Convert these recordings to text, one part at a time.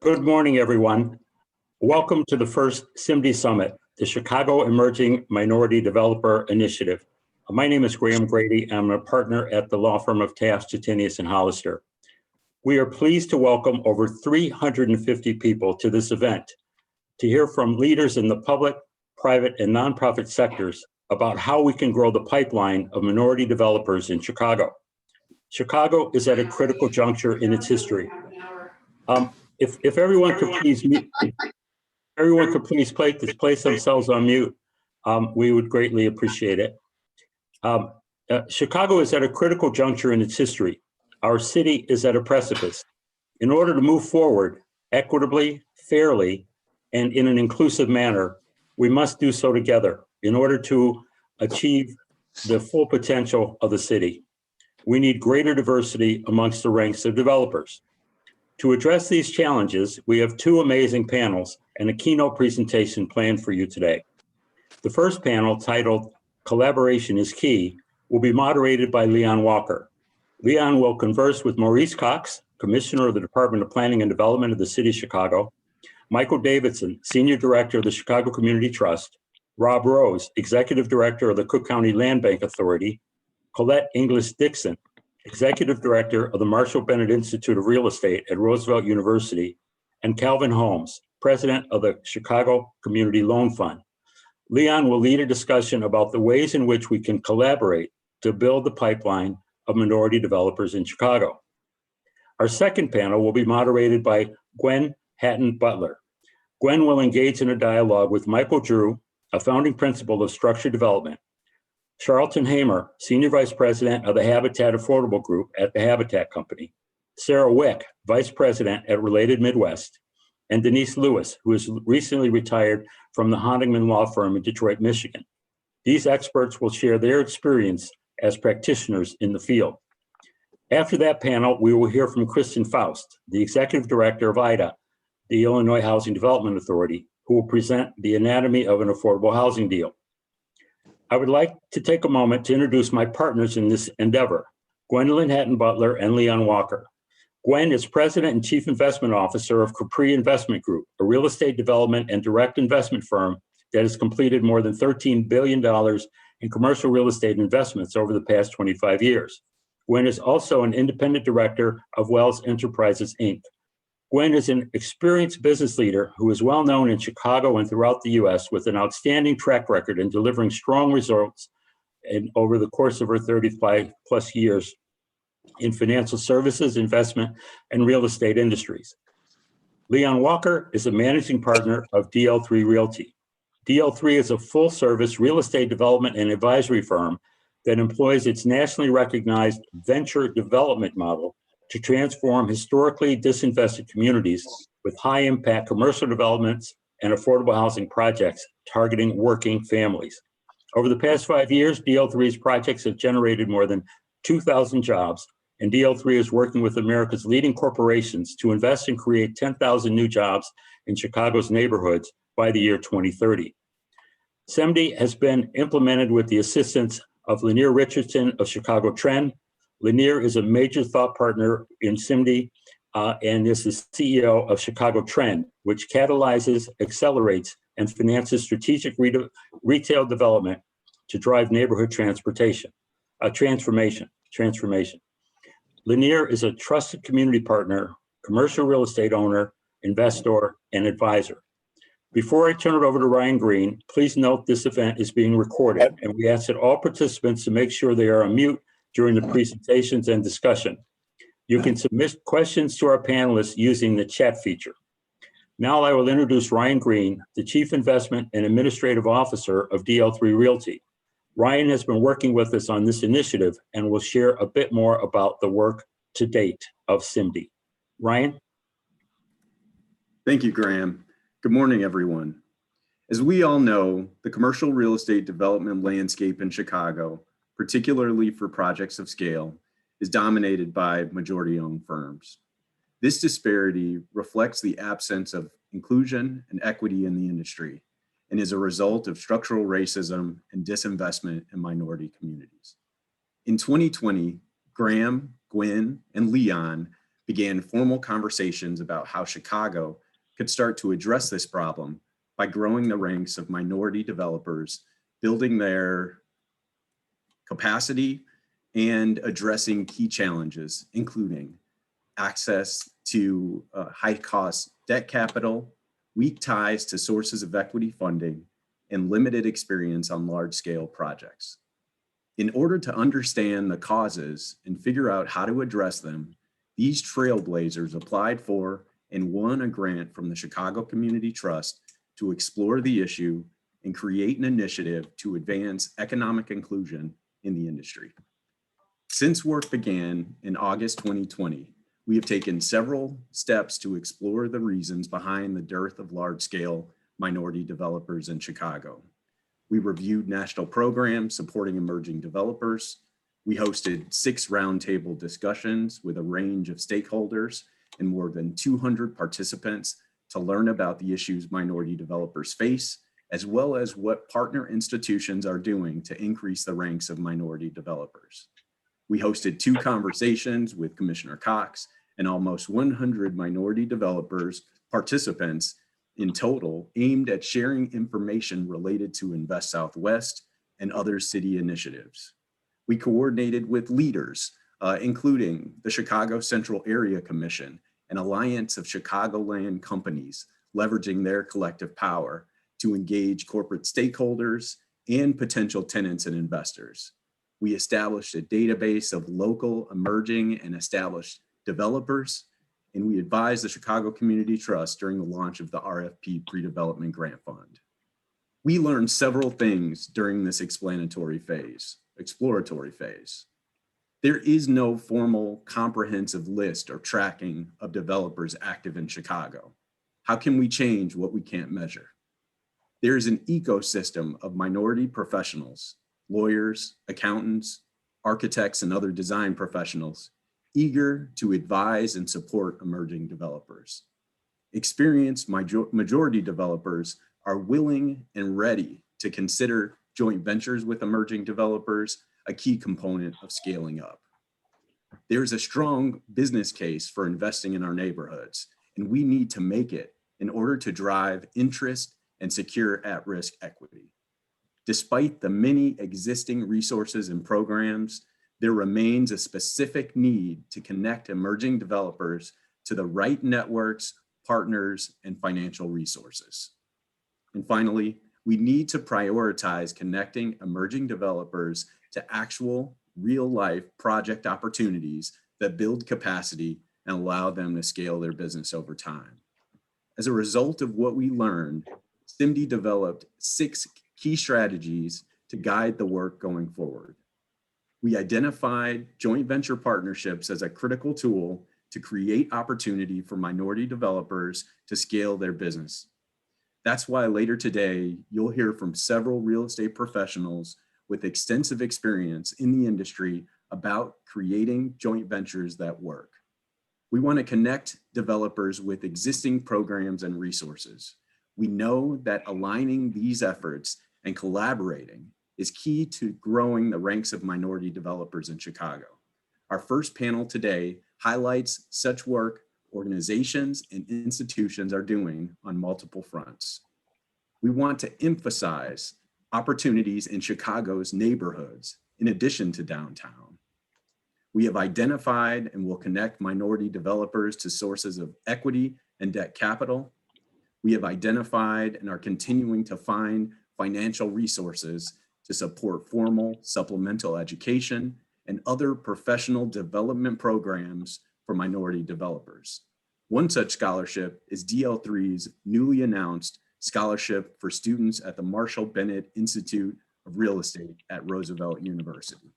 Good morning, everyone. Welcome to the first CEMDI Summit, the Chicago Emerging Minority Developer Initiative. My name is Graham Grady. I'm a partner at the law firm of Taft, Titinius, and Hollister. We are pleased to welcome over 350 people to this event to hear from leaders in the public, private, and nonprofit sectors about how we can grow the pipeline of minority developers in Chicago. Chicago is at a critical juncture in its history. If everyone could please place themselves on mute, we would greatly appreciate it. Chicago is at a critical juncture in its history. Our city is at a precipice. In order to move forward equitably, fairly, and in an inclusive manner, we must do so together in order to achieve the full potential of the city. We need greater diversity amongst the ranks of developers. To address these challenges, we have two amazing panels and a keynote presentation planned for you today. The first panel, titled Collaboration is Key, will be moderated by Leon Walker. Leon will converse with Maurice Cox, Commissioner of the Department of Planning and Development of the City of Chicago, Michael Davidson, Senior Director of the Chicago Community Trust, Rob Rose, Executive Director of the Cook County Land Bank Authority, Collete Dixon, Executive Director of the Marshall Bennett Institute of Real Estate at Roosevelt University, and Calvin Holmes, President of the Chicago Community Loan Fund. Leon will lead a discussion about the ways in which we can collaborate to build the pipeline of minority developers in Chicago. Our second panel will be moderated by Gwen Hatton Butler. Gwen will engage in a dialogue with Michael Drew, a founding principal of Structured Development, Charlton Hamer, Senior Vice President of the Habitat Affordable Group at the Habitat Company, Sarah Wick, Vice President at Related Midwest, and Denise Lewis, who has recently retired from the Honigman law firm in Detroit, Michigan. These experts will share their experience as practitioners in the field. After that panel, we will hear from Kristin Faust, the Executive Director of IDA, the Illinois Housing Development Authority, who will present the anatomy of an affordable housing deal. I would like to take a moment to introduce my partners in this endeavor, Gwendolyn Hatton Butler and Leon Walker. Gwen is President and Chief Investment Officer of Capri Investment Group, a real estate development and direct investment firm that has completed more than $13 billion in commercial real estate investments over the past 25 years. Gwen is also an independent director of Wells Enterprises, Inc. Gwen is an experienced business leader who is well known in Chicago and throughout the U.S. with an outstanding track record in delivering strong results over the course of her 35 plus years in financial services, investment, and real estate industries. Leon Walker is a managing partner of DL3 Realty. DL3 is a full-service real estate development and advisory firm that employs its nationally recognized venture development model to transform historically disinvested communities with high-impact commercial developments and affordable housing projects targeting working families. Over the past 5 years, DL3's projects have generated more than 2,000 jobs, and DL3 is working with America's leading corporations to invest and create 10,000 new jobs in Chicago's neighborhoods by the year 2030. CEMDI has been implemented with the assistance of Lanier Richardson of Chicago Trend. Lanier is a major thought partner in CEMDI and is the CEO of Chicago Trend, which catalyzes, accelerates, and finances strategic retail development to drive neighborhood transformation. Lanier is a trusted community partner, commercial real estate owner, investor, and advisor. Before I turn it over to Ryan Green, please note this event is being recorded, and we ask that all participants to make sure they are on mute during the presentations and discussion. You can submit questions to our panelists using the chat feature. Now I will introduce Ryan Green, the Chief Investment and Administrative Officer of DL3 Realty. Ryan has been working with us on this initiative and will share a bit more about the work to date of CEMDI. Ryan? Thank you, Graham. Good morning, everyone. As we all know, the commercial real estate development landscape in Chicago, particularly for projects of scale, is dominated by majority-owned firms. This disparity reflects the absence of inclusion and equity in the industry and is a result of structural racism and disinvestment in minority communities. In 2020, Graham, Gwen, and Leon began formal conversations about how Chicago could start to address this problem by growing the ranks of minority developers, building their capacity, and addressing key challenges, including access to high-cost debt capital, weak ties to sources of equity funding, and limited experience on large-scale projects. In order to understand the causes and figure out how to address them, these trailblazers applied for and won a grant from the Chicago Community Trust to explore the issue and create an initiative to advance economic inclusion in the industry. Since work began in August 2020, we have taken several steps to explore the reasons behind the dearth of large-scale minority developers in Chicago. We reviewed national programs supporting emerging developers. We hosted 6 roundtable discussions with a range of stakeholders and more than 200 participants to learn about the issues minority developers face, as well as what partner institutions are doing to increase the ranks of minority developers. We hosted 2 conversations with Commissioner Cox and almost 100 minority developers participants in total, aimed at sharing information related to Invest Southwest and other city initiatives. We coordinated with leaders, including the Chicago Central Area Commission, an alliance of Chicagoland companies leveraging their collective power to engage corporate stakeholders and potential tenants and investors. We established a database of local, emerging, and established developers, and we advised the Chicago Community Trust during the launch of the RFP Pre-Development Grant Fund. We learned several things during this exploratory phase. There is no formal comprehensive list or tracking of developers active in Chicago. How can we change what we can't measure? There is an ecosystem of minority professionals, lawyers, accountants, architects, and other design professionals eager to advise and support emerging developers. Experienced majority developers are willing and ready to consider joint ventures with emerging developers, a key component of scaling up. There's a strong business case for investing in our neighborhoods, and we need to make it in order to drive interest and secure at-risk equity. Despite the many existing resources and programs, there remains a specific need to connect emerging developers to the right networks, partners, and financial resources. And finally, we need to prioritize connecting emerging developers to actual real-life project opportunities that build capacity and allow them to scale their business over time. As a result of what we learned, CEMDI developed 6 key strategies to guide the work going forward. We identified joint venture partnerships as a critical tool to create opportunity for minority developers to scale their business. That's why later today, you'll hear from several real estate professionals with extensive experience in the industry about creating joint ventures that work. We want to connect developers with existing programs and resources. We know that aligning these efforts and collaborating is key to growing the ranks of minority developers in Chicago. Our first panel today highlights such work organizations and institutions are doing on multiple fronts. We want to emphasize opportunities in Chicago's neighborhoods in addition to downtown. We have identified and will connect minority developers to sources of equity and debt capital. We have identified and are continuing to find financial resources to support formal supplemental education and other professional development programs for minority developers. One such scholarship is DL3's newly announced scholarship for students at the Marshall Bennett Institute of Real Estate at Roosevelt University.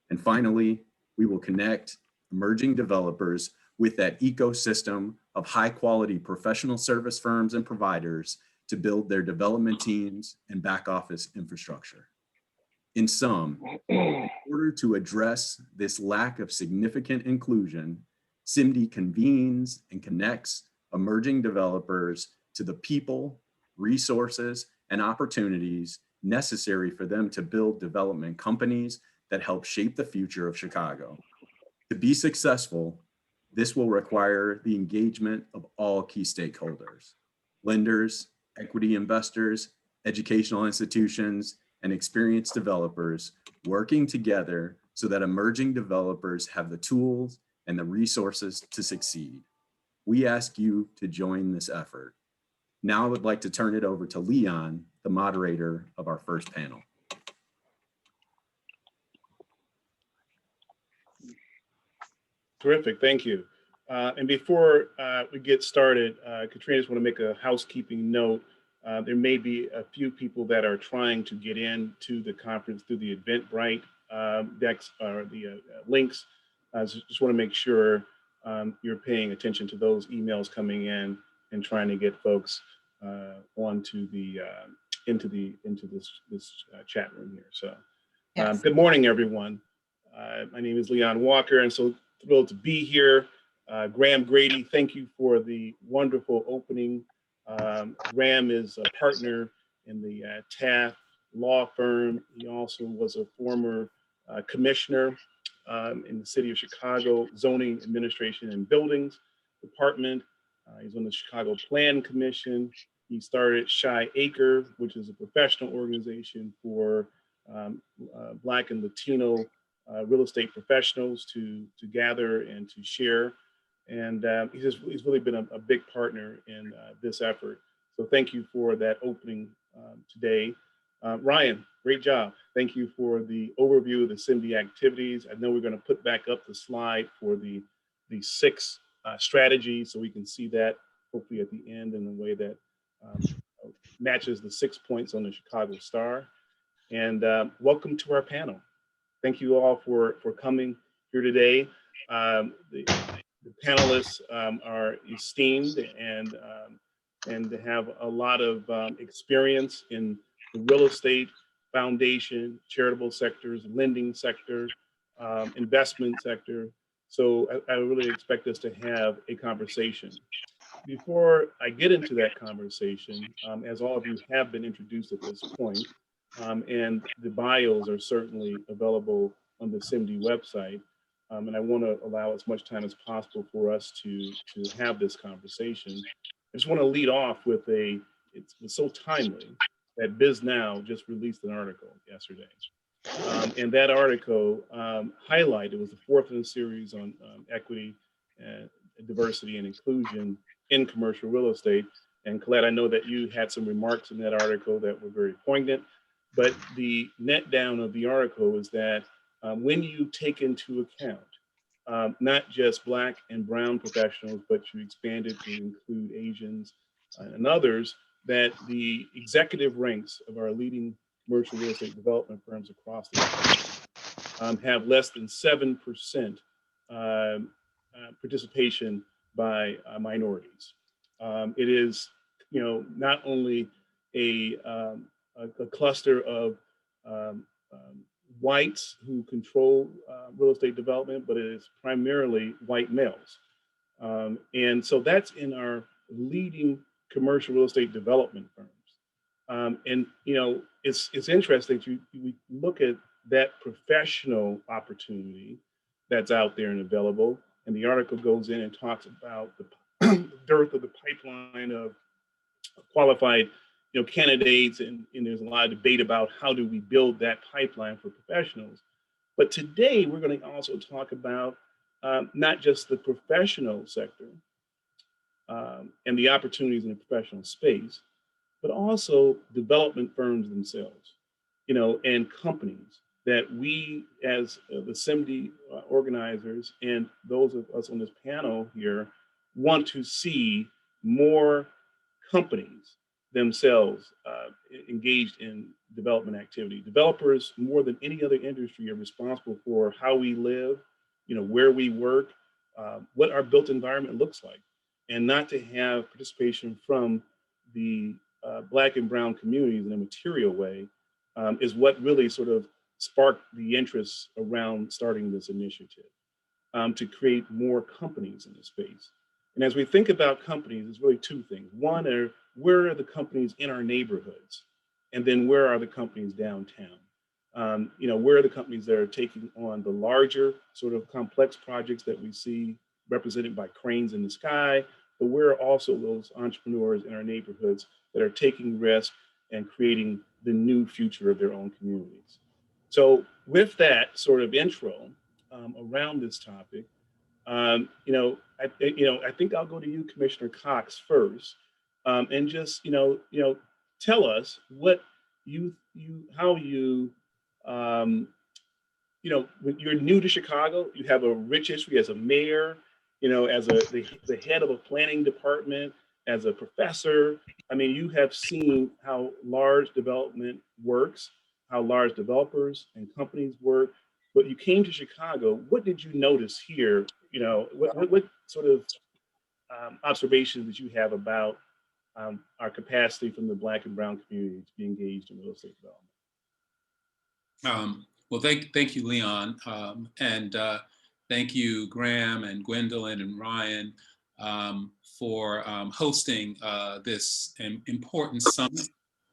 And finally, we will connect emerging developers with that ecosystem of high quality professional service firms and providers to build their development teams and back office infrastructure. In sum, in order to address this lack of significant inclusion, CEMDI convenes and connects emerging developers to the people, resources, and opportunities necessary for them to build development companies that help shape the future of Chicago. To be successful, This will require the engagement of all key stakeholders, lenders, equity investors, educational institutions, and experienced developers working together so that emerging developers have the tools and the resources to succeed. We ask you to join this effort. Now I would like to turn it over to Leon, the moderator of our first panel. Terrific, thank you. And before we get started, Katrina, just want to make a housekeeping note. There may be a few people that are trying to get into the conference through the Eventbrite decks or the links. Just want to make sure you're paying attention to those emails coming in and trying to get folks onto the into this chat room here. So, Yes. Good morning, everyone. My name is Leon Walker, and so thrilled to be here. Graham Grady, thank you for the wonderful opening. Graham is a partner in the Taft law firm. He also was a former commissioner in the city of Chicago Zoning Administration and Buildings Department. He's on the Chicago Plan Commission. He started Shy Acre, which is a professional organization for Black and Latino real estate professionals to gather and to share. And he's really been a big partner in this effort. So thank you for that opening today. Ryan, great job. Thank you for the overview of the CEMDI activities. I know we're going to put back up the slide for the 6 strategies so we can see that hopefully at the end in a way that matches the 6 points on the Chicago Star. And welcome to our panel. Thank you all for coming here today. The panelists are esteemed and have a lot of experience in the real estate, foundation, charitable sectors, lending sector, investment sector. So I really expect us to have a conversation. Before I get into that conversation, as all of you have been introduced at this point, and the bios are certainly available on the CEMDI website. And I want to allow as much time as possible for us to have this conversation. I just want to lead off with it's so timely that BizNow just released an article yesterday. And that article highlighted, it was the 4th in the series on equity, diversity, and inclusion in commercial real estate. And Collete, I know that you had some remarks in that article that were very poignant, but the net down of the article is that when you take into account not just Black and brown professionals, but you expand it to include Asians and others, that the executive ranks of our leading commercial real estate development firms across the country have less than 7% participation by minorities. It is, not only a cluster of whites who control real estate development, but it is primarily white males. And so that's in our leading commercial real estate development firms. And it's interesting we look at that professional opportunity that's out there and available. And the article goes in and talks about the dearth of the pipeline of qualified candidates, and there's a lot of debate about how do we build that pipeline for professionals. But today we're going to also talk about not just the professional sector and the opportunities in the professional space, but also development firms themselves, and companies that we as the CEMDI organizers and those of us on this panel here want to see more companies themselves engaged in development activity. Developers, more than any other industry, are responsible for how we live, where we work, what our built environment looks like. And not to have participation from the Black and brown communities in a material way is what really sort of sparked the interest around starting this initiative to create more companies in the space. And as we think about companies, it's really 2 things. One, where are the companies in our neighborhoods? And then where are the companies downtown? Where are the companies that are taking on the larger sort of complex projects that we see represented by cranes in the sky, but we're also those entrepreneurs in our neighborhoods that are taking risks and creating the new future of their own communities. So with that sort of intro around this topic, I think I'll go to you, Commissioner Cox, first, and just tell us what how you when you're new to Chicago, you have a rich history as a mayor, as the head of a planning department, as a professor. I mean, you have seen how large development works, how large developers and companies work. But you came to Chicago. What did you notice here? What sort of observations did you have about our capacity from the Black and Brown community to be engaged in real estate development? Well, thank you, Leon, and thank you, Graham and Gwendolyn and Ryan, for hosting this important summit.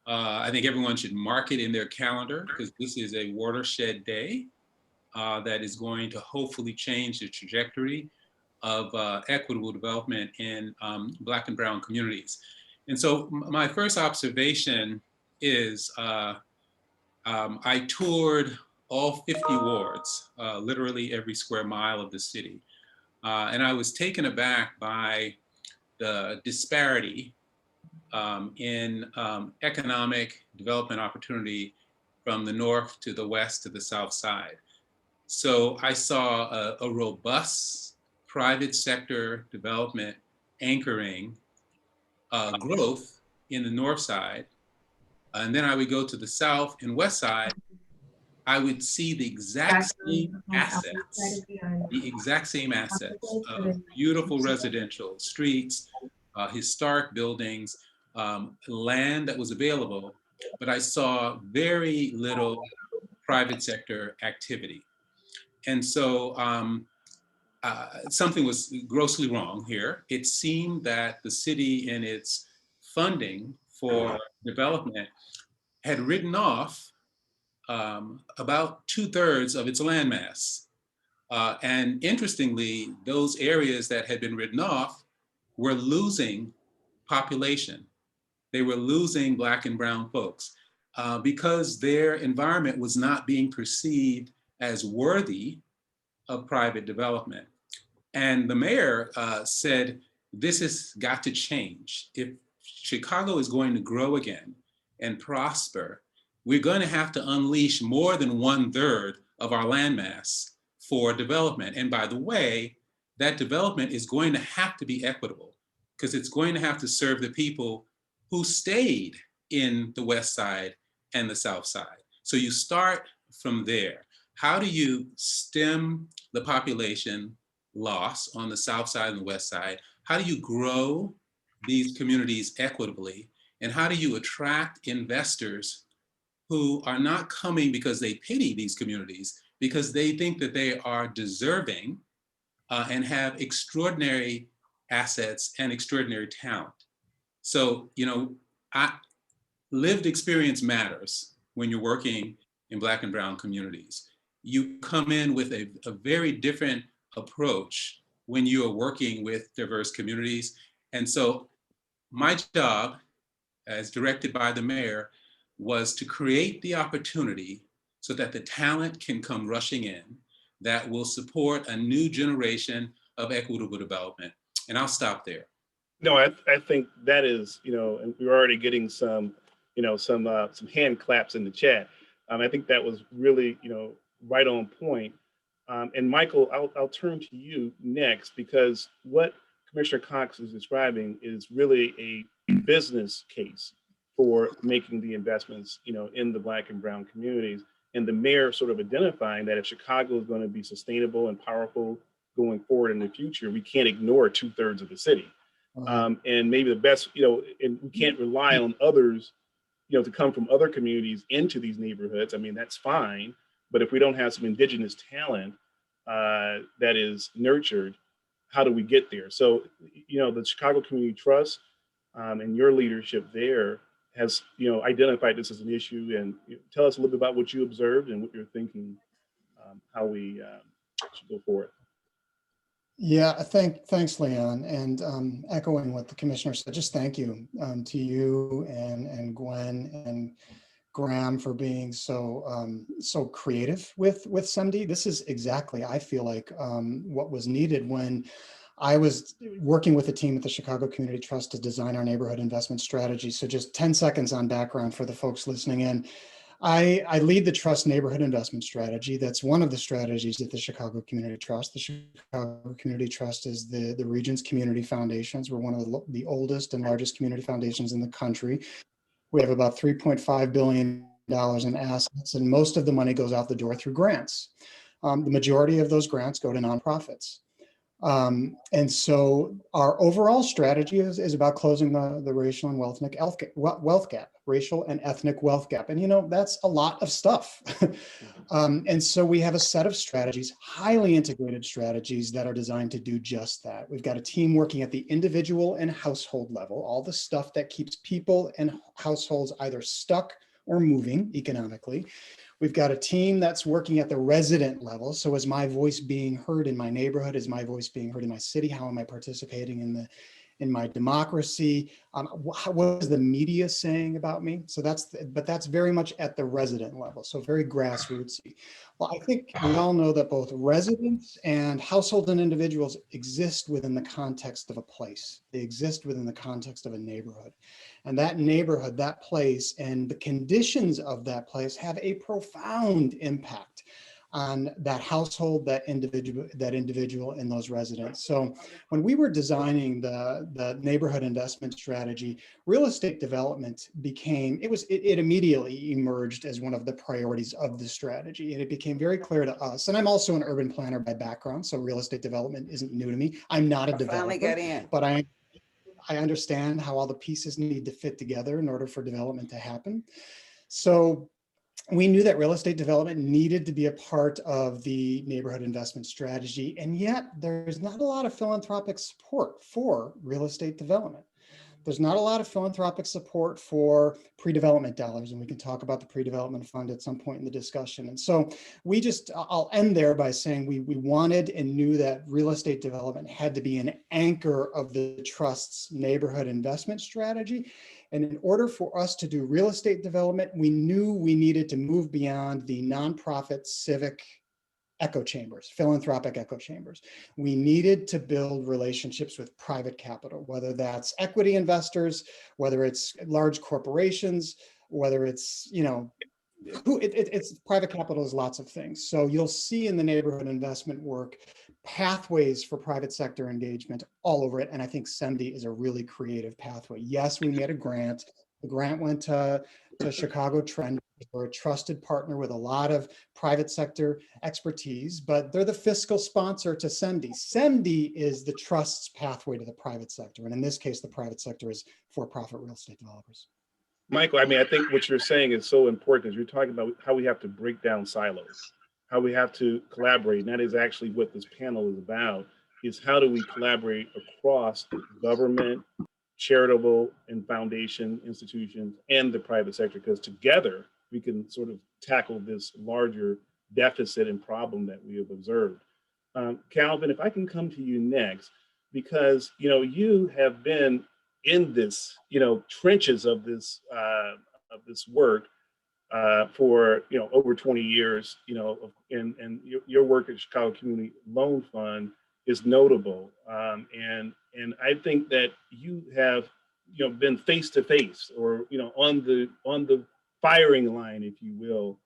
I think everyone should mark it in their calendar because this is a watershed day that is going to hopefully change the trajectory of equitable development in Black and Brown communities. And so my first observation is I toured all 50 wards, literally every square mile of the city. And I was taken aback by the disparity in economic development opportunity from the north to the west to the south side. So I saw a robust private sector development anchoring growth in the north side. And then I would go to the south and west side. I would see the exact same assets, beautiful residential streets, historic buildings, land that was available, but I saw very little private sector activity. And so something was grossly wrong here. It seemed that the city in its funding for development had written off about 2/3 of its landmass. And interestingly, those areas that had been written off were losing population. They were losing Black and Brown folks because their environment was not being perceived as worthy of private development. And the mayor said, this has got to change. If Chicago is going to grow again and prosper, we're going to have to unleash more than 1/3 of our landmass for development. And by the way, that development is going to have to be equitable because it's going to have to serve the people who stayed in the west side and the south side. So you start from there. How do you stem the population loss on the south side and the west side? How do you grow these communities equitably? And how do you attract investors who are not coming because they pity these communities, because they think that they are deserving and have extraordinary assets and extraordinary talent? So, lived experience matters when you're working in Black and Brown communities. You come in with a very different approach when you are working with diverse communities. And so my job, as directed by the mayor, was to create the opportunity so that the talent can come rushing in that will support a new generation of equitable development. And I'll stop there. No, I think that is, and we're already getting some hand claps in the chat. I think that was really, right on point. And Michael, I'll turn to you next, because what Commissioner Cox is describing is really a business case for making the investments, in the Black and Brown communities. And the mayor sort of identifying that if Chicago is going to be sustainable and powerful going forward in the future, we can't ignore 2/3 of the city. And maybe the best, and we can't rely on others, to come from other communities into these neighborhoods. I mean, that's fine. But if we don't have some indigenous talent that is nurtured, how do we get there? So, the Chicago Community Trust and your leadership there has, identified this as an issue. And tell us a little bit about what you observed and what you're thinking, how we should go forward. Yeah, thanks, Leon, and echoing what the commissioner said, just thank you to you and Gwen and Graham for being so creative with CEMDI. This is exactly, I feel like, what was needed when I was working with a team at the Chicago Community Trust to design our neighborhood investment strategy. So just 10 seconds on background for the folks listening in. I lead the Trust Neighborhood Investment Strategy. That's one of the strategies at the Chicago Community Trust. The Chicago Community Trust is the region's community foundations. We're one of the oldest and largest community foundations in the country. We have about $3.5 billion in assets, and most of the money goes out the door through grants. The majority of those grants go to nonprofits. And so our overall strategy is about closing the racial and wealth gap, racial and ethnic wealth gap. And, you know, that's a lot of stuff. And so we have a set of strategies, highly integrated strategies that are designed to do just that. We've got a team working at the individual and household level, all the stuff that keeps people and households either stuck or moving economically. We've got a team that's working at the resident level. So is my voice being heard in my neighborhood? Is my voice being heard in my city? How am I participating in my democracy? What is the media saying about me? So that's very much at the resident level. So very grassrootsy. Well, I think we all know that both residents and households and individuals exist within the context of a place. They exist within the context of a neighborhood. And that neighborhood, that place, and the conditions of that place have a profound impact on that household, that individual, and those residents. So when we were designing the neighborhood investment strategy, real estate development became, it immediately emerged as one of the priorities of the strategy. And it became very clear to us, and I'm also an urban planner by background, so real estate development isn't new to me. I'm not a developer, but I understand how all the pieces need to fit together in order for development to happen. So we knew that real estate development needed to be a part of the neighborhood investment strategy, and yet there's not a lot of philanthropic support for real estate development. There's not a lot of philanthropic support for pre-development dollars, and we can talk about the pre-development fund at some point in the discussion. And so I'll end there by saying we wanted and knew that real estate development had to be an anchor of the trust's neighborhood investment strategy. And in order for us to do real estate development, we knew we needed to move beyond the nonprofit civic echo chambers, philanthropic echo chambers. We needed to build relationships with private capital, whether that's equity investors, whether it's large corporations, whether it's, you know, it's private capital is lots of things. So you'll see in the neighborhood investment work, pathways for private sector engagement all over it. And I think CEMDI is a really creative pathway. Yes, we made a grant. The grant went to Chicago Trend. We're a trusted partner with a lot of private sector expertise, but they're the fiscal sponsor to CEMDI. CEMDI is the trust's pathway to the private sector. And in this case, the private sector is for-profit real estate developers. Michael, I mean, I think what you're saying is so important as you're talking about how we have to break down silos, how we have to collaborate. And that is actually what this panel is about, is how do we collaborate across government, charitable and foundation institutions, and the private sector, because together we can sort of tackle this larger deficit and problem that we have observed. Calvin, if I can come to you next, because you have been in this trenches of this work for over 20 years, and your work at Chicago Community Loan Fund is notable, and I think that you have been face to face, or on the firing line, if you will,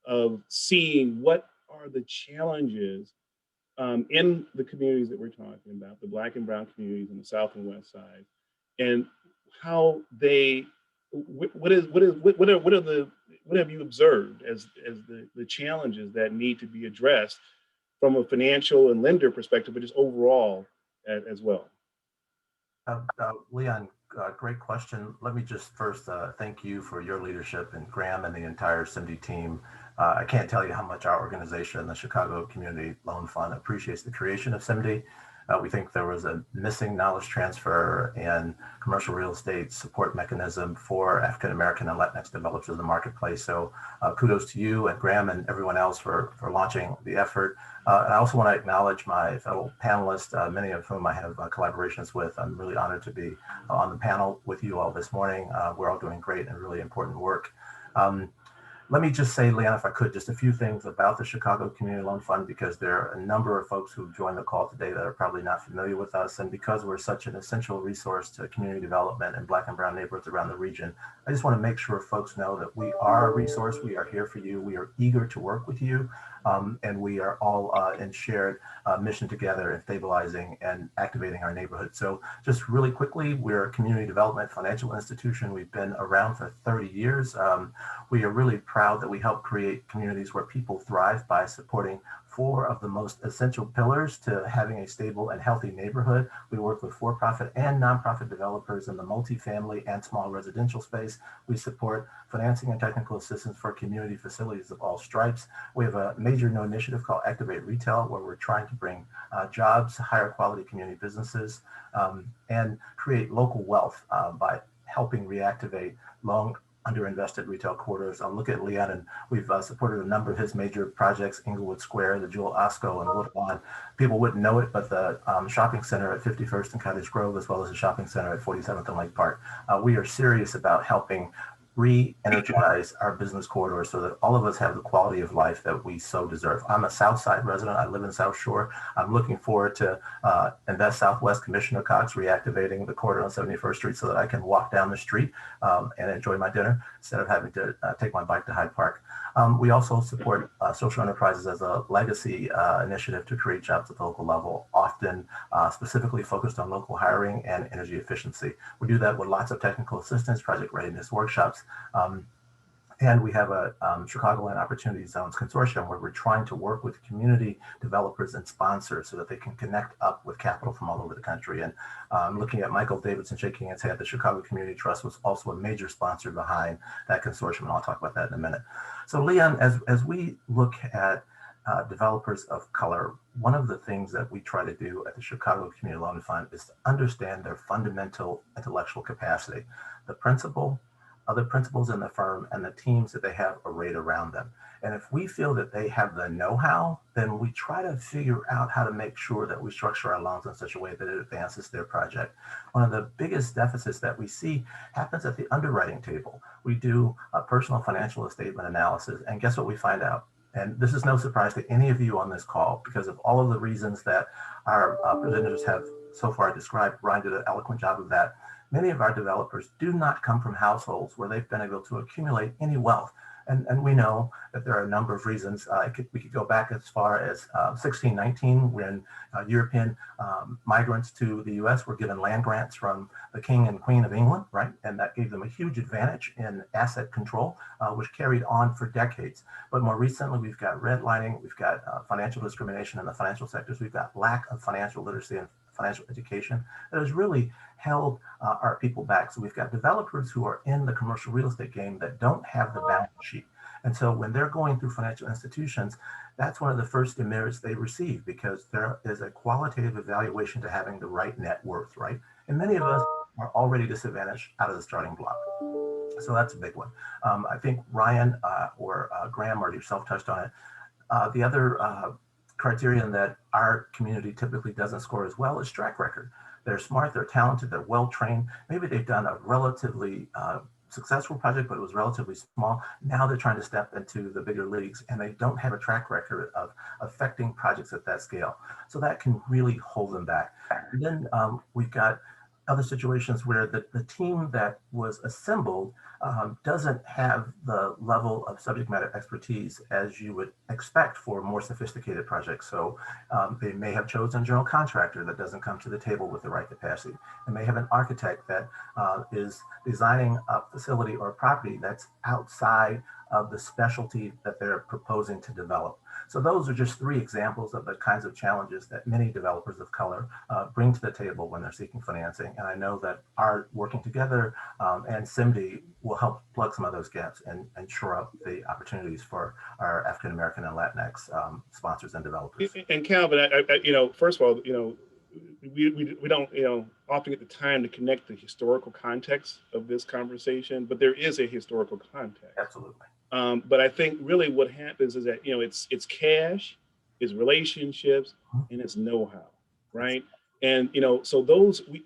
of seeing what are the challenges in the communities that we're talking about, the Black and brown communities on the South and West Side, and how they what have you observed as the challenges that need to be addressed from a financial and lender perspective, but just overall as well? Leon, great question. Let me just first thank you for your leadership, and Graham and the entire CEMDI team. I can't tell you how much our organization, the Chicago Community Loan Fund, appreciates the creation of CEMDI. We think there was a missing knowledge transfer and commercial real estate support mechanism for African American and Latinx developers in the marketplace. So kudos to you and Graham and everyone else for launching the effort. And I also want to acknowledge my fellow panelists, many of whom I have collaborations with. I'm really honored to be on the panel with you all this morning. We're all doing great and really important work. Let me just say, Leanne, if I could, just a few things about the Chicago Community Loan Fund, because there are a number of folks who've joined the call today that are probably not familiar with us. And because we're such an essential resource to community development in Black and brown neighborhoods around the region, I just want to make sure folks know that we are a resource. We are here for you. We are eager to work with you. And we are all in shared mission together in stabilizing and activating our neighborhood. So just really quickly, we're a community development financial institution. We've been around for 30 years. We are really proud that we help create communities where people thrive by supporting 4 of the most essential pillars to having a stable and healthy neighborhood. We work with for-profit and nonprofit developers in the multifamily and small residential space. We support financing and technical assistance for community facilities of all stripes. We have a major new initiative called Activate Retail, where we're trying to bring jobs, higher quality community businesses, and create local wealth by helping reactivate long underinvested retail quarters. Look at Leanne, and we've supported a number of his major projects, Inglewood Square, the Jewel Osco, and Woodlawn. People wouldn't know it, but the shopping center at 51st and Cottage Grove, as well as the shopping center at 47th and Lake Park. We are serious about helping re-energize our business corridor so that all of us have the quality of life that we so deserve. I'm a South Side resident. I live in South Shore. I'm looking forward to Invest Southwest Commissioner Cox reactivating the corridor on 71st Street so that I can walk down the street and enjoy my dinner instead of having to take my bike to Hyde Park. We also support social enterprises as a legacy initiative to create jobs at the local level, often specifically focused on local hiring and energy efficiency. We do that with lots of technical assistance, project readiness workshops, and we have a Chicagoland Opportunity Zones Consortium where we're trying to work with community developers and sponsors so that they can connect up with capital from all over the country. And looking at Michael Davidson shaking his head, the Chicago Community Trust was also a major sponsor behind that consortium, and I'll talk about that in a minute. So Leon, as we look at developers of color, one of the things that we try to do at the Chicago Community Loan Fund is to understand their fundamental intellectual capacity, the principal, other principals in the firm, and the teams that they have arrayed around them. And if we feel that they have the know-how, then we try to figure out how to make sure that we structure our loans in such a way that it advances their project. One of the biggest deficits that we see happens at the underwriting table. We do a personal financial statement analysis, and guess what we find out? And this is no surprise to any of you on this call, because of all of the reasons that our presenters have so far described. Ryan did an eloquent job of that. Many of our developers do not come from households where they've been able to accumulate any wealth. And we know that there are a number of reasons. We could go back as far as 1619, when European migrants to the US were given land grants from the King and Queen of England, right? And that gave them a huge advantage in asset control, which carried on for decades. But more recently, we've got redlining, we've got financial discrimination in the financial sectors, we've got lack of financial literacy and financial education that has really held our people back. So we've got developers who are in the commercial real estate game that don't have the balance sheet. And so when they're going through financial institutions, that's one of the first demerits they receive, because there is a qualitative evaluation to having the right net worth, right? And many of us are already disadvantaged out of the starting block. So that's a big one. I think Ryan or Graham or yourself touched on it. The other criterion that our community typically doesn't score as well is track record. They're smart, they're talented, they're well-trained. Maybe they've done a relatively successful project, but it was relatively small. Now they're trying to step into the bigger leagues, and they don't have a track record of affecting projects at that scale. So that can really hold them back. And then we've got other situations where the team that was assembled doesn't have the level of subject matter expertise as you would expect for more sophisticated projects. So they may have chosen a general contractor that doesn't come to the table with the right capacity. They may have an architect that is designing a facility or a property that's outside of the specialty that they're proposing to develop. So those are just 3 examples of the kinds of challenges that many developers of color bring to the table when they're seeking financing. And I know that our working together and CEMDI will help plug some of those gaps and shore up the opportunities for our African American and Latinx sponsors and developers. And Calvin, first of all, we don't, often get the time to connect the historical context of this conversation, but there is a historical context. Absolutely. But I think really what happens is that, it's cash, it's relationships, and it's know-how, right? And, so those, we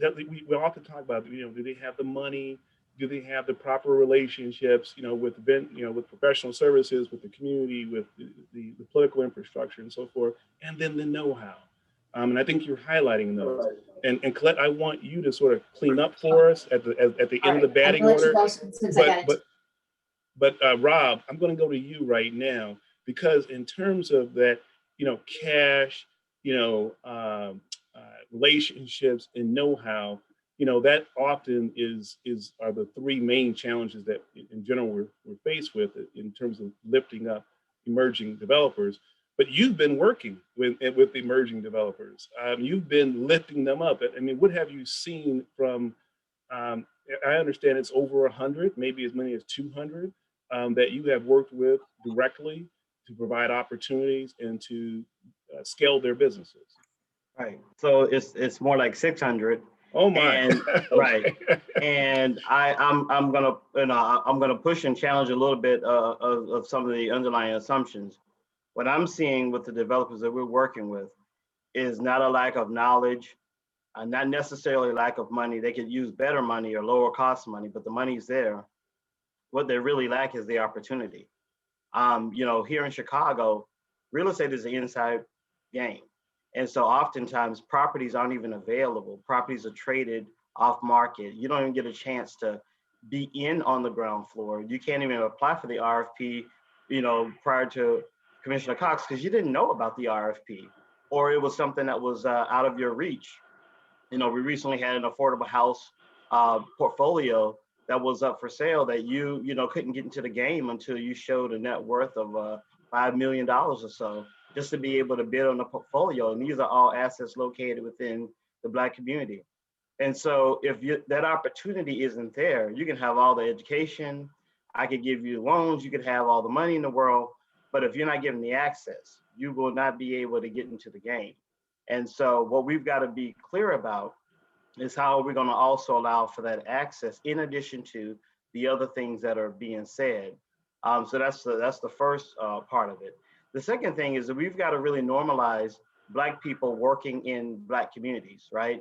often talk about, do they have the money? Do they have the proper relationships, with professional services, with the community, with the political infrastructure and so forth, and then the know-how. And I think you're highlighting those. And Collete, I want you to sort of clean up for us at the end of the batting order. But Rob, I'm going to go to you right now, because in terms of that, cash, relationships and know-how, that often are the three main challenges that in general we're faced with in terms of lifting up emerging developers. But you've been working with emerging developers. You've been lifting them up. I mean, what have you seen from, I understand it's over 100, maybe as many as 200, that you have worked with directly to provide opportunities and to scale their businesses. Right. So it's more like 600. Oh my! And, right. And I'm gonna push and challenge a little bit of some of the underlying assumptions. What I'm seeing with the developers that we're working with is not a lack of knowledge, not necessarily lack of money. They could use better money or lower cost money, but the money's there. What they really lack is the opportunity. Here in Chicago, real estate is an inside game. And so oftentimes properties aren't even available. Properties are traded off market. You don't even get a chance to be in on the ground floor. You can't even apply for the RFP, prior to Commissioner Cox, because you didn't know about the RFP, or it was something that was out of your reach. We recently had an affordable house portfolio that was up for sale that you couldn't get into the game until you showed a net worth of $5 million or so, just to be able to bid on the portfolio. And these are all assets located within the Black community. And so if that opportunity isn't there, you can have all the education, I could give you loans, you could have all the money in the world, but if you're not given the access, you will not be able to get into the game. And so what we've got to be clear about is how we're going to also allow for that access in addition to the other things that are being said. So that's the first part of it. The second thing is that we've got to really normalize Black people working in Black communities, right?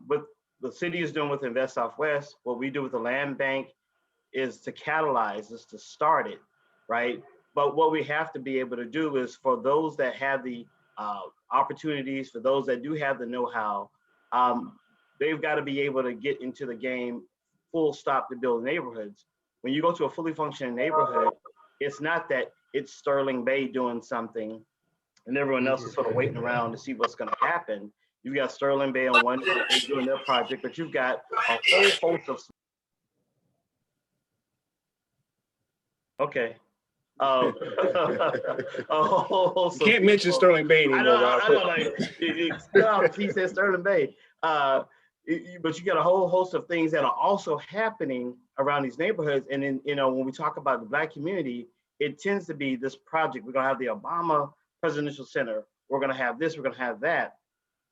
What the city is doing with Invest Southwest, what we do with the land bank is to catalyze, is to start it, right? But what we have to be able to do is for those that have the opportunities, for those that do have the know-how, they've got to be able to get into the game full stop to build neighborhoods. When you go to a fully functioning neighborhood, it's not that it's Sterling Bay doing something and everyone else is sort of waiting around to see what's going to happen. You've got Sterling Bay on one day doing their project, but you've got a whole host of. Okay. You can't mention Sterling Bay anymore. I know, like he said Sterling Bay. But you got a whole host of things that are also happening around these neighborhoods. And then, when we talk about the Black community, it tends to be this project. We're gonna have the Obama Presidential Center. We're gonna have this, we're gonna have that.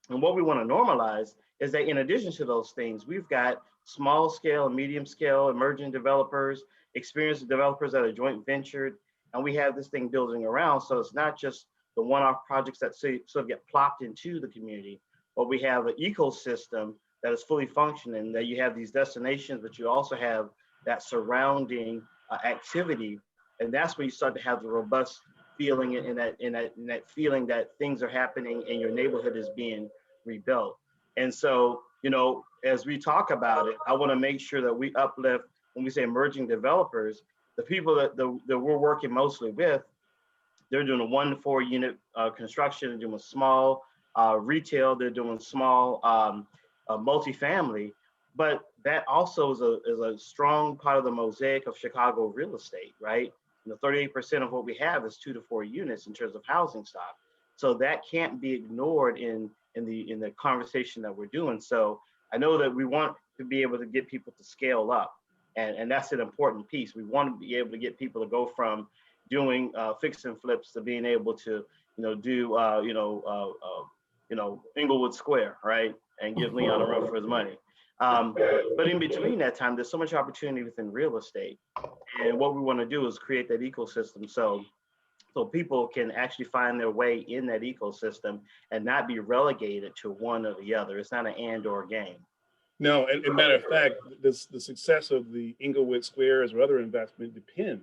And what we wanna normalize is that in addition to those things, we've got small scale and medium scale emerging developers, experienced developers that are joint ventured, and we have this thing building around. So it's not just the one-off projects that sort of get plopped into the community, but we have an ecosystem that is fully functioning, that you have these destinations, but you also have that surrounding activity. And that's when you start to have the robust feeling and that feeling that things are happening and your neighborhood is being rebuilt. And so, as we talk about it, I want to make sure that we uplift, when we say emerging developers, the people that we're working mostly with, they're doing a 1 to 4 unit construction, they're doing small retail, they're doing small multifamily, but that also is a strong part of the mosaic of Chicago real estate, right? 38% of what we have is 2 to 4 units in terms of housing stock. So that can't be ignored in the conversation that we're doing. So I know that we want to be able to get people to scale up, and that's an important piece. We want to be able to get people to go from doing fix and flips to being able to do Inglewood Square, right? And give Leon a run for his money. But in between that time, there's so much opportunity within real estate. And what we want to do is create that ecosystem so people can actually find their way in that ecosystem and not be relegated to one or the other. It's not an and or game. No, and matter of fact, the success of the Inglewood Squares or other investment depend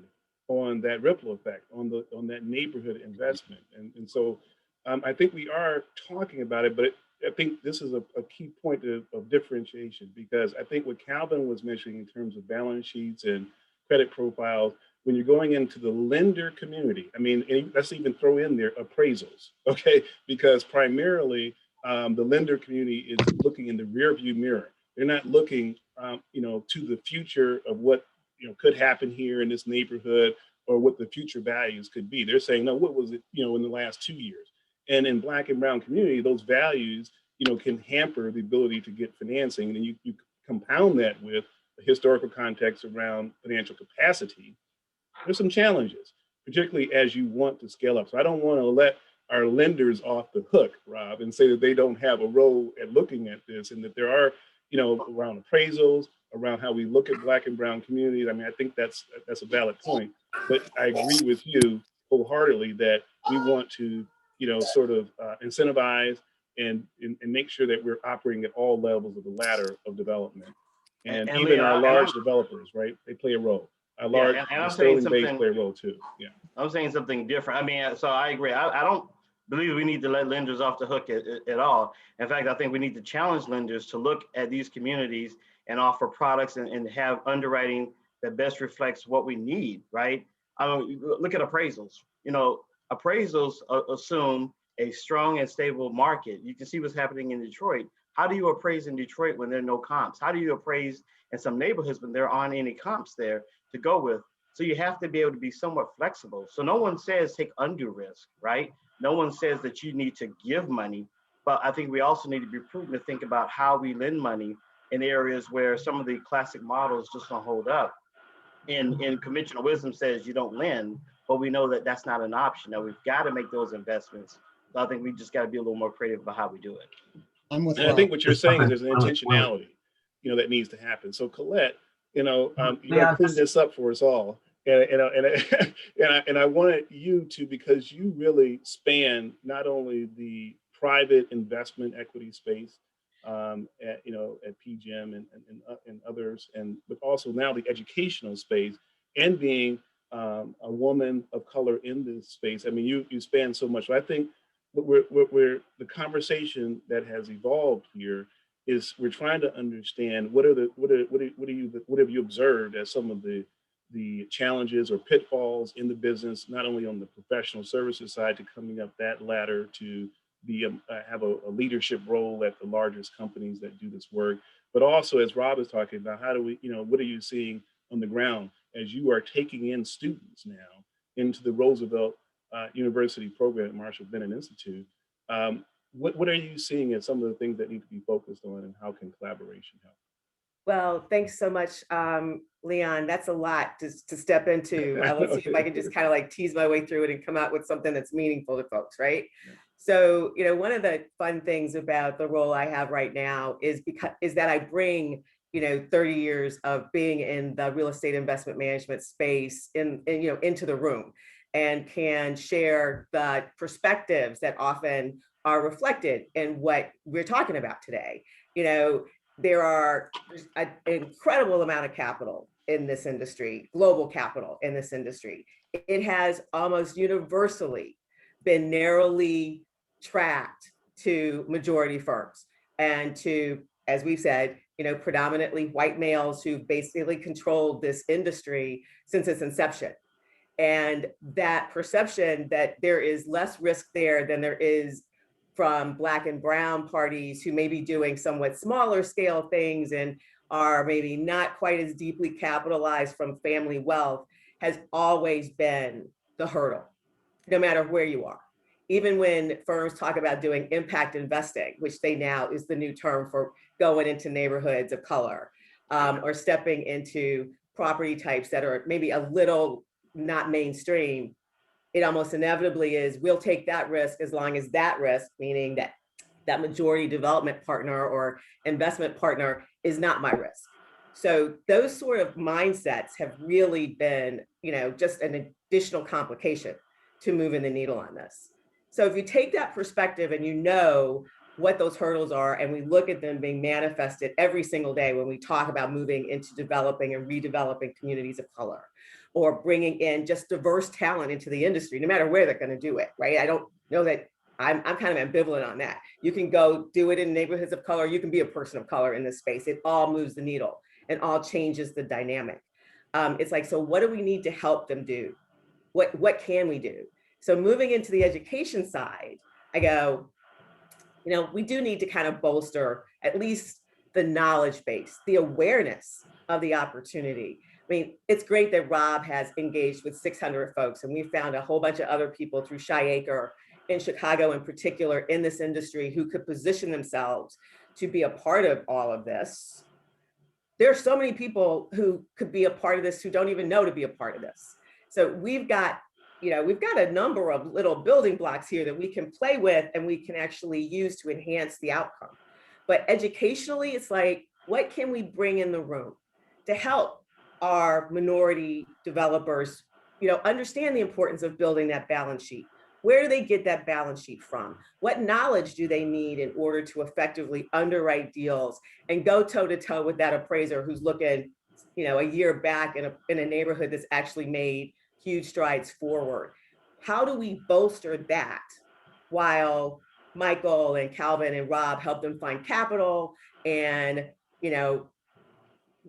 on that ripple effect, on that neighborhood investment. And so I think we are talking about it, but I think this is a key point of differentiation, because I think what Calvin was mentioning in terms of balance sheets and credit profiles, when you're going into the lender community, I mean, and let's even throw in there appraisals, okay? Because primarily the lender community is looking in the rearview mirror. They're not looking, to the future of what could happen here in this neighborhood or what the future values could be. They're saying, no, what was it, in the last 2 years? And in Black and brown community, those values, can hamper the ability to get financing. And then you compound that with the historical context around financial capacity. There's some challenges, particularly as you want to scale up. So I don't want to let our lenders off the hook, Rob, and say that they don't have a role at looking at this, and that there are, around appraisals, around how we look at Black and brown communities. I mean, I think that's a valid point. But I agree with you wholeheartedly that we want to, sort of incentivize and make sure that we're operating at all levels of the ladder of development. And even Leon, our large developers, right? They play a role. Our large building base play a role too. Yeah. I'm saying something different. I mean, so I agree. I don't believe we need to let lenders off the hook at all. In fact, I think we need to challenge lenders to look at these communities and offer products and have underwriting that best reflects what we need, right? Look at appraisals. Appraisals assume a strong and stable market. You can see what's happening in Detroit. How do you appraise in Detroit when there are no comps? How do you appraise in some neighborhoods when there aren't any comps there to go with? So you have to be able to be somewhat flexible. So no one says take undue risk, right? No one says that you need to give money, but I think we also need to be prudent to think about how we lend money in areas where some of the classic models just don't hold up. And conventional wisdom says you don't lend, but we know that that's not an option. Now we've got to make those investments. So I think we just got to be a little more creative about how we do it. I'm with And I think what you're saying is there's an intentionality, that needs to happen. So Collete, you got to clean this up for us all. And I wanted you to, because you really span not only the private investment equity space at PGIM and others, but also now the educational space, and being a woman of color in this space. I mean, you span so much. So I think the conversation that has evolved here is we're trying to understand what have you observed as some of the challenges or pitfalls in the business, not only on the professional services side to coming up that ladder to be have a leadership role at the largest companies that do this work, but also, as Rob is talking about, how do we, what are you seeing on the ground as you are taking in students now into the Roosevelt University program at Marshall Bennett Institute? What are you seeing as some of the things that need to be focused on, and how can collaboration help? Well, thanks so much, Leon. That's a lot to step into. Let's see if I can just kind of like tease my way through it and come out with something that's meaningful to folks, right? Yeah. So, one of the fun things about the role I have right now is that I bring, 30 years of being in the real estate investment management space into the room, and can share the perspectives that often are reflected in what we're talking about today. There's an incredible amount of capital in this industry, global capital in this industry. It has almost universally been narrowly tracked to majority firms and to, as we've said, predominantly white males who basically controlled this industry since its inception. And that perception that there is less risk there than there is from Black and brown parties who may be doing somewhat smaller scale things and are maybe not quite as deeply capitalized from family wealth has always been the hurdle, no matter where you are. Even when firms talk about doing impact investing, which they now is the new term for going into neighborhoods of color, or stepping into property types that are maybe a little not mainstream, it almost inevitably is, we'll take that risk as long as that risk, meaning that that majority development partner or investment partner is not my risk. So those sort of mindsets have really been, just an additional complication to moving the needle on this. So if you take that perspective and you know what those hurdles are, and we look at them being manifested every single day when we talk about moving into developing and redeveloping communities of color, or bringing in just diverse talent into the industry, no matter where they're going to do it, right? I don't know that I'm kind of ambivalent on that. You can go do it in neighborhoods of color. You can be a person of color in this space. It all moves the needle and all changes the dynamic. It's like, so what do we need to help them do? What can we do? So moving into the education side, I go, we do need to kind of bolster at least the knowledge base, the awareness of the opportunity. I mean, it's great that Rob has engaged with 600 folks, and we found a whole bunch of other people through Shy Acre in Chicago in particular in this industry who could position themselves to be a part of all of this. There are so many people who could be a part of this who don't even know to be a part of this. So we've got a number of little building blocks here that we can play with and we can actually use to enhance the outcome. But educationally, it's like, what can we bring in the room to help our minority developers, understand the importance of building that balance sheet? Where do they get that balance sheet from? What knowledge do they need in order to effectively underwrite deals and go toe to toe with that appraiser who's looking, a year back in a neighborhood that's actually made huge strides forward? How do we bolster that while Michael and Calvin and Rob help them find capital, and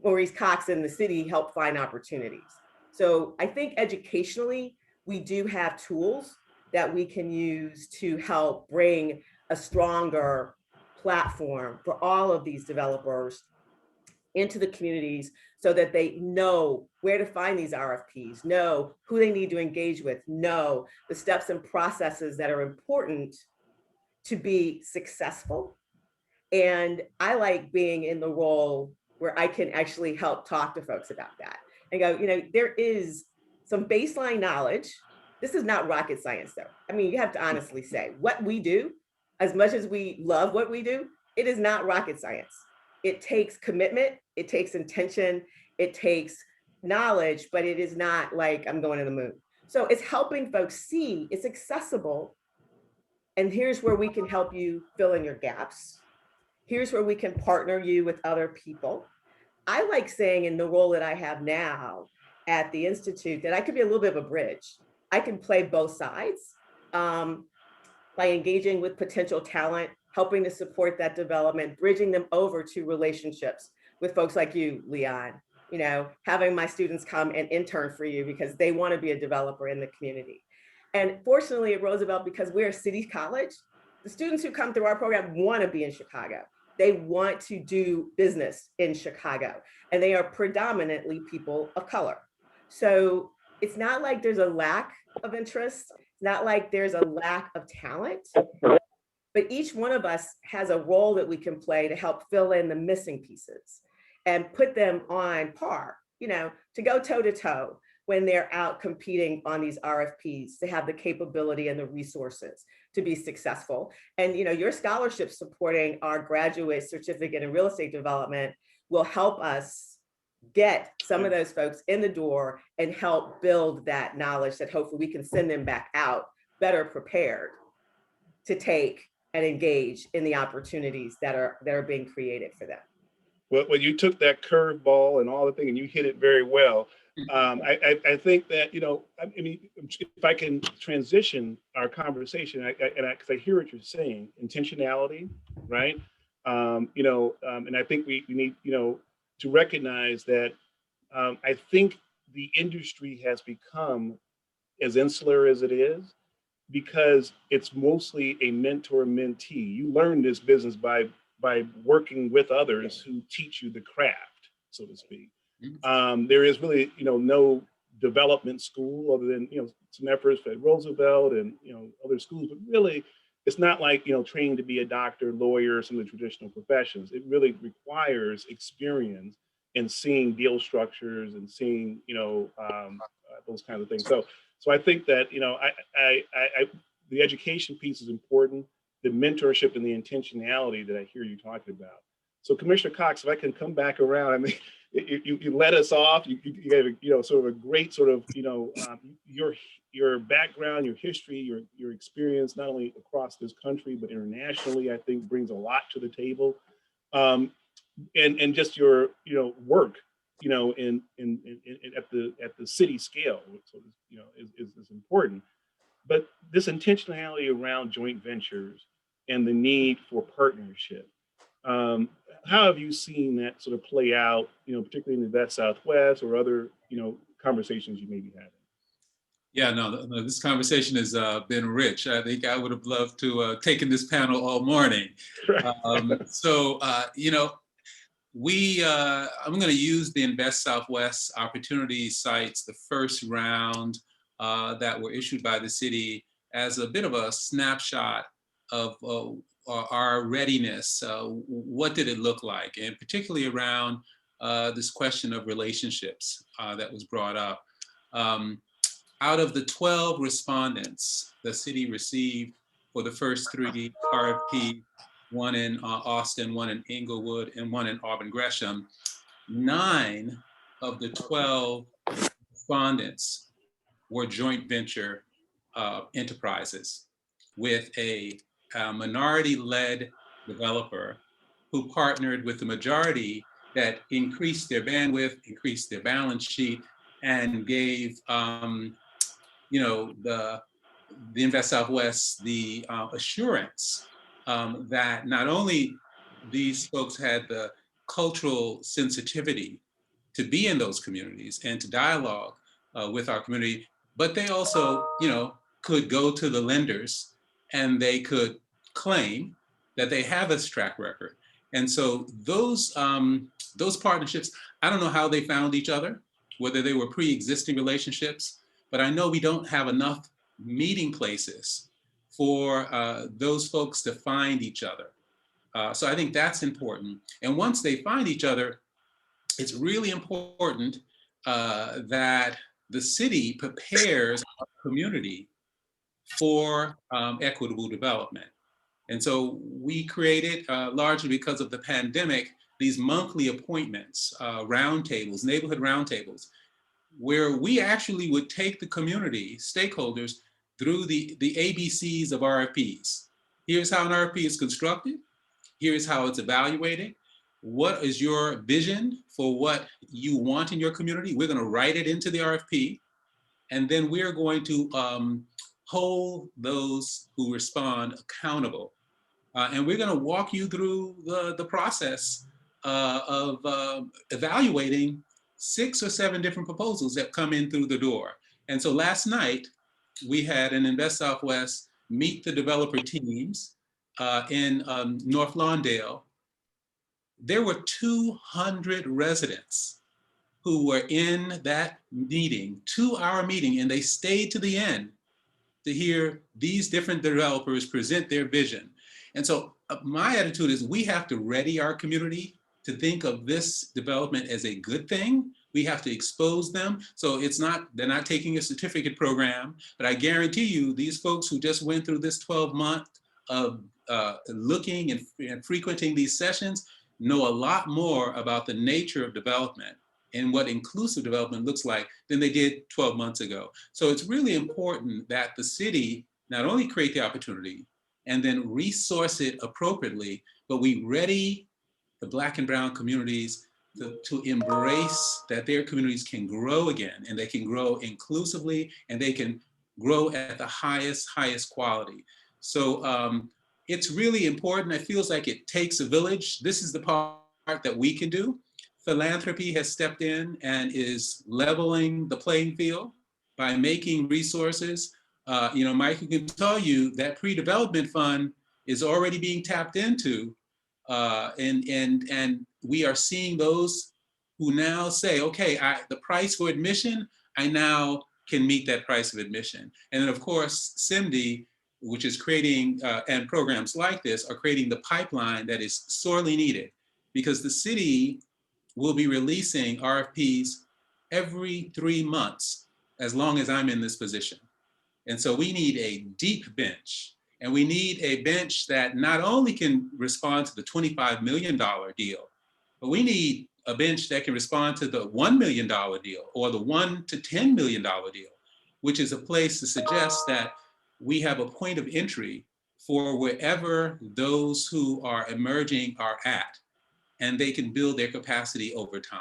Maurice Cox and the city help find opportunities? So I think educationally, we do have tools that we can use to help bring a stronger platform for all of these developers into the communities so that they know where to find these RFPs, know who they need to engage with, know the steps and processes that are important to be successful. And I like being in the role where I can actually help talk to folks about that and go, there is some baseline knowledge. This is not rocket science though. I mean, you have to honestly say what we do, as much as we love what we do, it is not rocket science. It takes commitment, it takes intention, it takes knowledge, but it is not like I'm going to the moon. So it's helping folks see it's accessible. And here's where we can help you fill in your gaps. Here's where we can partner you with other people. I like saying in the role that I have now at the Institute that I could be a little bit of a bridge. I can play both sides by engaging with potential talent, helping to support that development, bridging them over to relationships with folks like you, Leon, having my students come and intern for you because they want to be a developer in the community. And fortunately at Roosevelt, because we're a city college, the students who come through our program want to be in Chicago. They want to do business in Chicago, and they are predominantly people of color. So it's not like there's a lack of interest. It's not like there's a lack of talent, but each one of us has a role that we can play to help fill in the missing pieces and put them on par, to go toe to toe when they're out competing on these RFPs, to have the capability and the resources to be successful. And your scholarship supporting our graduate certificate in real estate development will help us get some of those folks in the door and help build that knowledge that hopefully we can send them back out better prepared to take and engage in the opportunities that are being created for them. Well, you took that curveball and all the thing and you hit it very well. I think that, if I can transition our conversation, because I hear what you're saying, intentionality, right? And I think we need, to recognize that I think the industry has become as insular as it is because it's mostly a mentor-mentee. You learn this business by working with others who teach you the craft, so to speak. There is really, no development school other than, some efforts at Roosevelt and, other schools, but really it's not like, training to be a doctor, lawyer, some of the traditional professions. It really requires experience in seeing deal structures and seeing, those kinds of things. So I think that, the education piece is important. mentorship and the intentionality that I hear you talking about. So Commissioner Cox, if I can come back around, I mean, you let us off. You gave a, sort of a great sort of, your background, your history, your experience, not only across this country, but internationally, I think brings a lot to the table. And just your, work, in at the city scale, so, is important. But this intentionality around joint ventures and the need for partnership, how have you seen that sort of play out, particularly in the West Southwest or other, conversations you may be having? Yeah, no, this conversation has been rich. I think I would have loved to taken this panel all morning. I'm going to use the Invest Southwest opportunity sites, the first round that were issued by the city, as a bit of a snapshot of our readiness. What did it look like? And particularly around this question of relationships that was brought up. Out of the 12 respondents the city received for the first 3 RFP, one in Austin, one in Inglewood, and one in Auburn Gresham, 9 of the 12 respondents were joint venture enterprises with a minority-led developer who partnered with the majority that increased their bandwidth, increased their balance sheet, and gave the Invest Southwest the assurance that not only these folks had the cultural sensitivity to be in those communities and to dialogue with our community, but they also, could go to the lenders and they could claim that they have this track record. And so those partnerships, I don't know how they found each other, whether they were pre-existing relationships, but I know we don't have enough meeting places for those folks to find each other. So I think that's important. And once they find each other, it's really important that the city prepares our community for equitable development. And so we created, largely because of the pandemic, these monthly appointments, roundtables, neighborhood roundtables, where we actually would take the community stakeholders through the ABCs of RFPs. Here's how an RFP is constructed. Here's how it's evaluated. What is your vision for what you want in your community? We're going to write it into the RFP. And then we're going to hold those who respond accountable. And we're going to walk you through the process of evaluating 6 or 7 different proposals that come in through the door. And so last night, we had an Invest Southwest meet the developer teams in North Lawndale. There were 200 residents who were in that meeting, 2-hour meeting, and they stayed to the end to hear these different developers present their vision. And so my attitude is we have to ready our community to think of this development as a good thing. We have to expose them. So they're not taking a certificate program, but I guarantee you these folks who just went through this 12-month of looking and frequenting these sessions know a lot more about the nature of development and what inclusive development looks like than they did 12 months ago. So it's really important that the city not only create the opportunity and then resource it appropriately, but we ready the Black and Brown communities to embrace that their communities can grow again, and they can grow inclusively, and they can grow at the highest quality. So it's really important. It feels like it takes a village. This is the part that we can do. Philanthropy has stepped in and is leveling the playing field by making resources. Mike can tell you that pre-development fund is already being tapped into, and we are seeing those who now say, okay, the price for admission, I now can meet that price of admission. And then of course, CEMDI, which is creating, and programs like this are creating the pipeline that is sorely needed, because the city will be releasing RFPs every 3 months, as long as I'm in this position. And so we need a deep bench. And we need a bench that not only can respond to the $25 million deal, but we need a bench that can respond to the $1 million deal or the $1 to $10 million deal, which is a place to suggest that we have a point of entry for wherever those who are emerging are at, and they can build their capacity over time.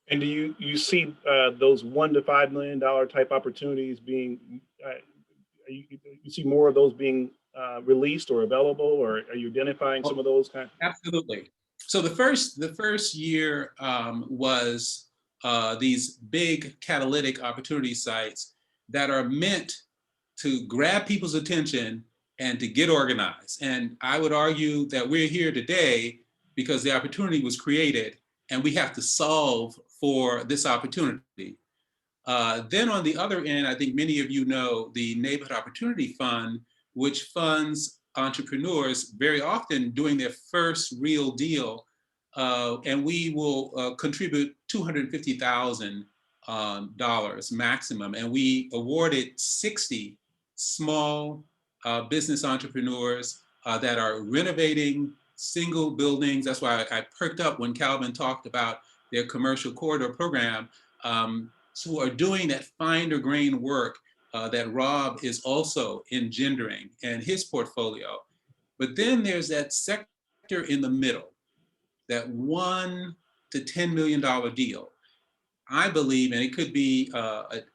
And do you see those $1 to $5 million type opportunities being, you see more of those being released or available, or are you identifying some of those kind? Absolutely. So the first year was these big catalytic opportunity sites that are meant to grab people's attention and to get organized. And I would argue that we're here today because the opportunity was created and we have to solve for this opportunity. Then on the other end, I think many of you know the Neighborhood Opportunity Fund, which funds entrepreneurs very often doing their first real deal. And we will contribute $250,000 maximum. And we awarded 60 small business entrepreneurs that are renovating single buildings. That's why I perked up when Calvin talked about their commercial corridor program. So are doing that finer grain work that Rob is also engendering in his portfolio. But then there's that sector in the middle, that $1 to $10 million deal. I believe, and it could be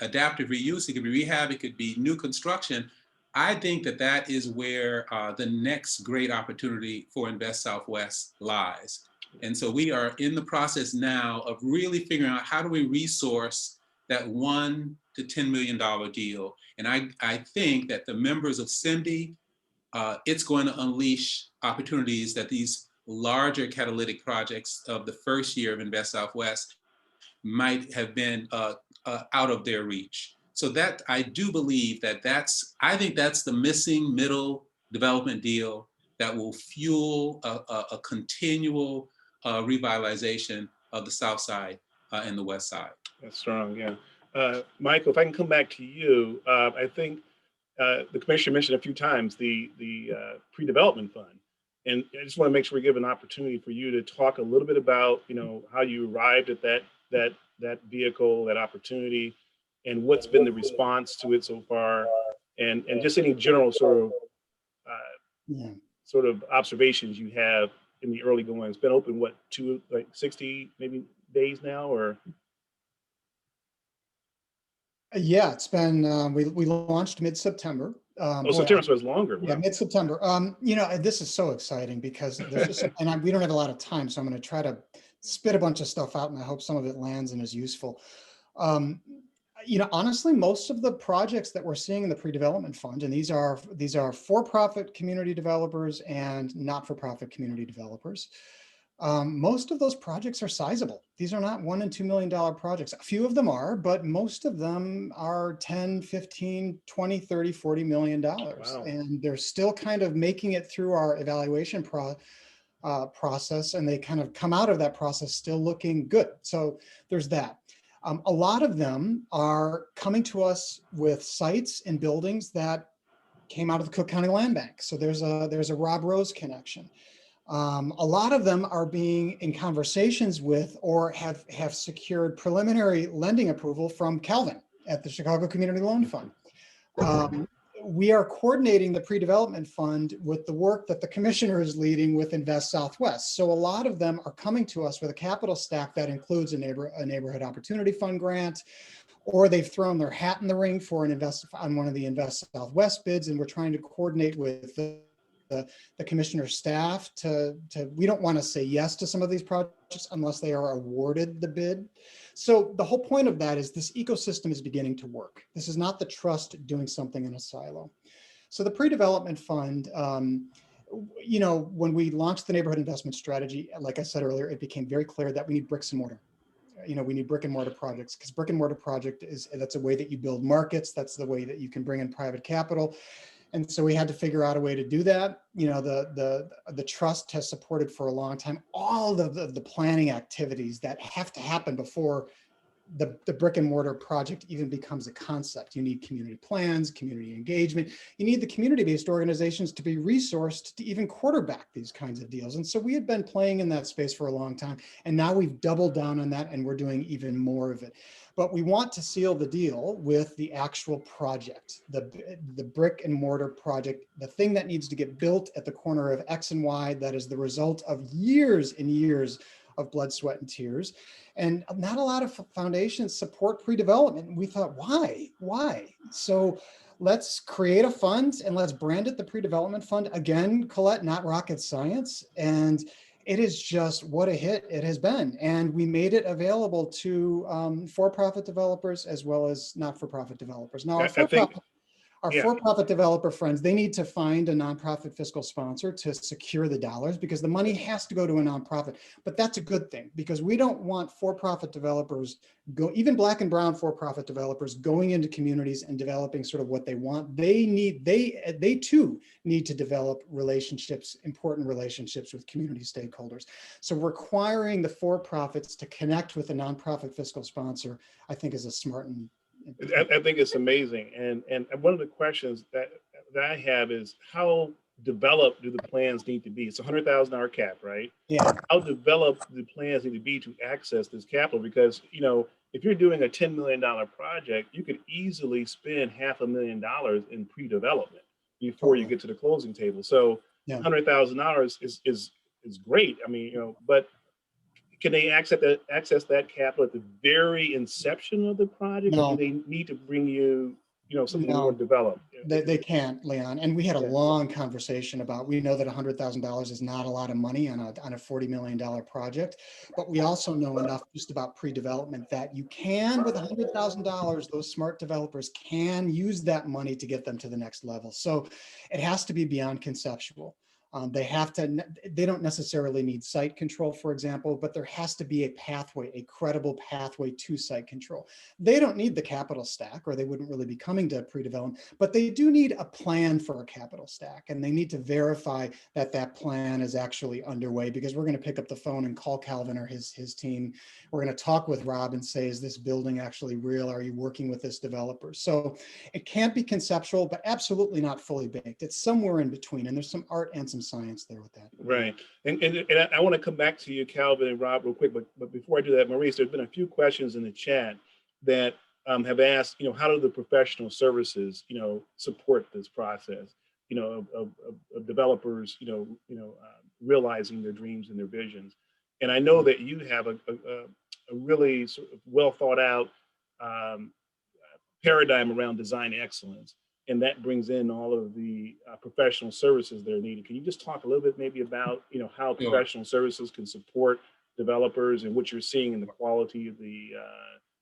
adaptive reuse, it could be rehab, it could be new construction. I think that that is where the next great opportunity for Invest Southwest lies. And so we are in the process now of really figuring out how do we resource that $1 to $10 million deal. And I think that the members of CEMDI, it's going to unleash opportunities that these larger catalytic projects of the first year of Invest Southwest might have been out of their reach. So that I do believe that I think that's the missing middle development deal that will fuel a continual revitalization of the South Side and the West Side. That's strong, yeah. Michael, if I can come back to you, I think the commissioner mentioned a few times the pre-development fund. And I just want to make sure we give an opportunity for you to talk a little bit about, how you arrived at that vehicle, that opportunity, and what's been the response to it so far, and just any general sort of observations you have in the early going. It's been open, what, 60 maybe days now, or? Yeah, it's been, we launched mid-September. September, so it's longer. Yeah, mid-September. This is so exciting because there's just, we don't have a lot of time, so I'm going to try to spit a bunch of stuff out, and I hope some of it lands and is useful. Honestly, most of the projects that we're seeing in the pre-development fund, and these are for-profit community developers and not-for-profit community developers. Most of those projects are sizable. These are not $1 and $2 million projects. A few of them are, but most of them are 10, 15, 20, 30, $40 million. Wow. And they're still kind of making it through our evaluation process, and they kind of come out of that process still looking good. So there's that. A lot of them are coming to us with sites and buildings that came out of the Cook County Land Bank. So there's a Rob Rose connection. A lot of them are being in conversations with or have secured preliminary lending approval from Calvin at the Chicago Community Loan Fund. We are coordinating the pre-development fund with the work that the commissioner is leading with Invest Southwest. So a lot of them are coming to us with a capital stack that includes a neighborhood opportunity fund grant, or they've thrown their hat in the ring for on one of the Invest Southwest bids, and we're trying to coordinate with the commissioner's staff we don't want to say yes to some of these projects unless they are awarded the bid. So the whole point of that is this ecosystem is beginning to work. This is not the trust doing something in a silo. So the pre-development fund, when we launched the neighborhood investment strategy, like I said earlier, it became very clear that we need bricks and mortar. We need brick and mortar projects, because brick and mortar project that's a way that you build markets. That's the way that you can bring in private capital. And so we had to figure out a way to do that. The trust has supported for a long time all of the planning activities that have to happen before the brick and mortar project even becomes a concept. You need community plans, community engagement. You need the community-based organizations to be resourced to even quarterback these kinds of deals. And so we had been playing in that space for a long time, and now we've doubled down on that, and we're doing even more of it. But we want to seal the deal with the actual project, the brick and mortar project, the thing that needs to get built at the corner of X and Y, that is the result of years and years of blood, sweat, and tears. And not a lot of foundations support pre-development. And we thought, why? So let's create a fund and let's brand it the pre-development fund. Again, Collete, not rocket science. And it is just what a hit it has been. And we made it available to for-profit developers as well as not-for-profit developers. Now, our for-profit developer friends, they need to find a nonprofit fiscal sponsor to secure the dollars because the money has to go to a nonprofit. But that's a good thing because we don't want for-profit developers even Black and brown for-profit developers going into communities and developing sort of what they want. They too need to develop relationships, important relationships with community stakeholders. So requiring the for-profits to connect with a nonprofit fiscal sponsor, I think, is a smart and I think it's amazing. And one of the questions that I have is how developed do the plans need to be? It's a $100,000 cap, right? Yeah. How developed the plans need to be to access this capital? Because, you know, if you're doing a $10 million project, you could easily spend $500,000 in pre-development before you get to the closing table. So $100,000 is great. I mean, you know, but can they access that capital at the very inception of the project? No. Or do they need to bring you, you know, something more developed? They can't, Leon. And we had a long conversation about, we know that $100,000 is not a lot of money on a $40 million project, but we also know enough just about pre-development that you can, with $100,000, those smart developers can use that money to get them to the next level. So it has to be beyond conceptual. They don't necessarily need site control, for example, but there has to be a pathway, a credible pathway to site control. They don't need the capital stack, or they wouldn't really be coming to pre-development, but they do need a plan for a capital stack. And they need to verify that that plan is actually underway, because we're going to pick up the phone and call Calvin or his team. We're going to talk with Rob and say, is this building actually real? Are you working with this developer? So it can't be conceptual, but absolutely not fully baked. It's somewhere in between. And there's some art and some science there with that. Right. And I want to come back to you, Calvin and Rob, real quick. But before I do that, Maurice, there's been a few questions in the chat that have asked, you know, how do the professional services, you know, support this process, you know, of developers, realizing their dreams and their visions. And I know that you have a really sort of well thought out paradigm around design excellence. And that brings in all of the professional services that are needed. Can you just talk a little bit maybe about, you know, how professional services can support developers and what you're seeing in the quality of the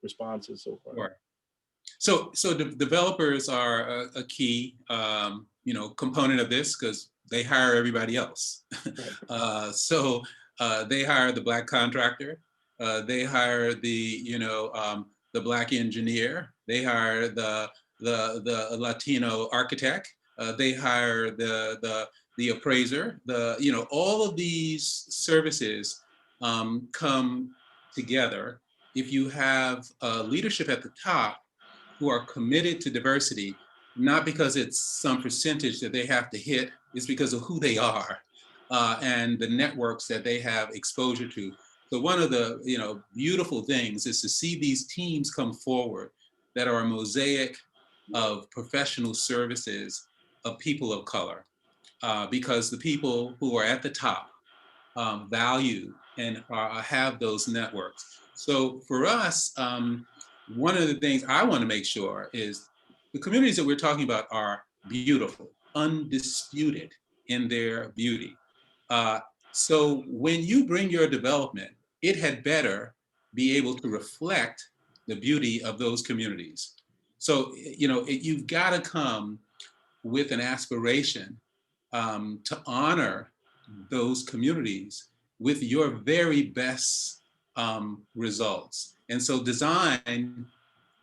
responses so far? Sure. So the developers are a key, component of this, because they hire everybody else. So they hire the Black contractor, they hire the Black engineer, they hire the Latino architect, they hire the appraiser, all of these services come together if you have leadership at the top who are committed to diversity, not because it's some percentage that they have to hit, it's because of who they are and the networks that they have exposure to. So one of the beautiful things is to see these teams come forward that are a mosaic of professional services of people of color, because the people who are at the top value and have those networks. So for us, one of the things I want to make sure is the communities that we're talking about are beautiful, undisputed in their beauty. So when you bring your development, it had better be able to reflect the beauty of those communities. So, you've got to come with an aspiration to honor those communities with your very best results. And so design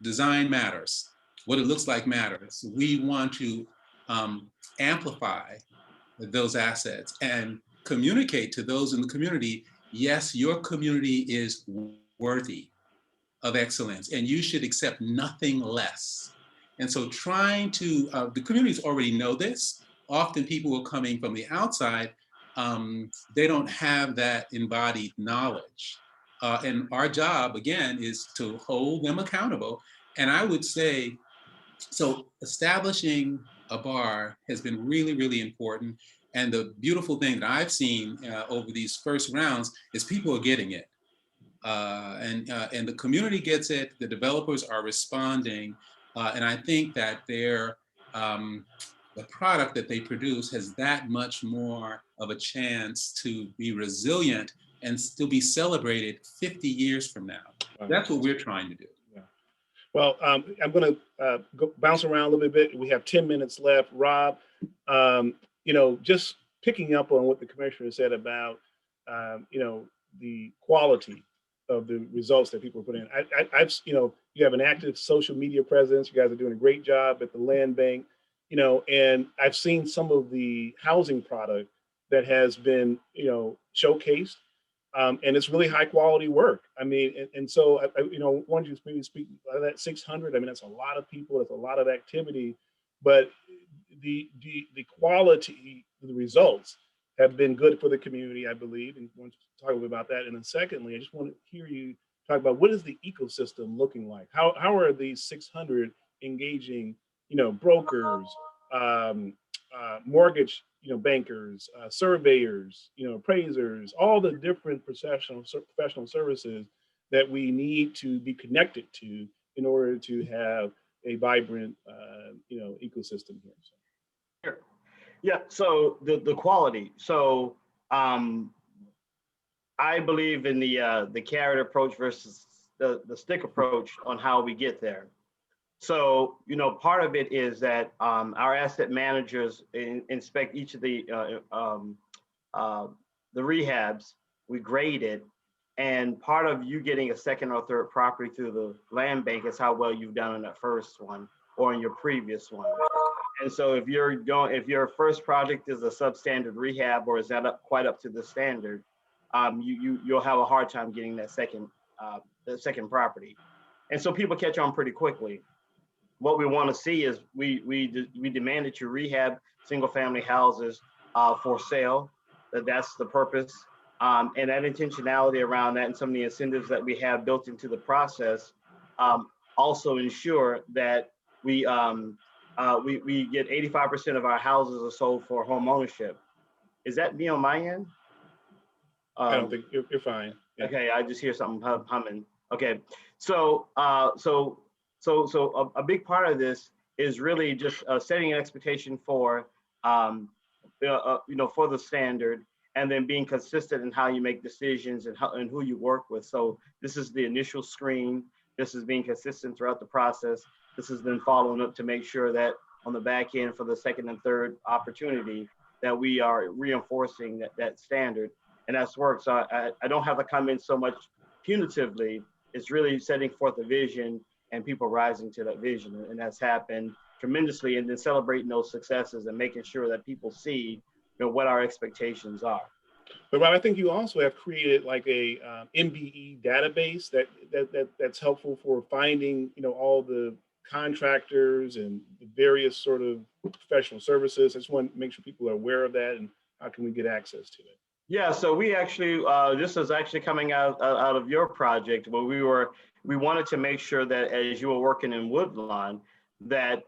matters. What it looks like matters. We want to amplify those assets and communicate to those in the community, yes, your community is worthy of excellence, and you should accept nothing less. And so trying to, the communities already know this. Often people who are coming from the outside, they don't have that embodied knowledge. And our job, again, is to hold them accountable. And I would say, so establishing a bar has been really, really important. And the beautiful thing that I've seen over these first rounds is people are getting it. And the community gets it, the developers are responding. And I think that the product that they produce has that much more of a chance to be resilient and still be celebrated 50 years from now. That's what we're trying to do. Yeah. Well, I'm going to go bounce around a little bit. We have 10 minutes left. Rob, just picking up on what the commissioner said about, the quality of the results that people are putting in. I've, you have an active social media presence. You guys are doing a great job at the land bank. And I've seen some of the housing product that has been, showcased, and it's really high quality work. I mean, and so, wanted you to maybe speak of that 600. I mean, that's a lot of people, that's a lot of activity, but the quality, the results have been good for the community, I believe, and I want to talk a little bit about that. And then secondly, I just want to hear you talk about what is the ecosystem looking like? How are these 600 engaging brokers, mortgage, bankers, surveyors, appraisers, all the different professional services that we need to be connected to in order to have a vibrant, ecosystem here. So. Sure. Yeah. So the quality. So I believe in the carrot approach versus the stick approach on how we get there. So, part of it is that our asset managers inspect each of the rehabs, we grade it, and part of you getting a second or third property through the land bank is how well you've done in that first one or in your previous one. And so if your first project is a substandard rehab or is not quite up to the standard, you'll have a hard time getting that second property. And so people catch on pretty quickly. What we want to see is we demand that you rehab single family houses for sale. That's the purpose. And that intentionality around that and some of the incentives that we have built into the process also ensure that we get 85% of our houses are sold for home ownership. Is that me on my end? I don't think you're fine. Yeah. Okay, I just hear something humming. Okay, so a big part of this is really just setting an expectation for for the standard, and then being consistent in how you make decisions and who you work with. So this is the initial screen. This is being consistent throughout the process. This has been following up to make sure that on the back end for the second and third opportunity that we are reinforcing that standard, and that's worked. So I don't have to come in so much punitively. It's really setting forth a vision and people rising to that vision, and that's happened tremendously. And then celebrating those successes and making sure that people see, what our expectations are. But Rob, I think you also have created like a MBE database that's helpful for finding, all the contractors and the various sort of professional services. I just want to make sure people are aware of that, and how can we get access to it? Yeah, so we actually, this is actually coming out of your project, where we wanted to make sure that as you were working in Woodlawn, that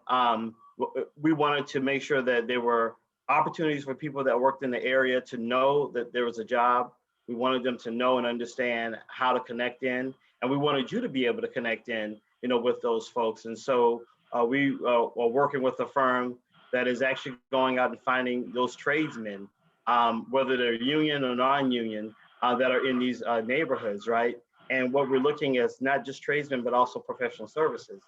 we wanted to make sure that there were opportunities for people that worked in the area to know that there was a job. We wanted them to know and understand how to connect in, and we wanted you to be able to connect in, with those folks. And so we are working with a firm that is actually going out and finding those tradesmen, whether they're union or non-union, that are in these neighborhoods, right? And what we're looking at is not just tradesmen, but also professional services.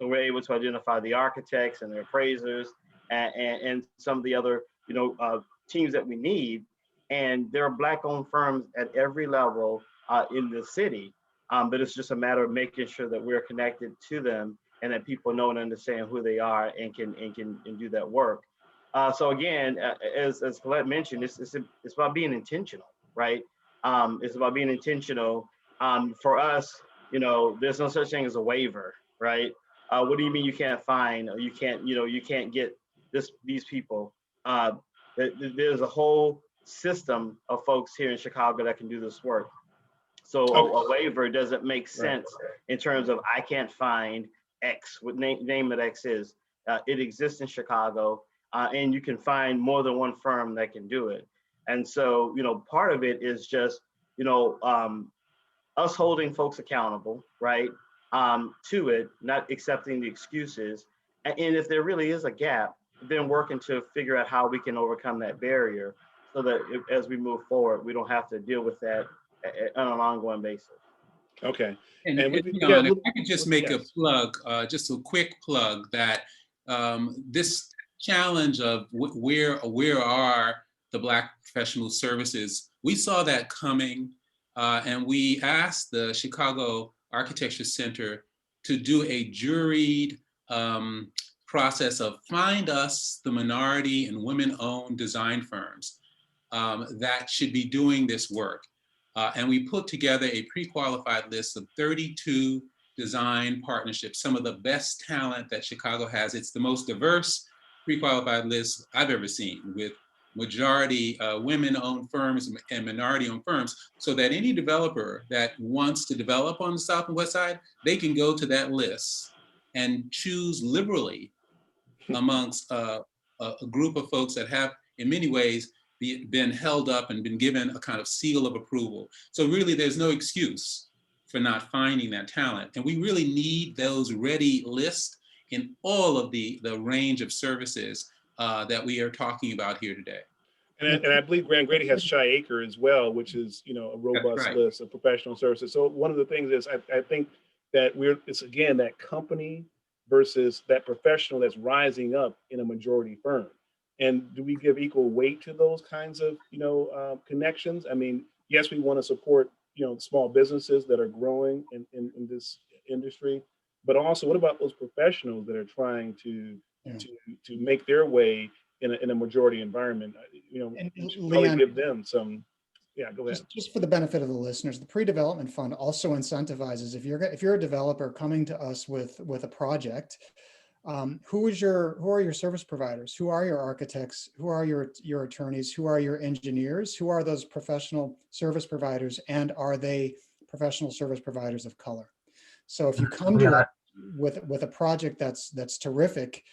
So we're able to identify the architects and the appraisers and some of the other, teams that we need. And there are Black-owned firms at every level in the city, but it's just a matter of making sure that we're connected to them and that people know and understand who they are and can do that work. So again, as Collete mentioned, it's about being intentional, right? It's about being intentional. For us, there's no such thing as a waiver, right? What do you mean you can't find, or you can't get these people? There's a whole system of folks here in Chicago that can do this work. So a waiver doesn't make sense in terms of I can't find X, what name that X is. It exists in Chicago, and you can find more than one firm that can do it. And so, part of it is just, us holding folks accountable, right, to it, not accepting the excuses. And if there really is a gap, then working to figure out how we can overcome that barrier so that as we move forward, we don't have to deal with that on an ongoing basis. Okay. And if if I could just make a plug, just a quick plug, that this challenge of where are the Black professional services, we saw that coming, and we asked the Chicago Architecture Center to do a juried process of find us the minority and women-owned design firms that should be doing this work. And we put together a pre-qualified list of 32 design partnerships, some of the best talent that Chicago has. It's the most diverse pre-qualified list I've ever seen, with majority women-owned firms and minority-owned firms, so that any developer that wants to develop on the South and West Side, they can go to that list and choose liberally amongst a group of folks that have, in many ways, been held up and been given a kind of seal of approval. So really, there's no excuse for not finding that talent. And we really need those ready lists in all of the range of services that we are talking about here today. And I believe Graham Grady has Shy Acre as well, which is, a robust list of professional services. So one of the things is I think that it's again, that company versus that professional that's rising up in a majority firm. And do we give equal weight to those kinds of, connections? I mean, yes, we want to support, small businesses that are growing in this industry, but also what about those professionals that are trying to make their way in a majority environment? And probably Leon, give them some. Yeah, go ahead. Just for the benefit of the listeners, the pre-development fund also incentivizes if you're a developer coming to us with a project. Who are your service providers? Who are your architects? Who are your attorneys? Who are your engineers? Who are those professional service providers? And are they professional service providers of color? So if you come to us with a project that's terrific,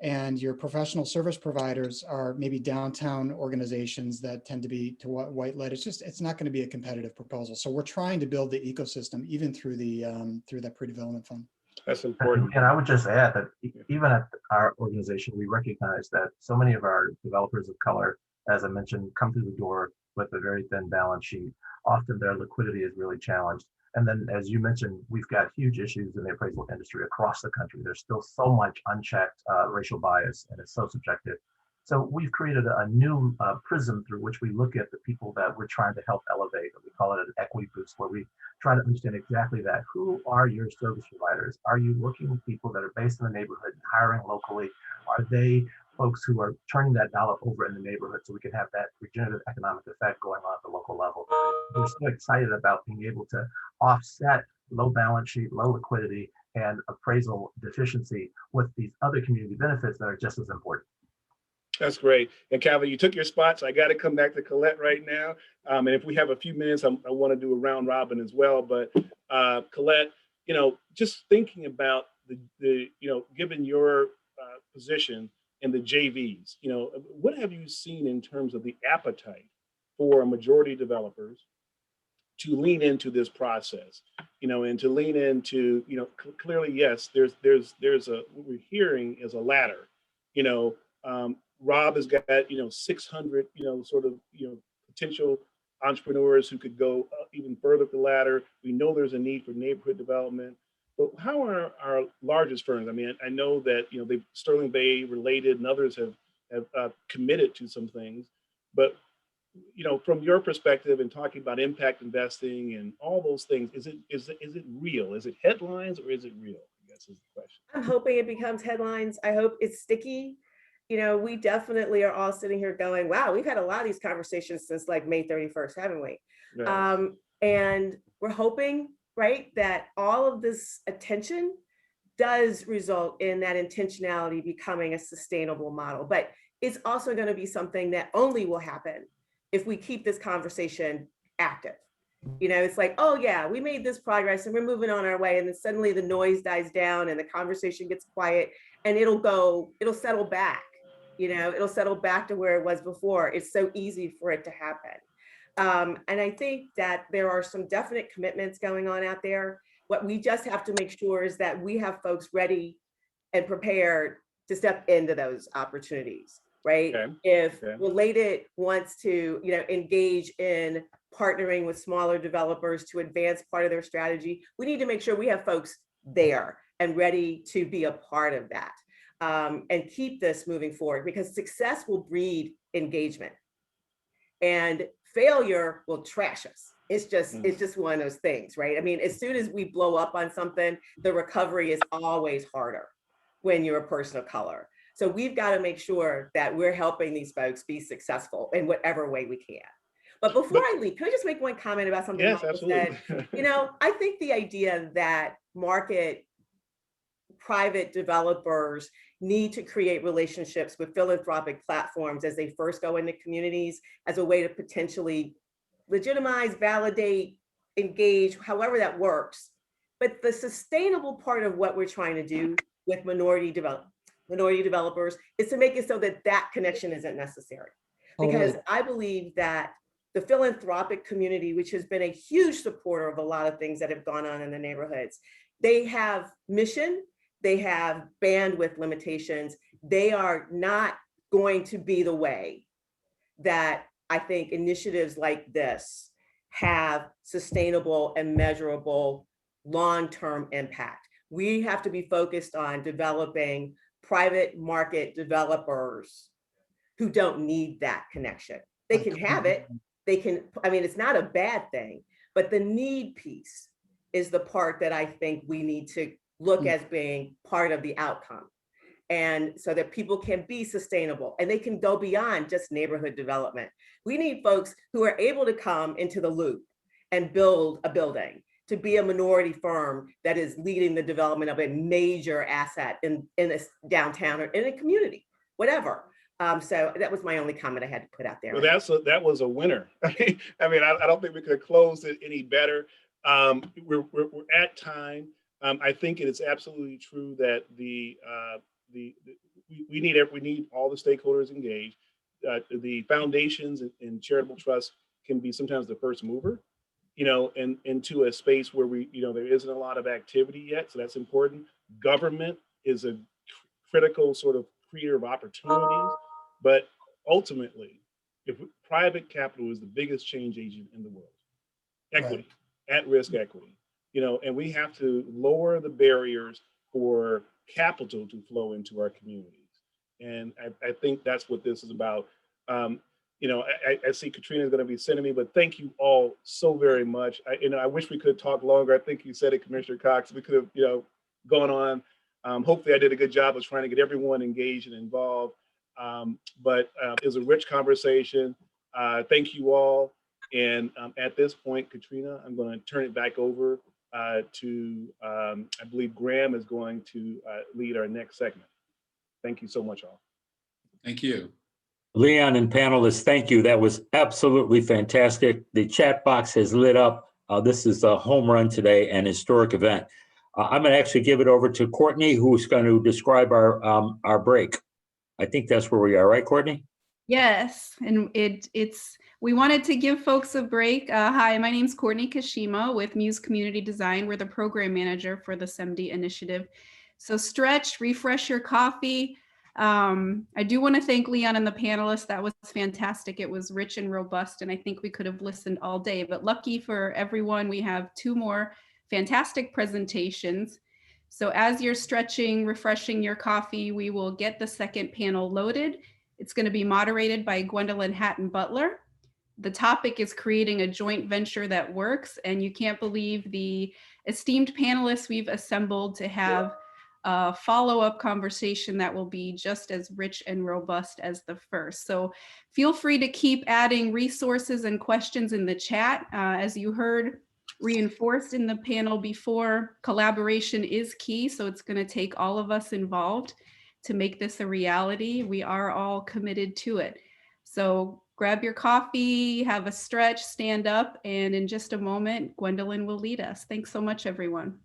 and your professional service providers are maybe downtown organizations that tend to be white led, it's not going to be a competitive proposal. So we're trying to build the ecosystem even through that pre-development fund. That's important. And I would just add that even at our organization, we recognize that so many of our developers of color, as I mentioned, come through the door with a very thin balance sheet. Often their liquidity is really challenged. And then, as you mentioned, we've got huge issues in the appraisal industry across the country. There's still so much unchecked racial bias, and it's so subjective. So we've created a new prism through which we look at the people that we're trying to help elevate. We call it an equity boost, where we try to understand exactly that. Who are your service providers? Are you working with people that are based in the neighborhood and hiring locally? Are they folks who are turning that dollar over in the neighborhood so we can have that regenerative economic effect going on at the local level? We're so excited about being able to offset low balance sheet, low liquidity, and appraisal deficiency with these other community benefits that are just as important. That's great. And Calvin, you took your spot, so I got to come back to Collete right now. And if we have a few minutes, I want to do a round robin as well. But Collete, just thinking about the given your position in the JVs, what have you seen in terms of the appetite for majority developers to lean into this process, and to lean into, clearly, yes, there's what we're hearing is a ladder, Rob has got, 600, potential entrepreneurs who could go even further up the ladder. We know there's a need for neighborhood development, but how are our largest firms? I mean, I know that, they Sterling Bay related and others have committed to some things, but, from your perspective and talking about impact investing and all those things, is it real? Is it headlines or is it real? I guess is the question. I'm hoping it becomes headlines. I hope it's sticky. We definitely are all sitting here going, wow, we've had a lot of these conversations since like May 31st, haven't we? Right. And we're hoping right, that all of this attention does result in that intentionality becoming a sustainable model. But it's also going to be something that only will happen if we keep this conversation active. You know, it's like, oh yeah, we made this progress and we're moving on our way. And then suddenly the noise dies down and the conversation gets quiet and it'll settle back. You know, it'll settle back to where it was before. It's so easy for it to happen. And I think that there are some definite commitments going on out there. What we just have to make sure is that we have folks ready and prepared to step into those opportunities, right? Okay. If Related wants to, you know, engage in partnering with smaller developers to advance part of their strategy, we need to make sure we have folks there and ready to be a part of that, and keep this moving forward, because success will breed engagement and failure will trash us. It's just one of those things, right? I mean, as soon as we blow up on something, the recovery is always harder when you're a person of color. So we've got to make sure that we're helping these folks be successful in whatever way we can. But before I leave, can I just make one comment about something Yes, Michael absolutely. said? You know, I think the idea that private developers need to create relationships with philanthropic platforms as they first go into communities as a way to potentially legitimize, validate, engage, however that works. But the sustainable part of what we're trying to do with minority developers is to make it so that that connection isn't necessary. Because I believe that the philanthropic community, which has been a huge supporter of a lot of things that have gone on in the neighborhoods, they have mission, they have bandwidth limitations. They are not going to be the way that I think initiatives like this have sustainable and measurable long-term impact. We have to be focused on developing private market developers who don't need that connection. They can have it. They can, I mean, it's not a bad thing, but the need piece is the part that I think we need to look as being part of the outcome. And so that people can be sustainable and they can go beyond just neighborhood development. We need folks who are able to come into the loop and build a building, to be a minority firm that is leading the development of a major asset in a downtown or in a community, whatever. So that was my only comment I had to put out there. Well, that was a winner. I mean, I don't think we could have closed it any better. We're at time. I think it is absolutely true that we need all the stakeholders engaged. The foundations and charitable trusts can be sometimes the first mover, you know, and into a space where there isn't a lot of activity yet. So that's important. Government is a critical sort of creator of opportunities, but ultimately, if private capital is the biggest change agent in the world, equity, at-risk equity, you know, and we have to lower the barriers for capital to flow into our communities. And I think that's what this is about. You know, I see Katrina is going to be sending me, but thank you all so very much. I wish we could talk longer. I think you said it, Commissioner Cox. We could have, you know, gone on. Hopefully I did a good job of trying to get everyone engaged and involved. But it was a rich conversation. Thank you all. And at this point, Katrina, I'm going to turn it back over to, I believe Graham is going to lead our next segment. Thank you so much, all. Thank you. Leon and panelists, thank you. That was absolutely fantastic. The chat box has lit up. This is a home run today, an historic event. I'm going to actually give it over to Courtney, who's going to describe our break. I think that's where we are, right, Courtney? Yes, and we wanted to give folks a break. Hi, my name's Courtney Kashima with Muse Community Design. We're the program manager for the CEMDI initiative. So stretch, refresh your coffee. I do want to thank Leon and the panelists. That was fantastic. It was rich and robust, and I think we could have listened all day, but lucky for everyone, we have 2 more fantastic presentations. So as you're stretching, refreshing your coffee, we will get the second panel loaded. It's going to be moderated by Gwendolyn Hatton Butler. The topic is creating a joint venture that works, and you can't believe the esteemed panelists we've assembled to have a follow-up conversation that will be just as rich and robust as the first. So feel free to keep adding resources and questions in the chat. As you heard, reinforced in the panel before, collaboration is key. So it's going to take all of us involved to make this a reality. We are all committed to it. So grab your coffee, have a stretch, stand up, and in just a moment, Gwendolyn will lead us. Thanks so much, everyone.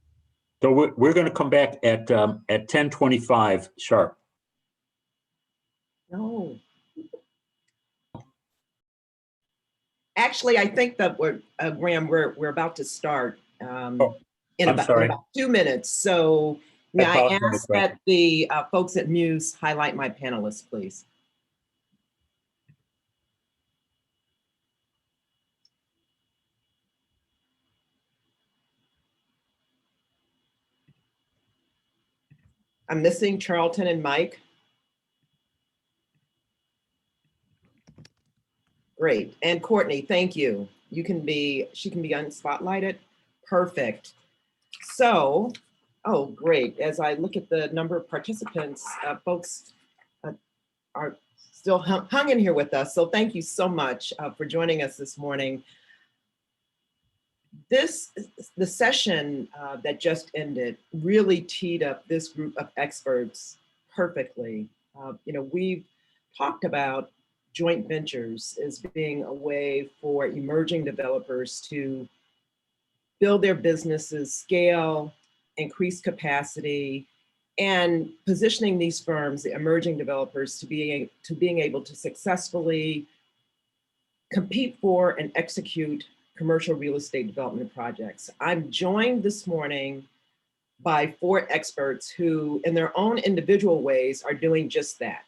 So we're going to come back at 10:25 sharp. No. Actually, I think that we're, Graham, we're about to start in about 2 minutes. So may I ask that the folks at Muse highlight my panelists, please? I'm missing Charlton and Mike. Great. And Courtney, thank you. She can be unspotlighted. Perfect. So, oh, great. As I look at the number of participants, folks are still hung in here with us. So thank you so much for joining us this morning. The session that just ended really teed up this group of experts perfectly. We've talked about joint ventures as being a way for emerging developers to build their businesses, scale, increase capacity, and positioning these firms, the emerging developers, to being able to successfully compete for and execute commercial real estate development projects. I'm joined this morning by 4 experts who, in their own individual ways, are doing just that.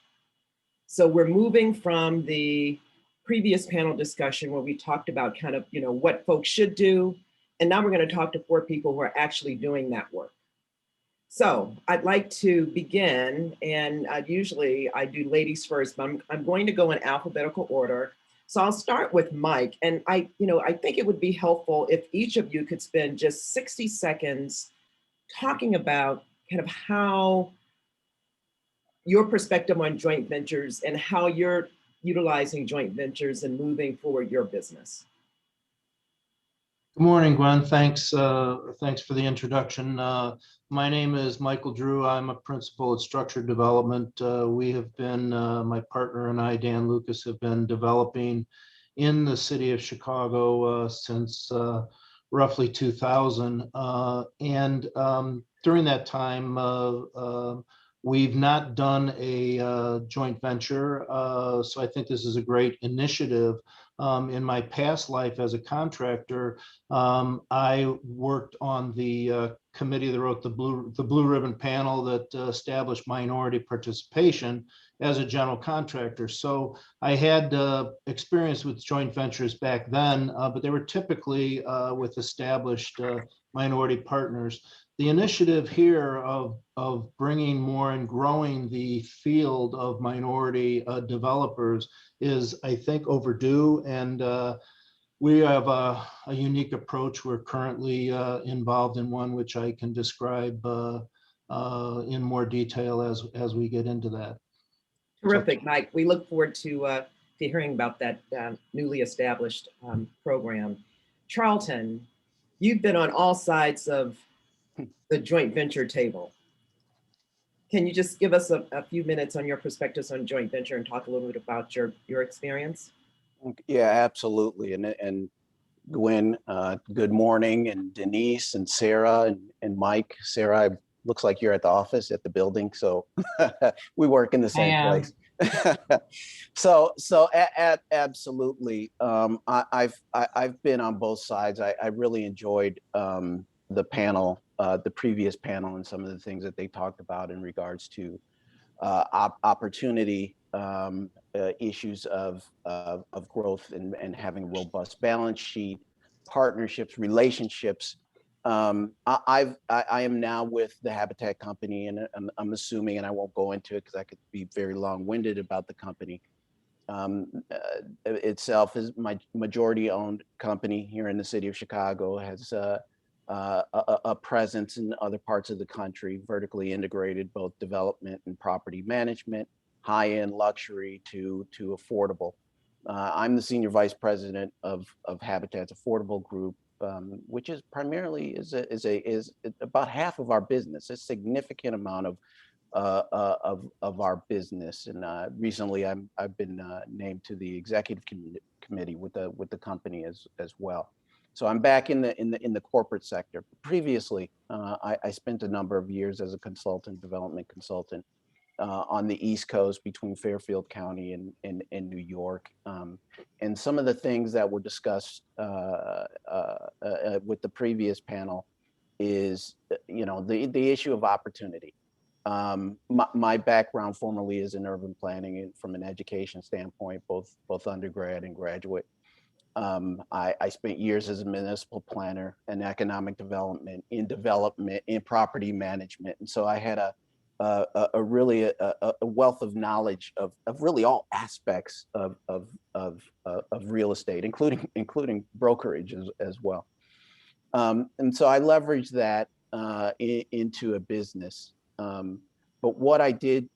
So we're moving from the previous panel discussion where we talked about kind of, what folks should do. And now we're going to talk to 4 people who are actually doing that work. So I'd like to begin, and usually I do ladies first, but I'm going to go in alphabetical order. So I'll start with Mike. And I think it would be helpful if each of you could spend just 60 seconds talking about kind of how your perspective on joint ventures and how you're utilizing joint ventures and moving forward your business. Good morning, Gwen. Thanks for the introduction. My name is Michael Drew. I'm a principal at Structured Development. We have been, my partner and I, Dan Lucas, have been developing in the city of Chicago since roughly 2000. And during that time, we've not done a joint venture. So I think this is a great initiative. In my past life as a contractor, I worked on the committee that wrote the blue ribbon panel that established minority participation as a general contractor. So I had experience with joint ventures back then, but they were typically with established minority partners. The initiative here of bringing more and growing the field of minority developers is, I think, overdue, and we have a unique approach. We're currently involved in one which I can describe in more detail as we get into that. Terrific, Mike. We look forward to hearing about that newly established program. Charlton, you've been on all sides of the joint venture table. Can you just give us a few minutes on your perspectives on joint venture and talk a little bit about your experience? Yeah, absolutely. And Gwen, good morning, and Denise and Sarah and Mike. Sarah, looks like you're at the office at the building, so we work in the same place. So absolutely. I've been on both sides. I really enjoyed the panel, the previous panel, and some of the things that they talked about in regards to opportunity, issues of growth and having a robust balance sheet, partnerships, relationships. I am now with the Habitat company, and I'm assuming, and I won't go into it because I could be very long-winded about the company. Itself is my majority-owned company here in the city of Chicago, has a presence in other parts of the country, vertically integrated, both development and property management, high-end luxury to affordable. I'm the senior vice president of Habitat's affordable group. which is primarily is about half of our business, a significant amount of our business. And recently, I've been named to the executive committee with the company as well. So I'm back in the corporate sector. Previously, I spent a number of years as a development consultant on the East Coast between Fairfield County and New York. And some of the things that were discussed with the previous panel is, the issue of opportunity. My background formerly is in urban planning and from an education standpoint, both undergrad and graduate. I spent years as a municipal planner and economic development, in property management. And so I had a really wealth of knowledge of really all aspects of real estate, including brokerage as well. And so I leveraged that into a business. But what I did,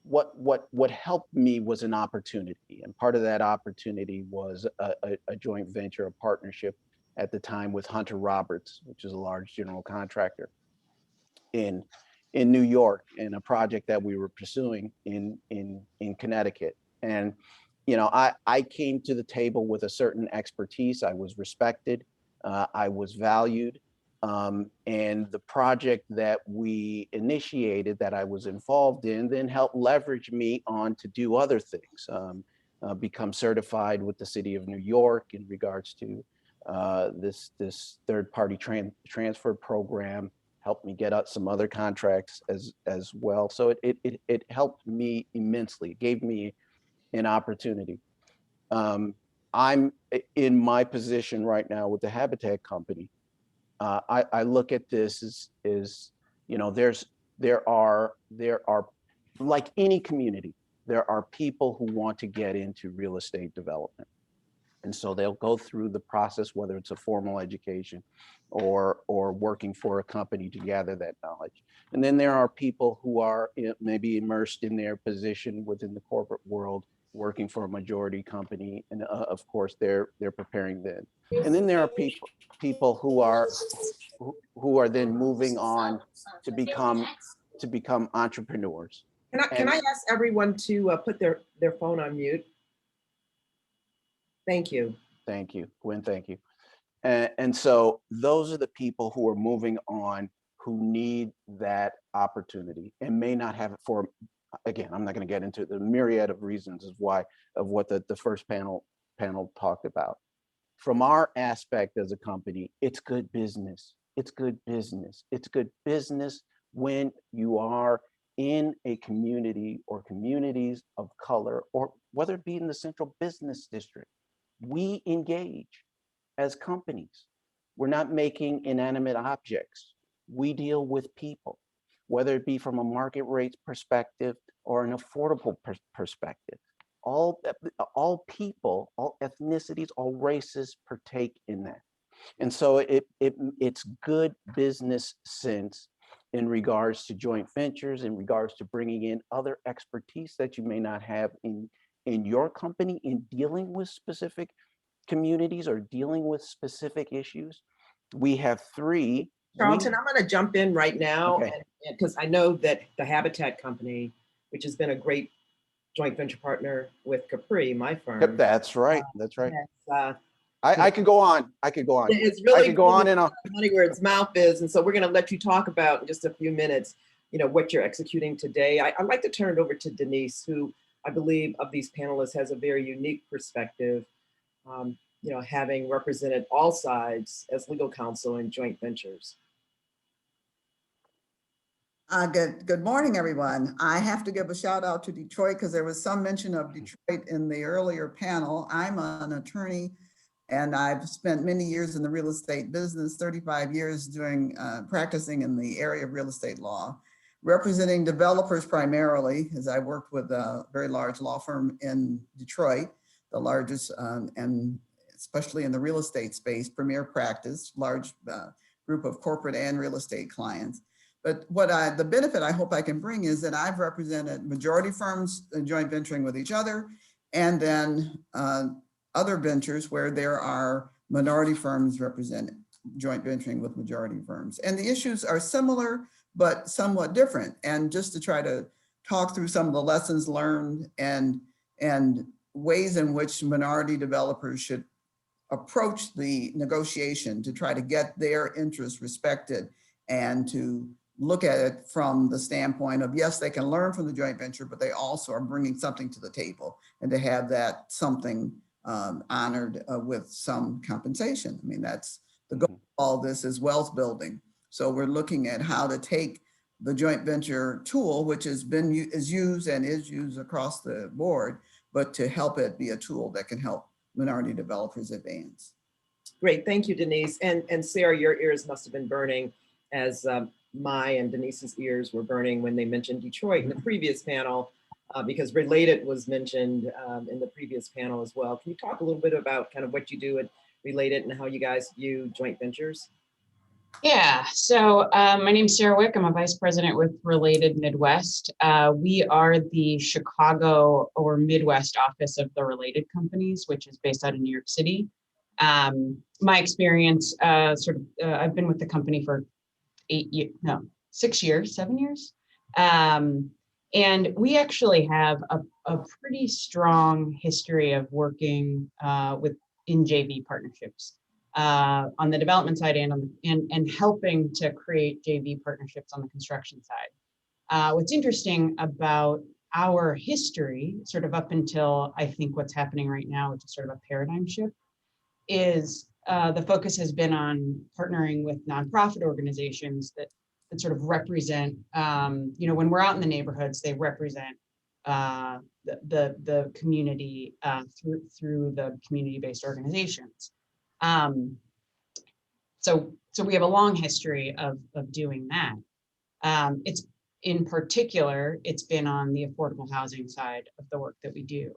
what helped me was an opportunity, and part of that opportunity was a joint venture, a partnership at the time with Hunter Roberts, which is a large general contractor in New York, in a project that we were pursuing in Connecticut. And I came to the table with a certain expertise. I was respected, I was valued. And the project that we initiated, that I was involved in, then helped leverage me on to do other things, become certified with the city of New York in regards to this third-party transfer program, helped me get out some other contracts as well. So it helped me immensely. It gave me an opportunity. I'm in my position right now with the Habitat Company. I look at this as there are like any community, there are people who want to get into real estate development. And so they'll go through the process, whether it's a formal education or working for a company to gather that knowledge. And then there are people who are maybe immersed in their position within the corporate world, working for a majority company. And of course, they're preparing then. And then there are people who are then moving on to become entrepreneurs. Can I ask everyone to put their phone on mute? Thank you. Thank you, Gwen, thank you. And so those are the people who are moving on, who need that opportunity and may not have it for, again, I'm not going to get into the myriad of reasons of what the first panel talked about. From our aspect as a company, it's good business. It's good business. It's good business when you are in a community or communities of color, or whether it be in the central business district. We engage as companies. We're not making inanimate objects. We deal with people, whether it be from a market rates perspective or an affordable perspective. All people, all ethnicities, all races partake in that. And so it's good business sense in regards to joint ventures, in regards to bringing in other expertise that you may not have in your company in dealing with specific communities or dealing with specific issues. We have three. Charlton, I'm going to jump in right now, because I know that the Habitat Company, which has been a great joint venture partner with Capri, my firm. Yep, that's right. That's right. I could go on. I could go on. It's really I could go on and on. Money where its mouth is, and so we're going to let you talk about in just a few minutes, what you're executing today. I'd like to turn it over to Denise, who I believe of these panelists has a very unique perspective, having represented all sides as legal counsel in joint ventures. Good morning, everyone. I have to give a shout out to Detroit because there was some mention of Detroit in the earlier panel. I'm an attorney and I've spent many years in the real estate business, 35 years doing practicing in the area of real estate law, representing developers primarily, as I worked with a very large law firm in Detroit, the largest and especially in the real estate space, premier practice, large group of corporate and real estate clients. But the benefit I hope I can bring is that I've represented majority firms joint venturing with each other, and then other ventures where there are minority firms represented. joint venturing with majority firms. And the issues are similar, but somewhat different. And just to try to talk through some of the lessons learned and ways in which minority developers should approach the negotiation to try to get their interests respected and to look at it from the standpoint of, yes, they can learn from the joint venture, but they also are bringing something to the table, and to have that something honored with some compensation. I mean, that's the goal of all this, is wealth building. So we're looking at how to take the joint venture tool, which is used across the board, but to help it be a tool that can help minority developers advance. Great, thank you, Denise. And Sarah, your ears must have been burning as my and Denise's ears were burning when they mentioned Detroit in the previous panel, because Related was mentioned in the previous panel as well. Can you talk a little bit about kind of what you do at Related and how you guys view joint ventures? Yeah, so my name's Sarah Wick. I'm a vice president with Related Midwest. We are the Chicago or Midwest office of the Related companies, which is based out of New York City. My experience, I've been with the company for 7 years. And we actually have a pretty strong history of working in JV partnerships. On the development side and helping to create JV partnerships on the construction side. What's interesting about our history, sort of up until I think what's happening right now, which is sort of a paradigm shift, is the focus has been on partnering with nonprofit organizations that sort of represent, when we're out in the neighborhoods, they represent the community through the community-based organizations. So we have a long history of doing that. It's in particular, it's been on the affordable housing side of the work that we do.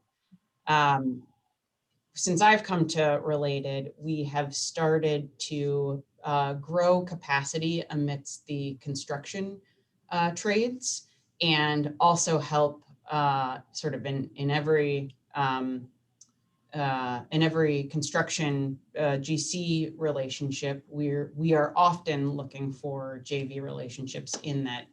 Since I've come to Related, we have started to grow capacity amidst the construction trades, and also help sort of in every construction GC relationship, we are often looking for JV relationships in that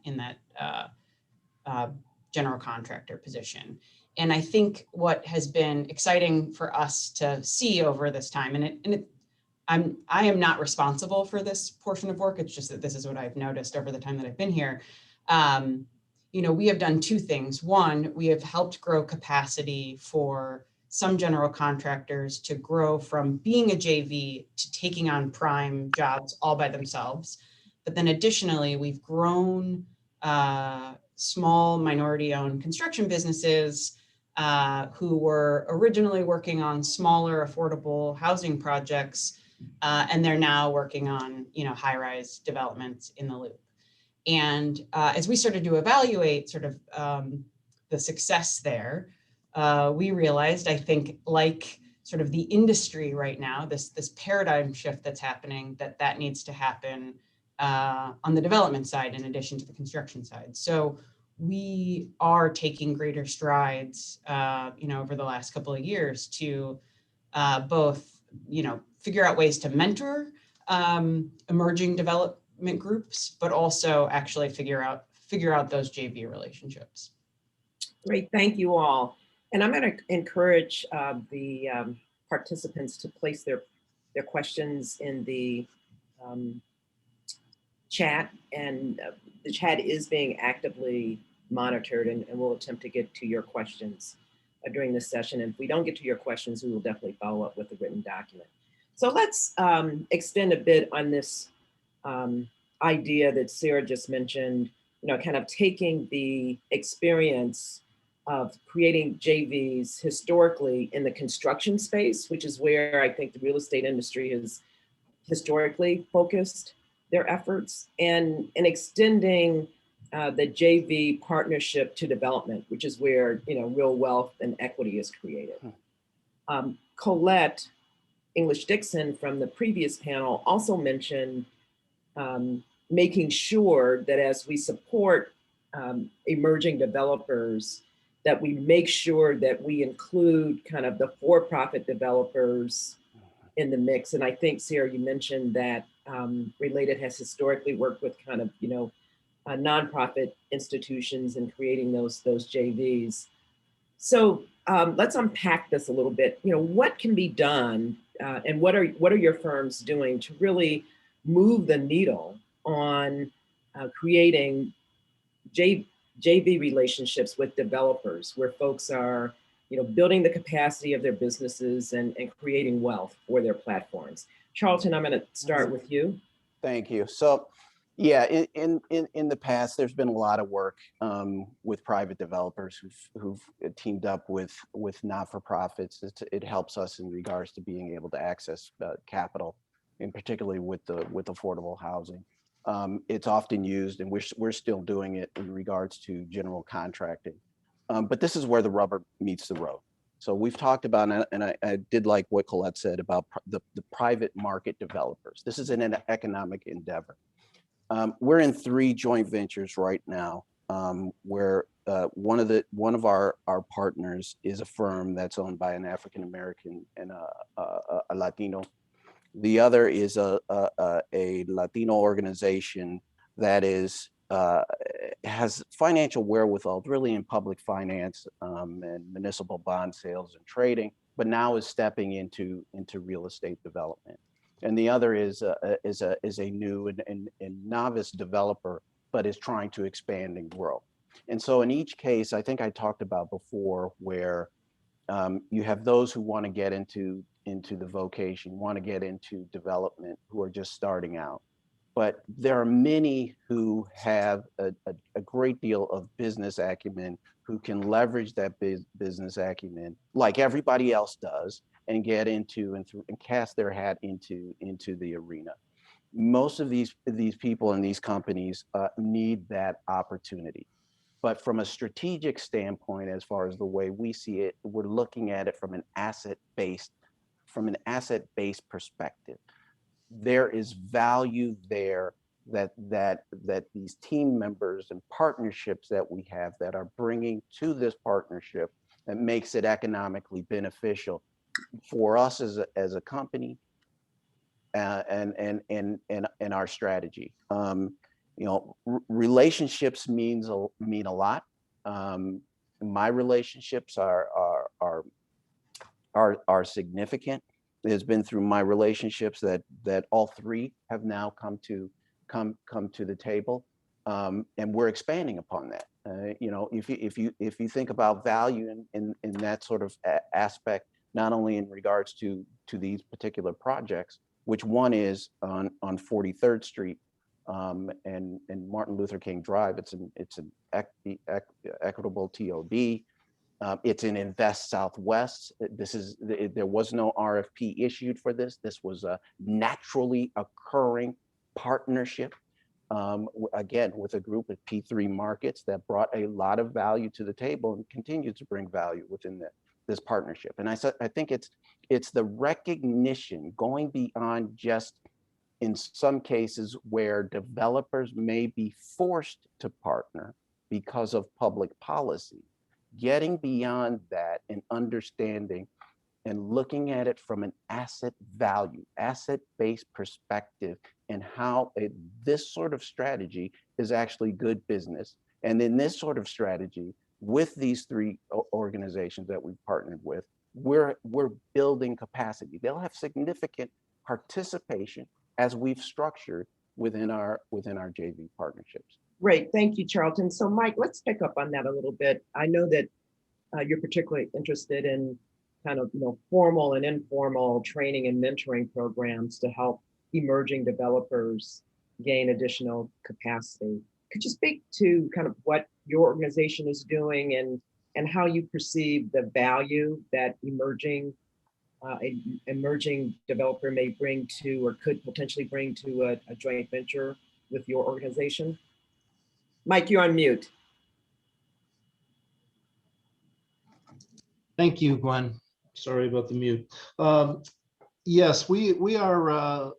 general contractor position. And I think what has been exciting for us to see over this time, I am not responsible for this portion of work. It's just that this is what I've noticed over the time that I've been here. We have done two things. One, we have helped grow capacity for some general contractors to grow from being a JV to taking on prime jobs all by themselves. But then additionally, we've grown small minority-owned construction businesses who were originally working on smaller affordable housing projects, and they're now working on high-rise developments in the loop. And as we started to evaluate sort of the success there, we realized, I think, like sort of the industry right now, this paradigm shift that's happening, that needs to happen on the development side in addition to the construction side. So we are taking greater strides, over the last couple of years to both, figure out ways to mentor emerging development groups, but also actually figure out those JV relationships. Great, thank you all. And I'm going to encourage the participants to place their questions in the chat, and the chat is being actively monitored, and we'll attempt to get to your questions during this session. And if we don't get to your questions, we will definitely follow up with a written document. So let's extend a bit on this idea that Sarah just mentioned, kind of taking the experience of creating JVs historically in the construction space, which is where I think the real estate industry has historically focused their efforts, and extending the JV partnership to development, which is where real wealth and equity is created. Collete English Dixon from the previous panel also mentioned making sure that as we support emerging developers, that we make sure that we include kind of the for-profit developers in the mix. And I think, Sarah, you mentioned that related has historically worked with kind of, nonprofit institutions and creating those JVs. So let's unpack this a little bit. What can be done, and what are your firms doing to really move the needle on creating JV relationships with developers, where folks are, building the capacity of their businesses and creating wealth for their platforms. Charlton, I'm going to start with you. Thank you. So, yeah, in the past, there's been a lot of work with private developers who've teamed up with not-for-profits. It helps us in regards to being able to access capital, and particularly with affordable housing. It's often used, and we're still doing it in regards to general contracting. But this is where the rubber meets the road. So we've talked about, and I did like what Collete said about the private market developers. This is an economic endeavor. We're in 3 joint ventures right now, where one of our partners is a firm that's owned by an African American and a Latino. The other is a Latino organization that has financial wherewithal, really in public finance and municipal bond sales and trading, but now is stepping into real estate development. And the other is a new and novice developer, but is trying to expand and grow. And so in each case, I think I talked about before, where you have those who want to get into the vocation, want to get into development, who are just starting out. But there are many who have a great deal of business acumen, who can leverage that business acumen like everybody else does, and get into and cast their hat into the arena. Most of these people and these companies need that opportunity. But from a strategic standpoint, as far as the way we see it, we're looking at it from an asset-based perspective. There is value there that these team members and partnerships that we have that are bringing to this partnership that makes it economically beneficial for us as a company and our strategy. Relationships mean a lot. My relationships are significant. It has been through my relationships that all 3 have now come to the table, and we're expanding upon that. If you think about value in that sort of aspect, not only in regards to these particular projects, which one is on 43rd Street and Martin Luther King Drive. It's an equitable TOD. It's in Invest Southwest. There was no RFP issued for this. This was a naturally occurring partnership, again, with a group of P3 markets that brought a lot of value to the table and continue to bring value within this partnership. And I think it's the recognition, going beyond just in some cases where developers may be forced to partner because of public policy, getting beyond that and understanding and looking at it from an asset-based perspective, and how this sort of strategy is actually good business. And in this sort of strategy, with these 3 organizations that we've partnered with, we're building capacity. They'll have significant participation as we've structured within our JV partnerships. Great, thank you, Charlton. So Mike, let's pick up on that a little bit. I know that you're particularly interested in kind of formal and informal training and mentoring programs to help emerging developers gain additional capacity. Could you speak to kind of what your organization is doing and how you perceive the value that emerging developer may bring to, or could potentially bring to, a joint venture with your organization? Mike, you're on mute. Thank you, Gwen. Sorry about the mute. Yes, we are.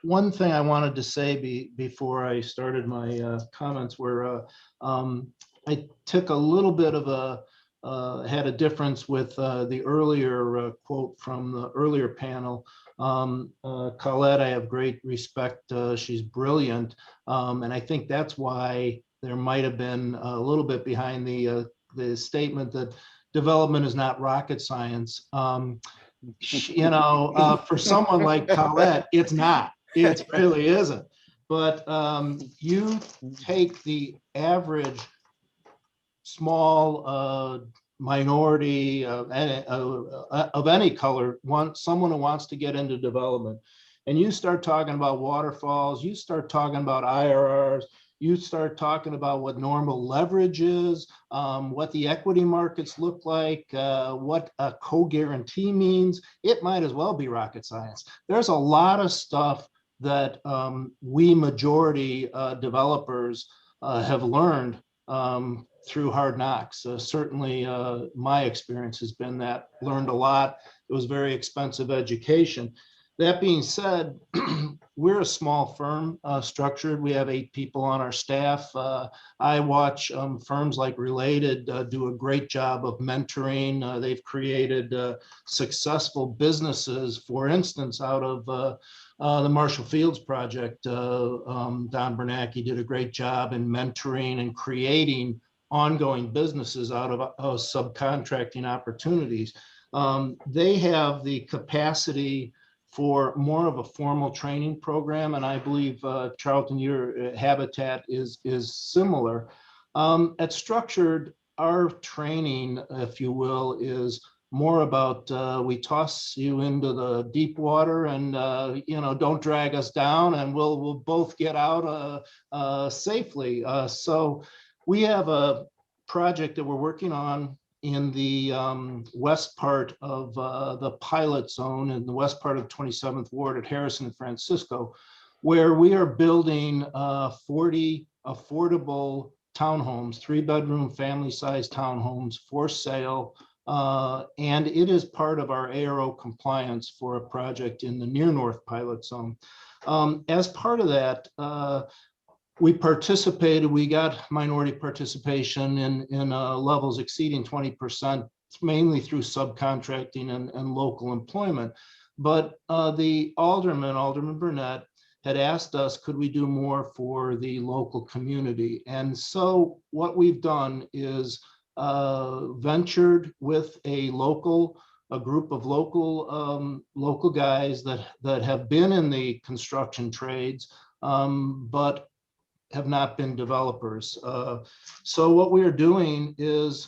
One thing I wanted to say before I started my comments were I took a little bit of had a difference with the earlier quote from the earlier panel. Collete, I have great respect. She's brilliant. And I think that's why there might have been a little bit behind the statement that development is not rocket science. You know, for someone like Collete, it's not. It really isn't. But you take the average small minority of any color, someone who wants to get into development, and you start talking about waterfalls, you start talking about IRRs, you start talking about what normal leverage is, what the equity markets look like, what a co-guarantee means, it might as well be rocket science. There's a lot of stuff that we majority developers have learned through hard knocks. Certainly my experience has been that, learned a lot. It was very expensive education. That being said, we're a small firm structured. We have 8 people on our staff. I watch firms like Related do a great job of mentoring. They've created successful businesses, for instance, out of the Marshall Fields project. Don Bernanke did a great job in mentoring and creating ongoing businesses out of subcontracting opportunities. They have the capacity for more of a formal training program, and I believe Charlton, your habitat is similar. At Structured, our training, if you will, is more about we toss you into the deep water and you know, don't drag us down, and we'll both get out safely. So we have a project that we're working on in the west part of the pilot zone, in the west part of 27th Ward at Harrison and Francisco, where we are building 40 affordable townhomes, 3-bedroom family-sized townhomes for sale. And it is part of our ARO compliance for a project in the near north pilot zone. As part of that, we participated, we got minority participation in levels exceeding 20%, mainly through subcontracting and local employment. But the Alderman Burnett, had asked us, could we do more for the local community? And so what we've done is ventured with a group of local guys that have been in the construction trades, but have not been developers. So what we are doing is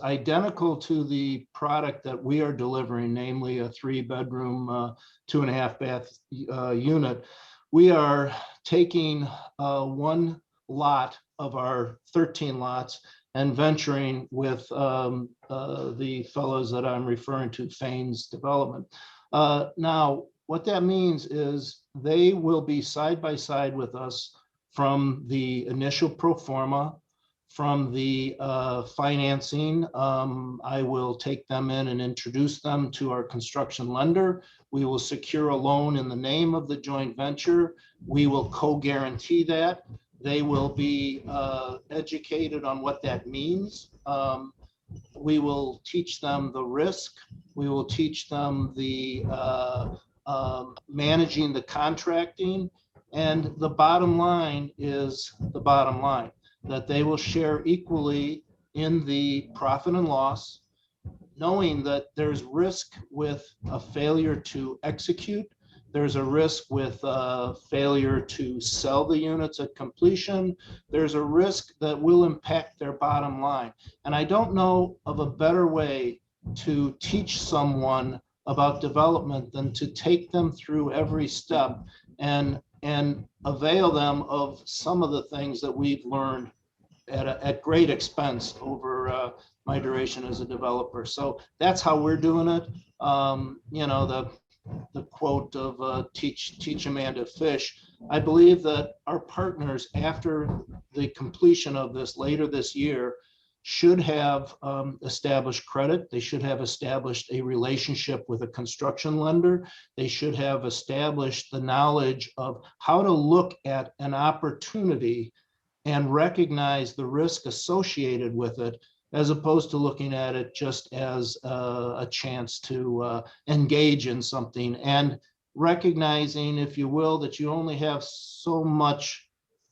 identical to the product that we are delivering, namely a 3-bedroom, 2.5-bath unit. We are taking one lot of our 13 lots and venturing with the fellows that I'm referring to, Fane's Development. Now, what that means is they will be side by side with us from the initial pro forma, from the financing. I will take them in and introduce them to our construction lender. We will secure a loan in the name of the joint venture. We will co-guarantee that. They will be educated on what that means. We will teach them the risk. We will teach them the managing the contracting. And the bottom line is the bottom line, that they will share equally in the profit and loss, knowing that there's risk with a failure to execute. There's a risk with failure to sell the units at completion. There's a risk that will impact their bottom line. And I don't know of a better way to teach someone about development than to take them through every step and avail them of some of the things that we've learned at great expense over my duration as a developer. So that's how we're doing it. You know, the quote of teach a man to fish. I believe that our partners, after the completion of this later this year, should have established credit. They should have established a relationship with a construction lender. They should have established the knowledge of how to look at an opportunity and recognize the risk associated with it, as opposed to looking at it just as a chance to engage in something, and recognizing, if you will, that you only have so much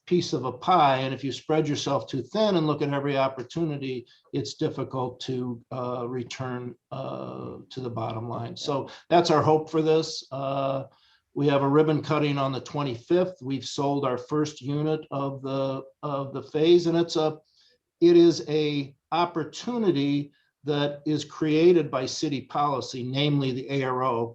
piece of a pie, and if you spread yourself too thin and look at every opportunity, it's difficult to return to the bottom line. So that's our hope for this. We have a ribbon cutting on the 25th. We've sold our first unit of the phase, and it is a opportunity that is created by city policy, namely the ARO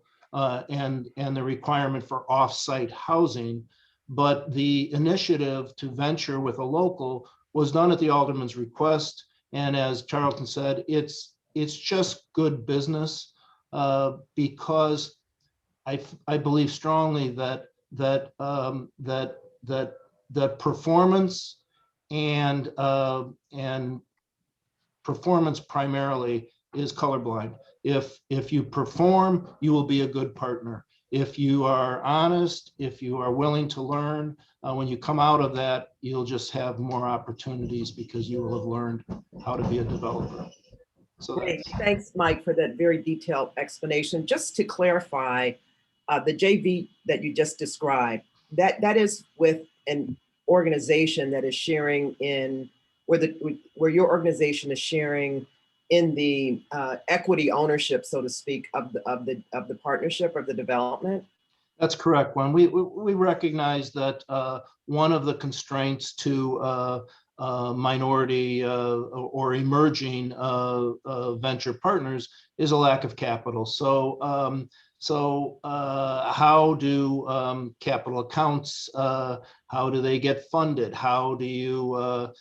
and the requirement for off-site housing. But the initiative to venture with a local was done at the alderman's request. And as Charlton said, it's just good business because I believe strongly that performance and performance primarily is colorblind. If you perform, you will be a good partner. If you are honest, if you are willing to learn, when you come out of that, you'll just have more opportunities because you will have learned how to be a developer. So great. Thanks, Mike, for that very detailed explanation. Just to clarify, the JV that you just described, that is with an organization that is sharing in where your organization is sharing in the equity ownership, so to speak, of the partnership or the development. That's correct. When we recognize that one of the constraints to minority or emerging venture partners is a lack of capital. So how do capital accounts, how do they get funded? How do you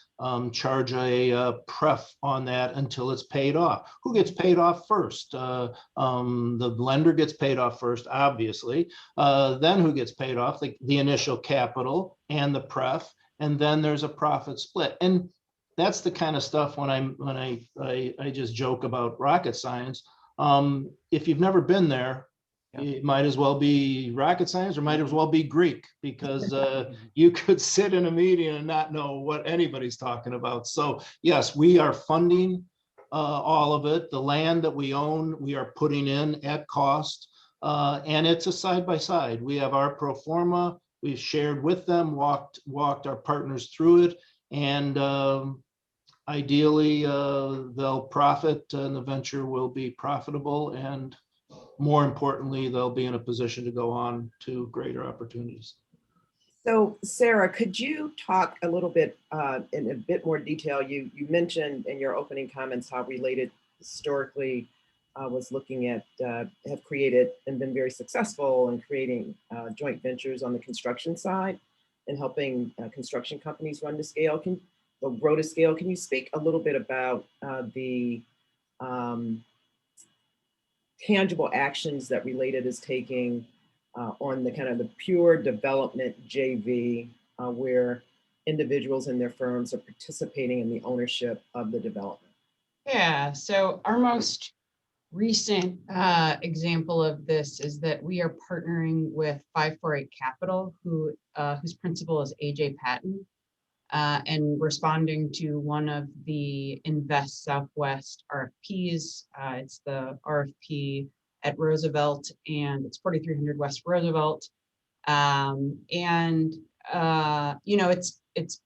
charge a pref on that until it's paid off? Who gets paid off first? The lender gets paid off first, obviously. Then who gets paid off? The initial capital and the pref, and then there's a profit split. And that's the kind of stuff when I just joke about rocket science. If you've never been there, it might as well be rocket science or might as well be Greek, because you could sit in a meeting and not know what anybody's talking about. So yes, we are funding all of it. The land that we own, we are putting in at cost, and it's a side-by-side. We have our pro forma, we've shared with them, walked our partners through it, and ideally they'll profit and the venture will be profitable, and more importantly, they'll be in a position to go on to greater opportunities. So Sarah, could you talk a little bit in a bit more detail? You mentioned in your opening comments how Related historically was looking at, have created and been very successful in creating joint ventures on the construction side and helping construction companies grow to scale. Can you speak a little bit about the tangible actions that Related is taking on the kind of the pure development JV, where individuals and their firms are participating in the ownership of the development? Yeah, so our most recent example of this is that we are partnering with 548 Capital, whose principal is AJ Patton, and responding to one of the Invest Southwest RFPs. It's the RFP at Roosevelt, and it's 4300 West Roosevelt. It's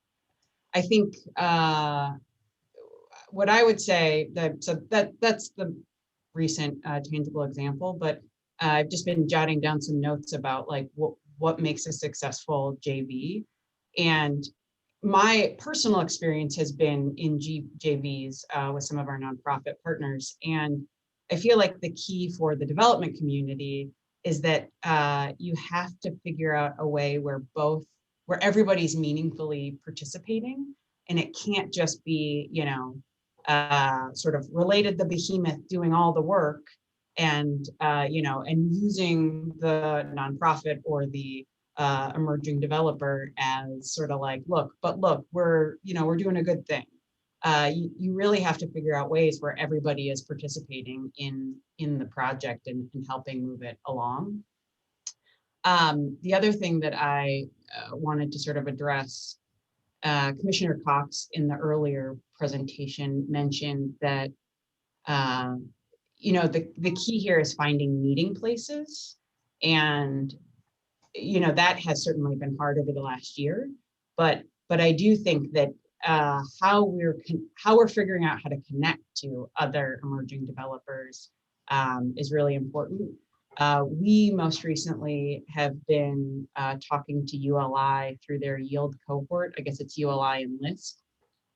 I think what I would say that's the recent tangible example, but I've just been jotting down some notes about like what makes a successful JV. And my personal experience has been in JVs with some of our nonprofit partners. And I feel like the key for the development community is that you have to figure out a way where everybody's meaningfully participating. And it can't just be, sort of Related the behemoth doing all the work and, and using the nonprofit or the emerging developer as sort of like, look, we're doing a good thing. You really have to figure out ways where everybody is participating in the project and helping move it along. The other thing that I wanted to sort of address Commissioner Cox in the earlier presentation mentioned that the key here is finding meeting places, and that has certainly been hard over the last year, but I do think that how we're figuring out how to connect to other emerging developers is really important. We most recently have been talking to ULI through their yield cohort. I guess it's ULI and LIST,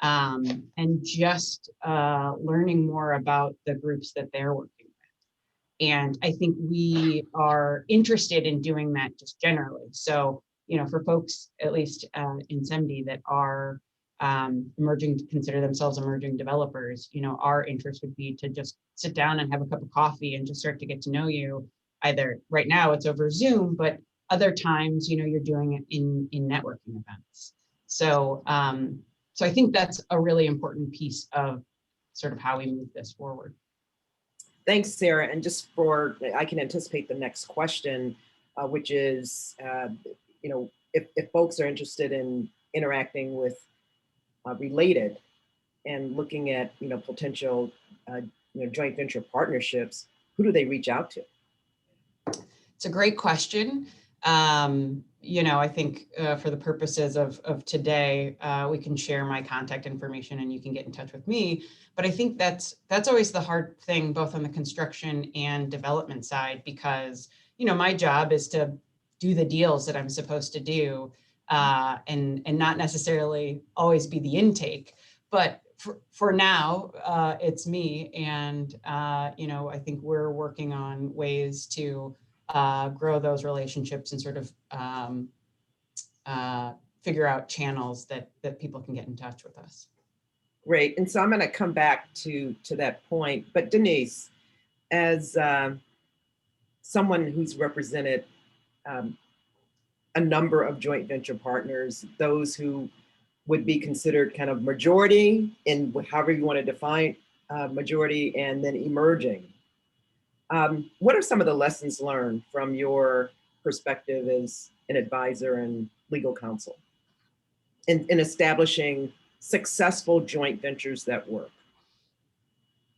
and just learning more about the groups that they're working with. And I think we are interested in doing that just generally. So, for folks, at least in CEMDI, that are consider themselves emerging developers, our interest would be to just sit down and have a cup of coffee and just start to get to know you. Either right now it's over Zoom, but other times, you're doing it in networking events. So, so I think that's a really important piece of sort of how we move this forward. Thanks, Sarah. And just I can anticipate the next question, which is, if folks are interested in interacting with Related and looking at, potential, joint venture partnerships, who do they reach out to? It's a great question. I think for the purposes of today, we can share my contact information and you can get in touch with me. But I think that's always the hard thing, both on the construction and development side, because, my job is to do the deals that I'm supposed to do and not necessarily always be the intake. But for now, it's me. And, I think we're working on ways to grow those relationships and sort of figure out channels that people can get in touch with us. Great. And so I'm going to come back to that point. But Denise, as someone who's represented a number of joint venture partners, those who would be considered kind of majority in however you want to define majority, and then emerging. What are some of the lessons learned from your perspective as an advisor and legal counsel in establishing successful joint ventures that work?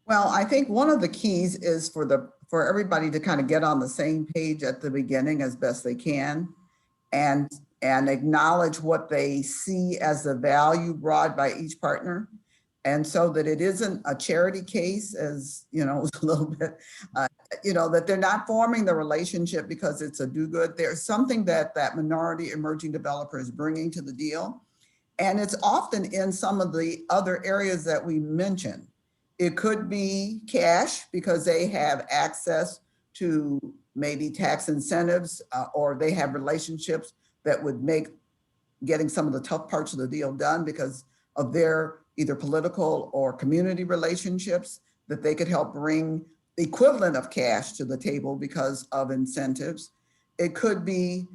Well, I think one of the keys is for everybody to kind of get on the same page at the beginning as best they can, and acknowledge what they see as the value brought by each partner. And so that it isn't a charity case, as a little bit, that they're not forming the relationship because it's a do-good. There's something that minority emerging developer is bringing to the deal. And it's often in some of the other areas that we mentioned. It could be cash because they have access to maybe tax incentives, or they have relationships that would make getting some of the tough parts of the deal done because of their either political or community relationships, that they could help bring the equivalent of cash to the table because of incentives. It could be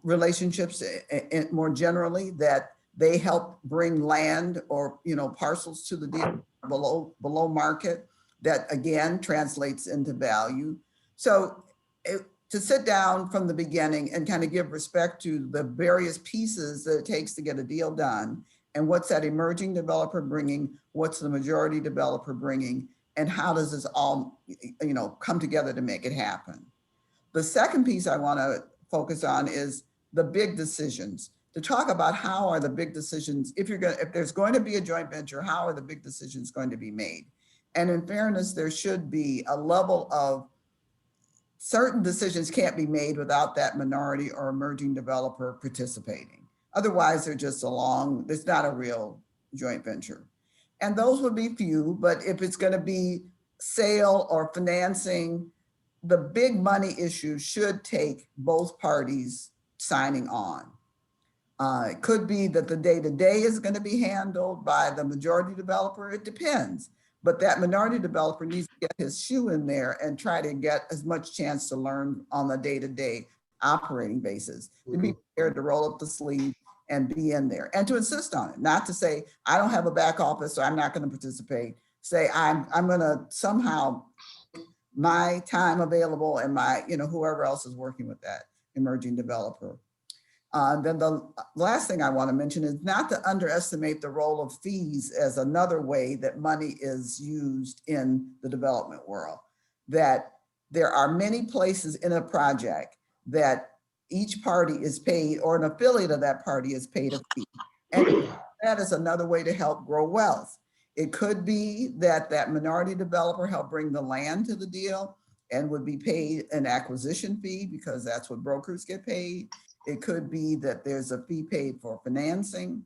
relationships more generally, that they help bring land or parcels to the deal below market, that again translates into value. So to sit down from the beginning and kind of give respect to the various pieces that it takes to get a deal done, and what's that emerging developer bringing, what's the majority developer bringing, and how does this all come together to make it happen. The second piece I want to focus on is the big decisions, to talk about how are the big decisions, if there's going to be a joint venture, how are the big decisions going to be made? And in fairness, there should be a level of certain decisions can't be made without that minority or emerging developer participating. Otherwise, they're just it's not a real joint venture. And those would be few, but if it's going to be sale or financing, the big money issue should take both parties signing on. It could be that the day-to-day is going to be handled by the majority developer. It depends. But that minority developer needs to get his shoe in there and try to get as much chance to learn on the day-to-day operating basis, to be prepared to roll up the sleeve and be in there, and to insist on it, not to say, I don't have a back office, so I'm not going to participate. Say, I'm going to somehow my time available and my, whoever else is working with that emerging developer. Then the last thing I want to mention is not to underestimate the role of fees as another way that money is used in the development world. That there are many places in a project that each party is paid, or an affiliate of that party is paid a fee. And that is another way to help grow wealth. It could be that that minority developer helped bring the land to the deal and would be paid an acquisition fee because that's what brokers get paid. It could be that there's a fee paid for financing.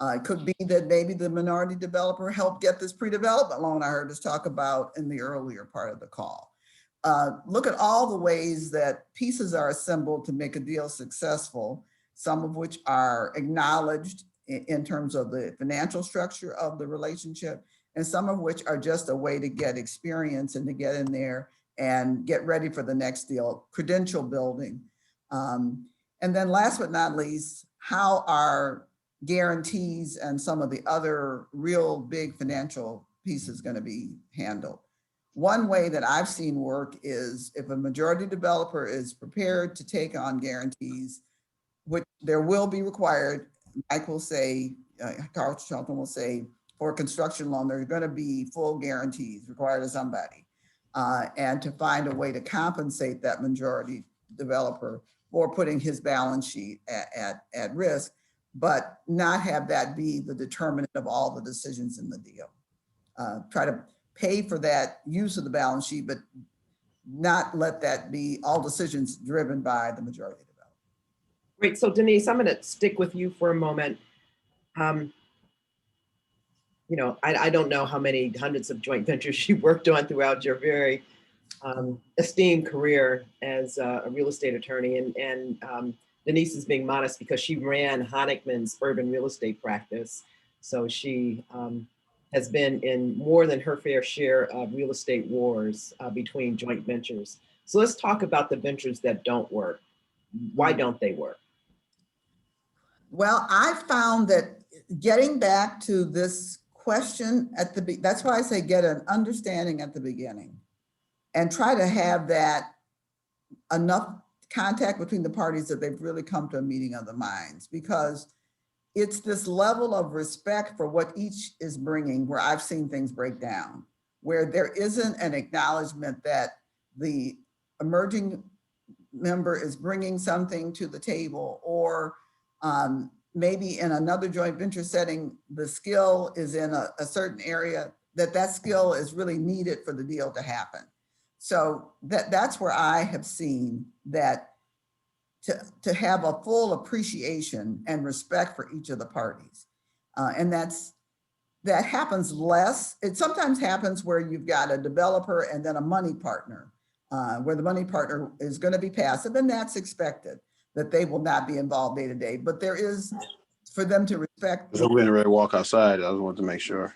It could be that maybe the minority developer helped get this pre-development loan I heard us talk about in the earlier part of the call. Look at all the ways that pieces are assembled to make a deal successful, some of which are acknowledged in terms of the financial structure of the relationship, and some of which are just a way to get experience and to get in there and get ready for the next deal, credential building. And then last but not least, how are guarantees and some of the other real big financial pieces going to be handled? One way that I've seen work is if a majority developer is prepared to take on guarantees, which there will be required, Mike will say, Charlton will say, for a construction loan, there's going to be full guarantees required of somebody. And to find a way to compensate that majority developer for putting his balance sheet at risk, but not have that be the determinant of all the decisions in the deal. Try to pay for that use of the balance sheet, but not let that be all decisions driven by the majority developer. Great. So Denise, I'm going to stick with you for a moment. You know, I don't know how many hundreds of joint ventures you worked on throughout your very esteemed career as a real estate attorney. And Denise is being modest because she ran Honigman's urban real estate practice. So she has been in more than her fair share of real estate wars between joint ventures. So let's talk about the ventures that don't work. Why don't they work? Well, I found that getting back to this question that's why I say get an understanding at the beginning and try to have that enough contact between the parties that they've really come to a meeting of the minds, because it's this level of respect for what each is bringing where I've seen things break down, where there isn't an acknowledgement that the emerging member is bringing something to the table, or maybe in another joint venture setting, the skill is in a certain area that skill is really needed for the deal to happen. So that's where I have seen that to have a full appreciation and respect for each of the parties. And that happens less. It sometimes happens where you've got a developer and then a money partner, where the money partner is going to be passive, and that's expected, that they will not be involved day to day. But there is, for them to respect. So we're getting ready to walk outside. I just wanted to make sure.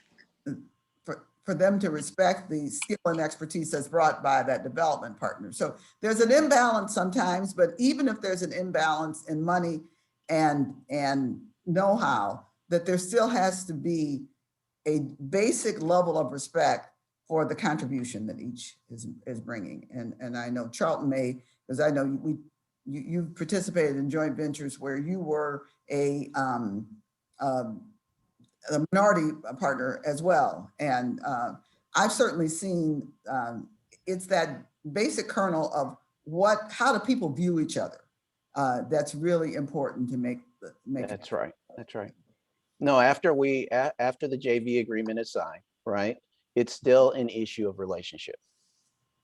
For them to respect the skill and expertise that's brought by that development partner. So there's an imbalance sometimes, but even if there's an imbalance in money and know-how, that there still has to be a basic level of respect for the contribution that each is bringing. And I know Charlton may, because I know you participated in joint ventures where you were a minority partner as well. And I've certainly seen it's that basic kernel of how do people view each other? That's really important to make. That's right. That's right. No, after the JV agreement is signed, right, it's still an issue of relationship,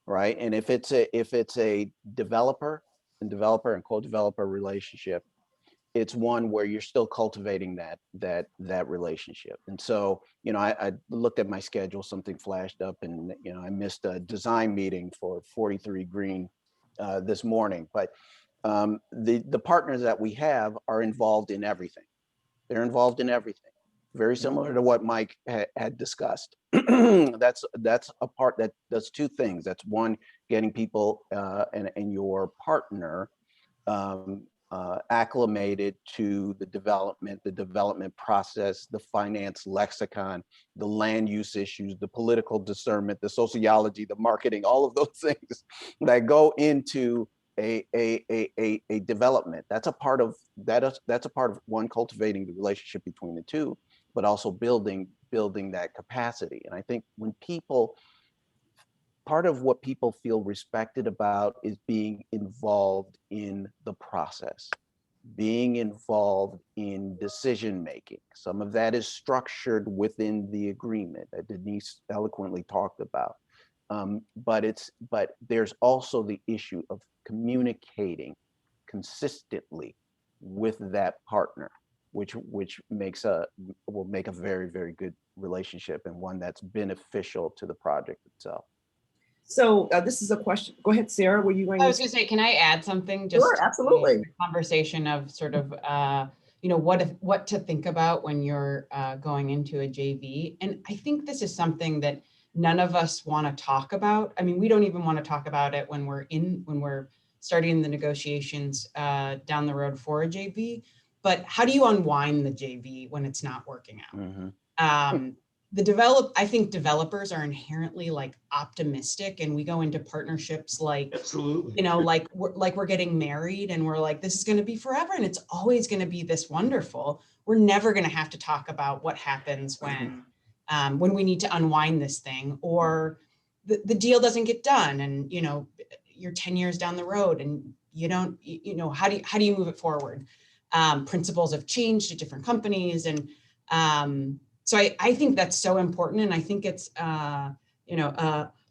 right? And if it's a developer and co-developer relationship, it's one where you're still cultivating that relationship. And so, you know, I looked at my schedule, something flashed up, and, you know, I missed a design meeting for 43 Green this morning. But the partners that we have are involved in everything. They're involved in everything. Very similar to what Mike had discussed. That's a part that does two things. That's one, getting people and your partner acclimated to the development process, the finance lexicon, the land use issues, the political discernment, the sociology, the marketing, all of those things that go into a development. That's a part of that's a part of one, cultivating the relationship between the two, but also building that capacity. And I think when people, part of what people feel respected about is being involved in the process, being involved in decision making. Some of that is structured within the agreement that Denise eloquently talked about. But there's also the issue of communicating consistently with that partner, which will make a very, very good relationship, and one that's beneficial to the project itself. So this is a question. Go ahead, Sarah. Were you going I was going to say, can I add something? Just Sure, absolutely. the conversation of sort of, what to think about when you're going into a JV. And I think this is something that none of us want to talk about. I mean, we don't even want to talk about it when we're starting the negotiations down the road for a JV. But how do you unwind the JV when it's not working out? Mm-hmm. I think developers are inherently like optimistic, and we go into partnerships like, Absolutely. like we're getting married and we're like, this is going to be forever and it's always going to be this wonderful. We're never going to have to talk about what happens when we need to unwind this thing, or the deal doesn't get done, and you're 10 years down the road and you don't, how do you move it forward? Principles have changed at different companies, and so I think that's so important. And I think it's,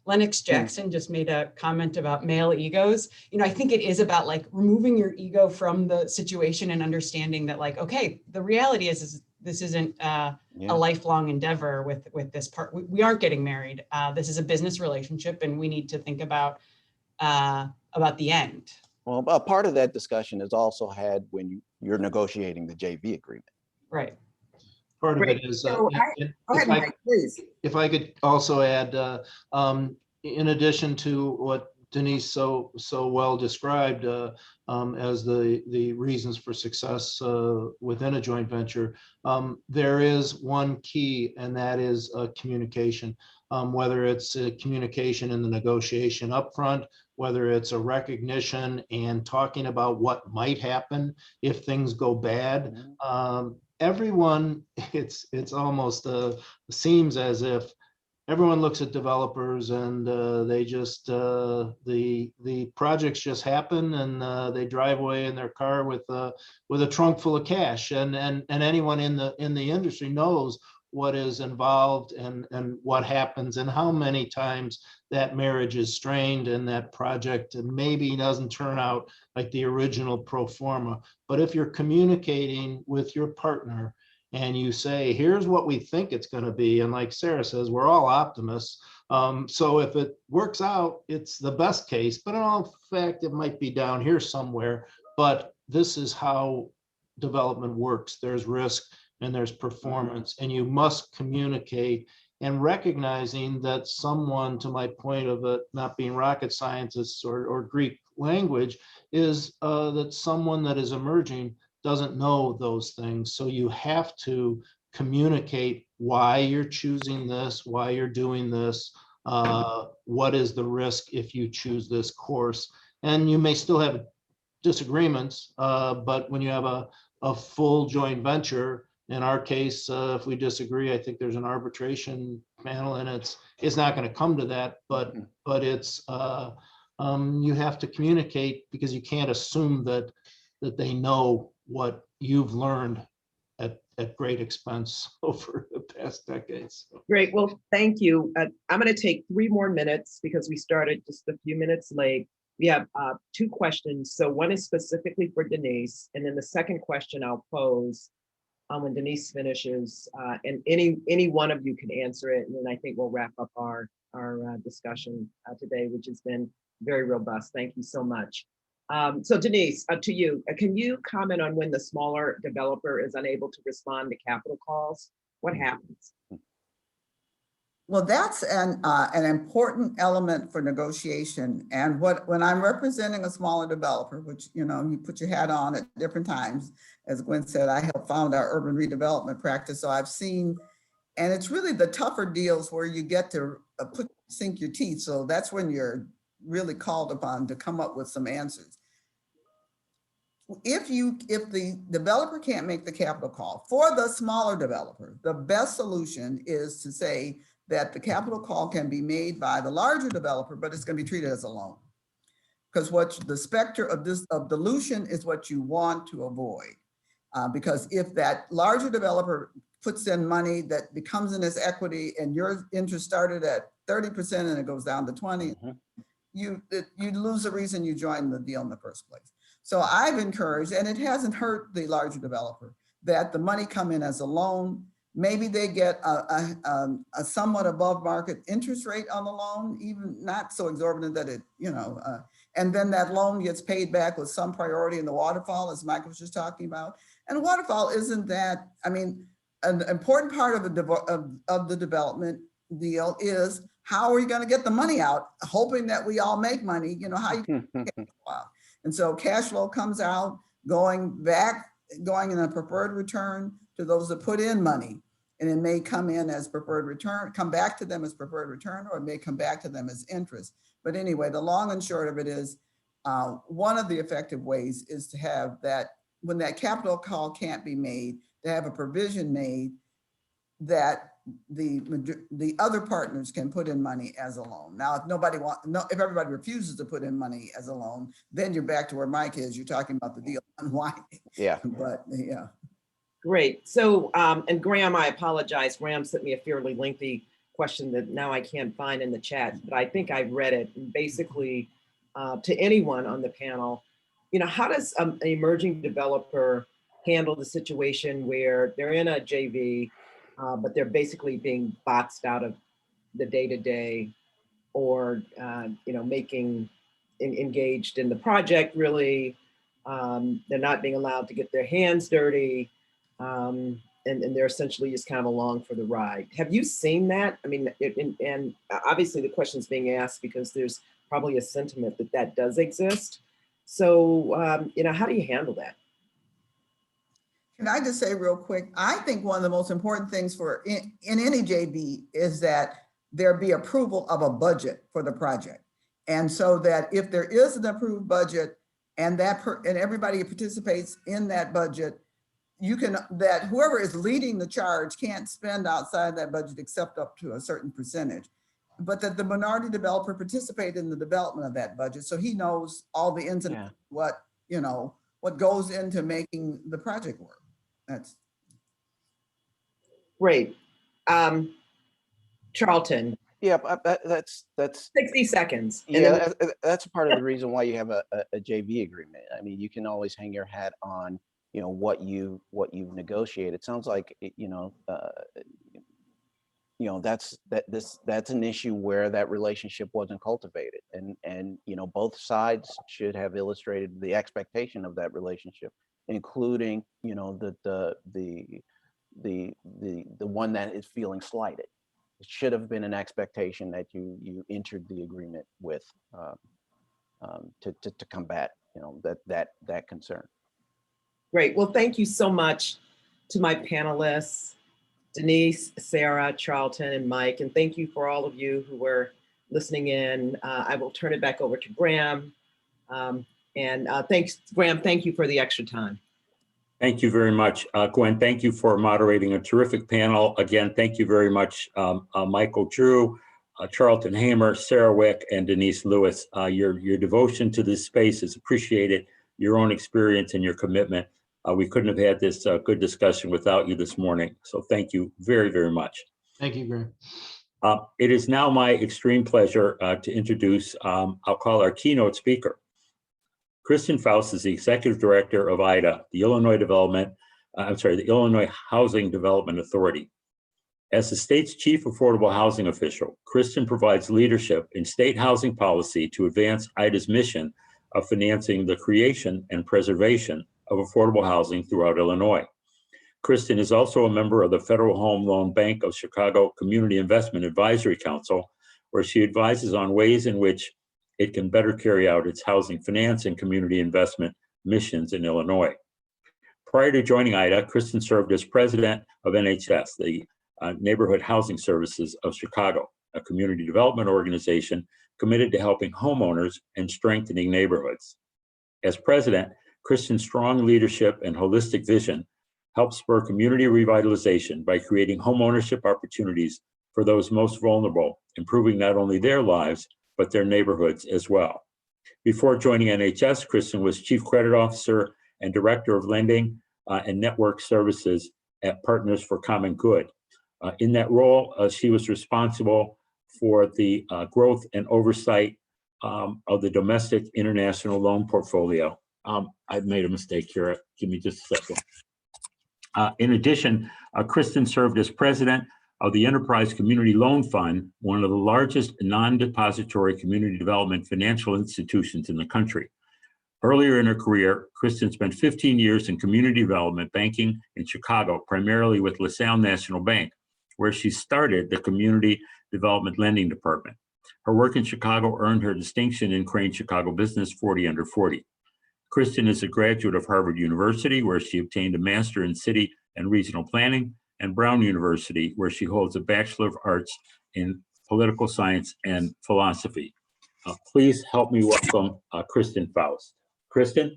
Lennox Jackson just made a comment about male egos. I think it is about like removing your ego from the situation and understanding that, like, okay, the reality is this isn't a lifelong endeavor with this part. We aren't getting married. This is a business relationship, and we need to think about the end. Well, a part of that discussion is also had when you're negotiating the JV agreement. Right. Part of it is, if I could also add, in addition to what Denise so well described as the reasons for success within a joint venture, there is one key, and that is communication. Whether it's communication in the negotiation upfront, whether it's a recognition and talking about what might happen if things go bad. Everyone, it's almost seems as if everyone looks at developers and they just the projects just happen, and they drive away in their car with a trunk full of cash, and anyone in the industry knows what is involved and what happens, and how many times that marriage is strained and that project maybe doesn't turn out like the original pro forma. But if you're communicating with your partner and you say, here's what we think it's going to be, and like Sarah says, we're all optimists. So if it works out, it's the best case, but in all fact, it might be down here somewhere. But this is how development works. There's risk and there's performance, and you must communicate, and recognizing that someone, to my point of it not being rocket scientists or Greek language, is that someone that is emerging doesn't know those things. So you have to communicate why you're choosing this, why you're doing this, what is the risk if you choose this course. And you may still have disagreements, but when you have a full joint venture, in our case, if we disagree, I think there's an arbitration panel, and it's not going to come to that, but it's you have to communicate, because you can't assume that they know what you've learned at great expense over the past decades. Great. Well, thank you. I'm going to take 3 more minutes because we started just a few minutes late. We have 2 questions. So one is specifically for Denise, and then the second question I'll pose when Denise finishes, and any one of you can answer it, and then I think we'll wrap up our discussion today, which has been very robust. Thank you so much. So Denise, to you, can you comment on when the smaller developer is unable to respond to capital calls? What happens? Well, that's an important element for negotiation. And when I'm representing a smaller developer, which, you put your hat on at different times, as Gwen said, I helped found our urban redevelopment practice. So I've seen, and it's really the tougher deals where you get to sink your teeth. So that's when you're really called upon to come up with some answers. If the developer can't make the capital call, for the smaller developer, the best solution is to say that the capital call can be made by the larger developer, but it's going to be treated as a loan. Because what the specter of dilution is what you want to avoid. Because if that larger developer puts in money that becomes in as equity and your interest started at 30% and it goes down to 20, you lose the reason you joined the deal in the first place. So I've encouraged, and it hasn't hurt the larger developer, that the money come in as a loan. Maybe they get a somewhat above market interest rate on the loan, even not so exorbitant that it, and then that loan gets paid back with some priority in the waterfall, as Mike was just talking about. And waterfall isn't that, an important part of the development deal is how are you going to get the money out, hoping that we all make money, how you can get it out. And so cash flow comes out, going in a preferred return to those that put in money. And it may come in as preferred return, come back to them as preferred return, or it may come back to them as interest. But anyway, the long and short of it is one of the effective ways is to have that when that capital call can't be made, to have a provision made that the other partners can put in money as a loan. Now, if everybody refuses to put in money as a loan, then you're back to where Mike is. You're talking about the deal unwinding. Yeah. But yeah. Great. So, and Graham, I apologize. Graham sent me a fairly lengthy question that now I can't find in the chat, but I think I've read it. And basically, to anyone on the panel, how does an emerging developer handle the situation where they're in a JV, but they're basically being boxed out of the day-to-day, or engaged in the project really? They're not being allowed to get their hands dirty. And they're essentially just kind of along for the ride. Have you seen that? And obviously the question is being asked because there's probably a sentiment that does exist. So, how do you handle that? Can I just say real quick, I think one of the most important things in any JV is that there be approval of a budget for the project. And so that if there is an approved budget and everybody participates in that budget, that whoever is leading the charge can't spend outside that budget except up to a certain percentage, but that the minority developer participated in the development of that budget. So he knows all the ins and outs, what goes into making the project work. That's great. Charlton. Yeah, that's 60 seconds. Yeah, that's part of the reason why you have a JV agreement. You can always hang your hat on what you've negotiated. It sounds like that's an issue where that relationship wasn't cultivated, and both sides should have illustrated the expectation of that relationship, including the one that is feeling slighted. It should have been an expectation that you entered the agreement with to combat that concern. Great. Well, thank you so much to my panelists, Denise, Sarah, Charlton, and Mike. And thank you for all of you who were listening in. I will turn it back over to Graham. Thanks, Graham. Thank you for the extra time. Thank you very much. Gwen, thank you for moderating a terrific panel. Again, thank you very much, Michael Drew, Charlton Hamer, Sarah Wick, and Denise Lewis. Your devotion to this space is appreciated, your own experience and your commitment. We couldn't have had this good discussion without you this morning. So thank you very, very much. Thank you, Graham. It is now my extreme pleasure to introduce, I'll call our keynote speaker. Kristin Faust is the Executive Director of IDA, the Illinois Housing Development Authority. As the state's chief affordable housing official, Kristin provides leadership in state housing policy to advance IDA's mission of financing the creation and preservation of affordable housing throughout Illinois. Kristin is also a member of the Federal Home Loan Bank of Chicago Community Investment Advisory Council, where she advises on ways in which it can better carry out its housing finance and community investment missions in Illinois. Prior to joining IDA, Kristin served as president of NHS, the Neighborhood Housing Services of Chicago, a community development organization committed to helping homeowners and strengthening neighborhoods. As president, Kristin's strong leadership and holistic vision helped spur community revitalization by creating homeownership opportunities for those most vulnerable, improving not only their lives, but their neighborhoods as well. Before joining NHS, Kristin was Chief Credit Officer and Director of Lending and Network Services at Partners for Common Good. In that role, she was responsible for the growth and oversight of the domestic international loan portfolio. I've made a mistake here. Give me just a second. In addition, Kristin served as president of the Enterprise Community Loan Fund, one of the largest non-depository community development financial institutions in the country. Earlier in her career, Kristin spent 15 years in community development banking in Chicago, primarily with LaSalle National Bank, where she started the Community Development Lending Department. Her work in Chicago earned her distinction in Crane Chicago Business 40 Under 40. Kristin is a graduate of Harvard University, where she obtained a Master in City and Regional Planning, and Brown University, where she holds a Bachelor of Arts in Political Science and Philosophy. Please help me welcome Kristin Faust. Kristin?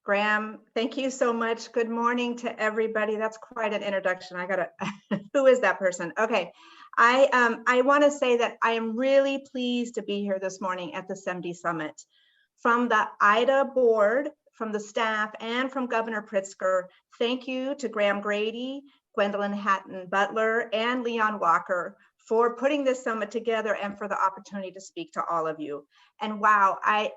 Graham, thank you so much. Good morning to everybody. That's quite an introduction. I gotta, who is that person? Okay, I wanna say that I am really pleased to be here this morning at the CEMDI Summit. From the IDA board, from the staff, and from Governor Pritzker, thank you to Graham Grady, Gwendolyn Hatton Butler, and Leon Walker for putting this summit together and for the opportunity to speak to all of you. And wow, I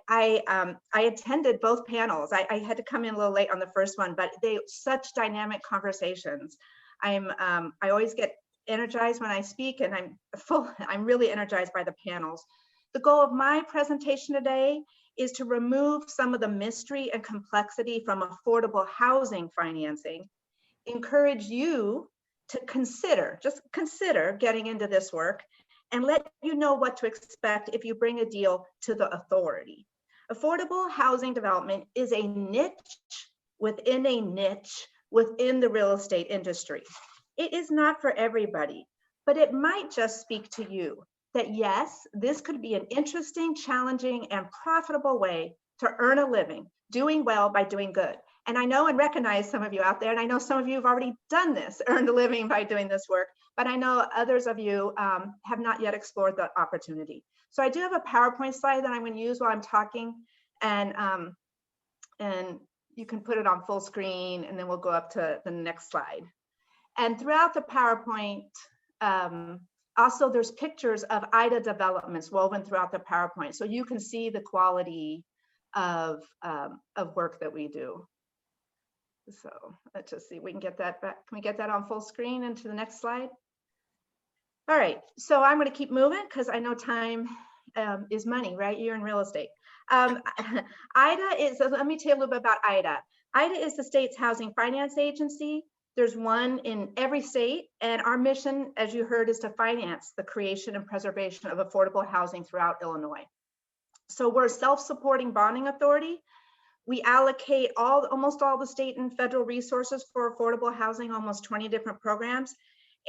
attended both panels. I had to come in a little late on the first one, but they such dynamic conversations. I always get energized when I speak, and I'm really energized by the panels. The goal of my presentation today is to remove some of the mystery and complexity from affordable housing financing, encourage you to just consider getting into this work, and let you know what to expect if you bring a deal to the authority. Affordable housing development is a niche within the real estate industry. It is not for everybody, but it might just speak to you that yes, this could be an interesting, challenging, and profitable way to earn a living, doing well by doing good. And I know and recognize some of you out there, and I know some of you have already done this, earned a living by doing this work, but I know others of you have not yet explored the opportunity. So I do have a PowerPoint slide that I'm going to use while I'm talking, and you can put it on full screen, and then we'll go up to the next slide. And throughout the PowerPoint, also there's pictures of IDA developments woven throughout the PowerPoint, so you can see the quality of work that we do. So let's just see, we can get that back. Can we get that on full screen and to the next slide? All right, so I'm going to keep moving because I know time is money, right? You're in real estate. IDA is, let me tell you a little bit about IDA. IDA is the state's housing finance agency. There's one in every state, and our mission, as you heard, is to finance the creation and preservation of affordable housing throughout Illinois. So we're a self-supporting bonding authority. We allocate almost all the state and federal resources for affordable housing, almost 20 different programs.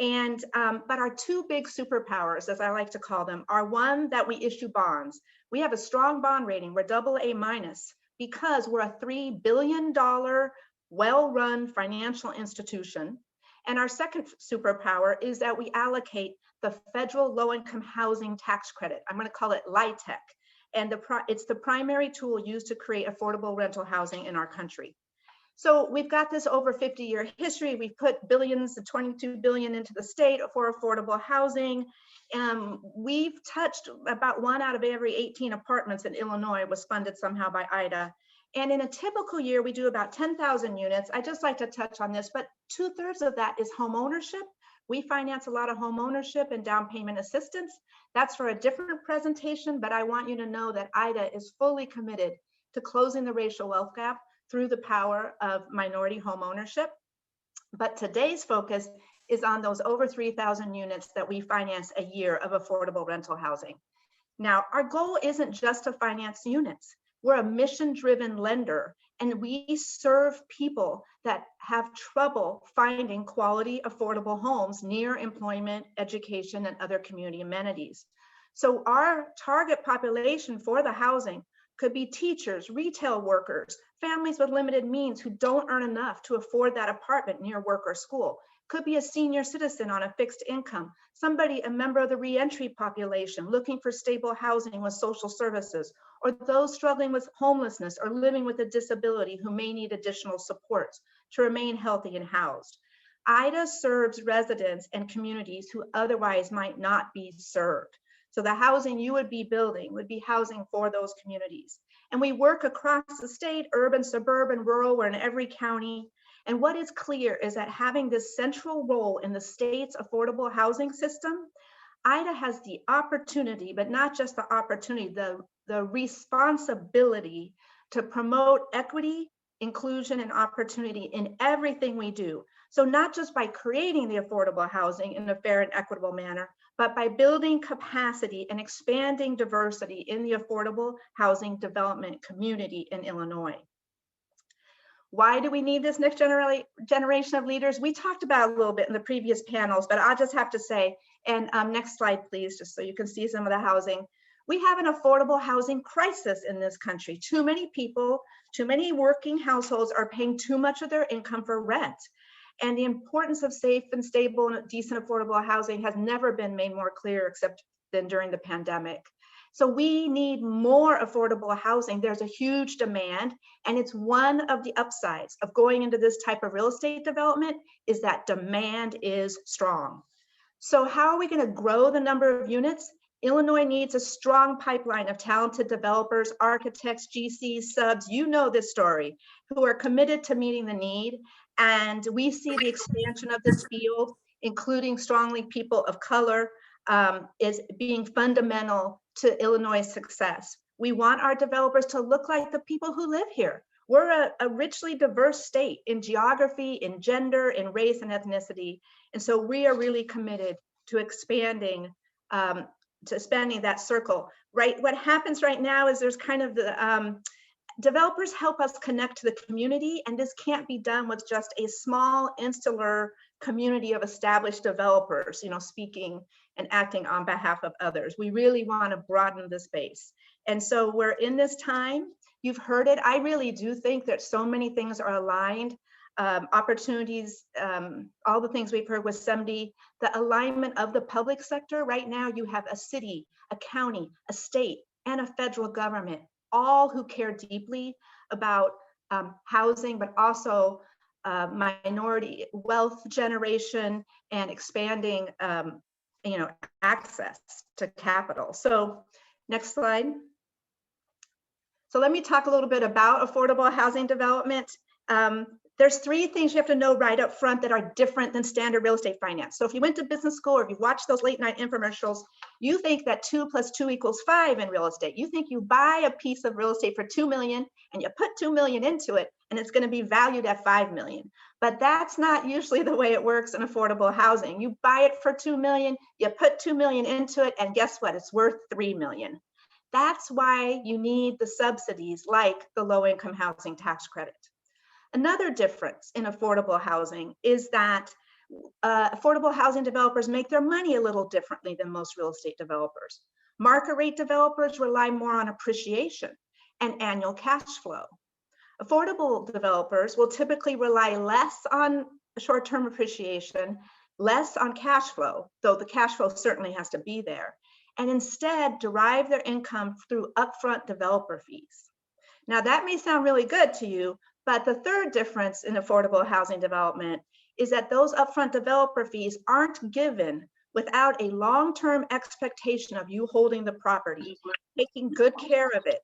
And but our two big superpowers, as I like to call them, are one, that we issue bonds. We have a strong bond rating. We're AA- because we're a $3 billion well-run financial institution. And our second superpower is that we allocate the federal low-income housing tax credit. I'm going to call it LIHTC. And it's the primary tool used to create affordable rental housing in our country. So we've got this over 50-year history. We've put billions, $22 billion into the state for affordable housing. We've touched about 1 out of every 18 apartments in Illinois was funded somehow by IDA. And in a typical year, we do about 10,000 units. I just like to touch on this, but 2/3 of that is home ownership. We finance a lot of home ownership and down payment assistance. That's for a different presentation, but I want you to know that IDA is fully committed to closing the racial wealth gap through the power of minority home ownership. But today's focus is on those over 3,000 units that we finance a year of affordable rental housing. Now, our goal isn't just to finance units. We're a mission-driven lender, and we serve people that have trouble finding quality, affordable homes near employment, education, and other community amenities. So our target population for the housing could be teachers, retail workers, families with limited means who don't earn enough to afford that apartment near work or school. Could be a senior citizen on a fixed income, somebody, a member of the reentry population looking for stable housing with social services, or those struggling with homelessness or living with a disability who may need additional supports to remain healthy and housed. IDA serves residents and communities who otherwise might not be served. So the housing you would be building would be housing for those communities. And we work across the state, urban, suburban, rural, we're in every county. And what is clear is that having this central role in the state's affordable housing system, IDA has the opportunity, but not just the opportunity, the responsibility to promote equity, inclusion, and opportunity in everything we do. So not just by creating the affordable housing in a fair and equitable manner, but by building capacity and expanding diversity in the affordable housing development community in Illinois. Why do we need this next generation of leaders? We talked about it a little bit in the previous panels, but I'll just have to say, and next slide, please, just so you can see some of the housing. We have an affordable housing crisis in this country. Too many people, too many working households are paying too much of their income for rent. And the importance of safe and stable and decent affordable housing has never been made more clear except than during the pandemic. So we need more affordable housing. There's a huge demand, and it's one of the upsides of going into this type of real estate development is that demand is strong. So how are we going to grow the number of units? Illinois needs a strong pipeline of talented developers, architects, GCs, subs, you know this story, who are committed to meeting the need. And we see the expansion of this field, including strongly people of color, is being fundamental to Illinois' success. We want our developers to look like the people who live here. We're a richly diverse state in geography, in gender, in race and ethnicity. And so we are really committed to expanding, to spending that circle. Right, what happens right now is there's kind of the, developers help us connect to the community, and this can't be done with just a small insular community of established developers, you know, speaking and acting on behalf of others. We really want to broaden the space. And so we're in this time, you've heard it. I really do think that so many things are aligned, opportunities, all the things we've heard with CEMDI, the alignment of the public sector. Right now you have a city, a county, a state, and a federal government, all who care deeply about housing, but also minority wealth generation and expanding you know, access to capital. So next slide. So let me talk a little bit about affordable housing development. There's three things you have to know right up front that are different than standard real estate finance. So if you went to business school or if you watched those late night infomercials, you think that 2 + 2 = 5 in real estate. You think you buy a piece of real estate for $2 million and you put $2 million into it and it's going to be valued at $5 million. But that's not usually the way it works in affordable housing. You buy it for $2 million, you put $2 million into it, and guess what? It's worth $3 million. That's why you need the subsidies like the low-income housing tax credit. Another difference in affordable housing is that affordable housing developers make their money a little differently than most real estate developers. Market rate developers rely more on appreciation and annual cash flow. Affordable developers will typically rely less on short-term appreciation, less on cash flow, though the cash flow certainly has to be there, and instead derive their income through upfront developer fees. Now that may sound really good to you, but the third difference in affordable housing development is that those upfront developer fees aren't given without a long-term expectation of you holding the property, taking good care of it,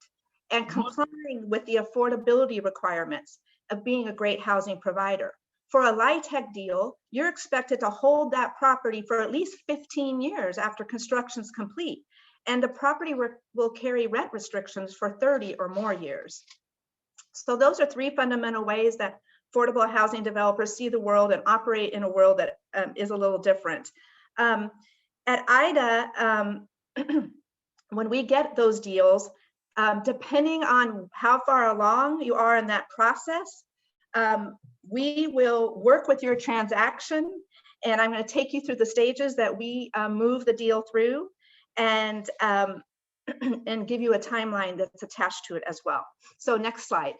and complying with the affordability requirements of being a great housing provider. For a LIHTC deal, you're expected to hold that property for at least 15 years after construction's complete, and the property will carry rent restrictions for 30 or more years. So those are three fundamental ways that affordable housing developers see the world and operate in a world that is a little different. At IDA, when we get those deals, Depending on how far along you are in that process, we will work with your transaction, and I'm going to take you through the stages that we move the deal through, and and give you a timeline that's attached to it as well. So next slide.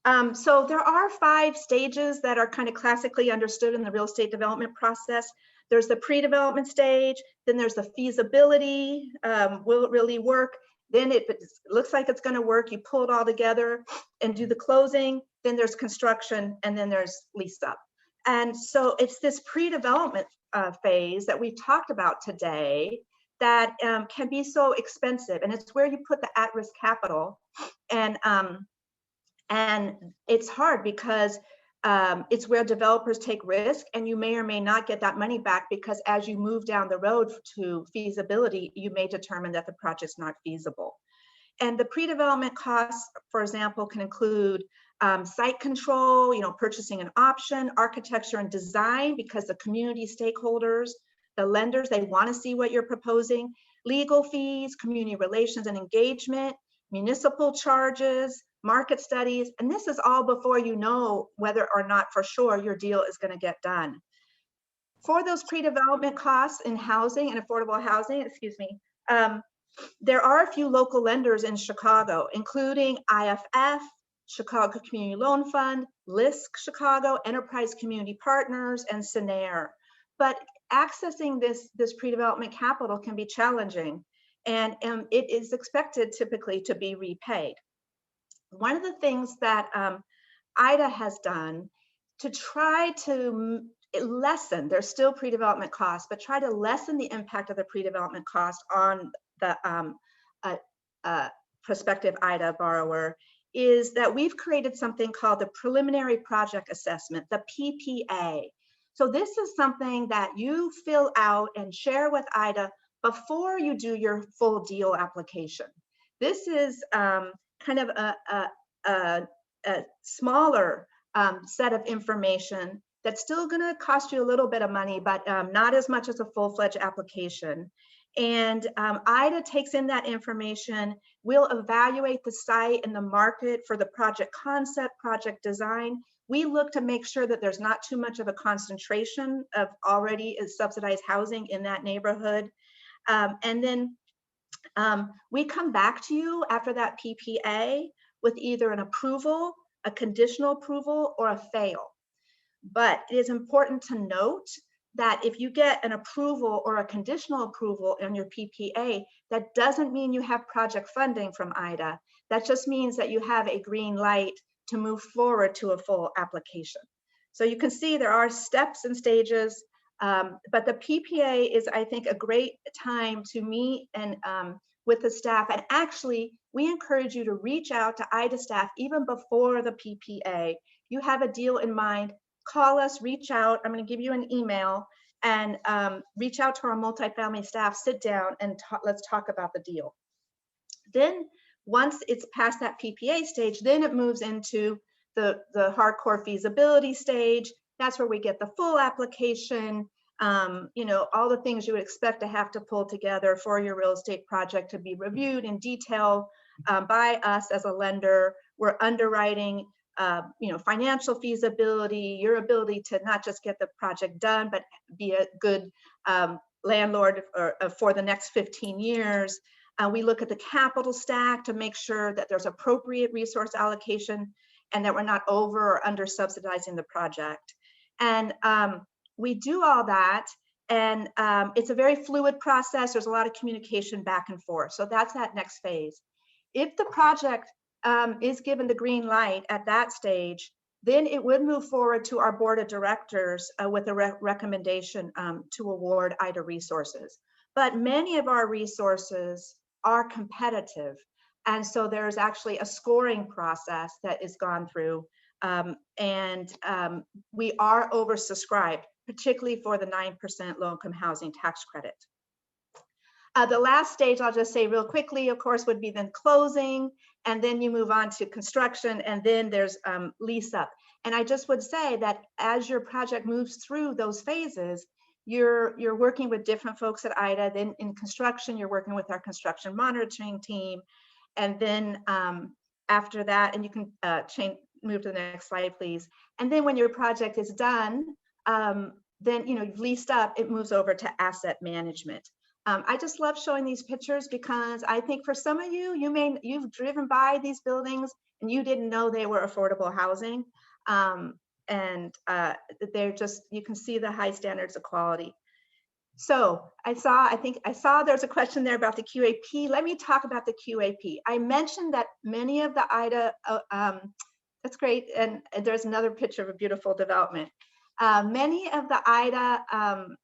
So there are 5 stages that are kind of classically understood in the real estate development process. There's the pre-development stage, then there's the feasibility, will it really work? Then it looks like it's going to work, you pull it all together and do the closing, then there's construction, and then there's lease up. And so it's this pre-development phase that we've talked about today that can be so expensive, and it's where you put the at-risk capital. And it's hard because it's where developers take risk, and you may or may not get that money back, because as you move down the road to feasibility, you may determine that the project's not feasible. And the pre-development costs, for example, can include site control, purchasing an option, architecture and design, because the community stakeholders, the lenders, they want to see what you're proposing, legal fees, community relations and engagement, municipal charges, market studies, and this is all before you know whether or not for sure your deal is going to get done. For those pre-development costs in housing and affordable housing, there are a few local lenders in Chicago, including IFF, Chicago Community Loan Fund, LISC Chicago, Enterprise Community Partners, and SENAIR. But accessing this pre-development capital can be challenging, and it is expected typically to be repaid. One of the things that IDA has done to try to lessen, there's still pre-development costs, but try to lessen the impact of the pre-development cost on the prospective IDA borrower, is that we've created something called the Preliminary Project Assessment, the PPA. So this is something that you fill out and share with IDA before you do your full deal application. This is kind of a smaller set of information that's still going to cost you a little bit of money, but not as much as a full-fledged application. And IDA takes in that information, will evaluate the site and the market for the project concept, project design. We look to make sure that there's not too much of a concentration of already subsidized housing in that neighborhood. And then we come back to you after that PPA with either an approval, a conditional approval, or a fail. But it is important to note that if you get an approval or a conditional approval in your PPA, that doesn't mean you have project funding from IDA. That just means that you have a green light to move forward to a full application. So you can see there are steps and stages, but the PPA is, I think, a great time to meet and with the staff. And actually, we encourage you to reach out to IDA staff even before the PPA. You have a deal in mind, call us, reach out. I'm going to give you an email, and reach out to our multifamily staff, sit down, and let's talk about the deal. Then once it's past that PPA stage, then it moves into the hardcore feasibility stage. That's where we get the full application, all the things you would expect to have to pull together for your real estate project to be reviewed in detail by us as a lender. We're underwriting financial feasibility, your ability to not just get the project done, but be a good landlord for the next 15 years. We look at the capital stack to make sure that there's appropriate resource allocation and that we're not over or under subsidizing the project. And we do all that, and it's a very fluid process. There's a lot of communication back and forth. So that's that next phase. If the project is given the green light at that stage, then it would move forward to our board of directors with a recommendation to award IDA resources. But many of our resources are competitive. And so there's actually a scoring process that is gone through. And we are oversubscribed, particularly for the 9% low-income housing tax credit. The last stage, I'll just say real quickly, of course, would be then closing, and then you move on to construction, and then there's lease up. And I just would say that as your project moves through those phases, you're working with different folks at IDA. Then in construction, you're working with our construction monitoring team. And then after that, and you can move to the next slide, please. And then when your project is done, then you've leased up, it moves over to asset management. I just love showing these pictures because I think for some of you, you've driven by these buildings and you didn't know they were affordable housing. They're just, you can see the high standards of quality. So I think I saw there's a question there about the QAP. Let me talk about the QAP. I mentioned that many of the IDA, that's great. And there's another picture of a beautiful development. Many of the IDA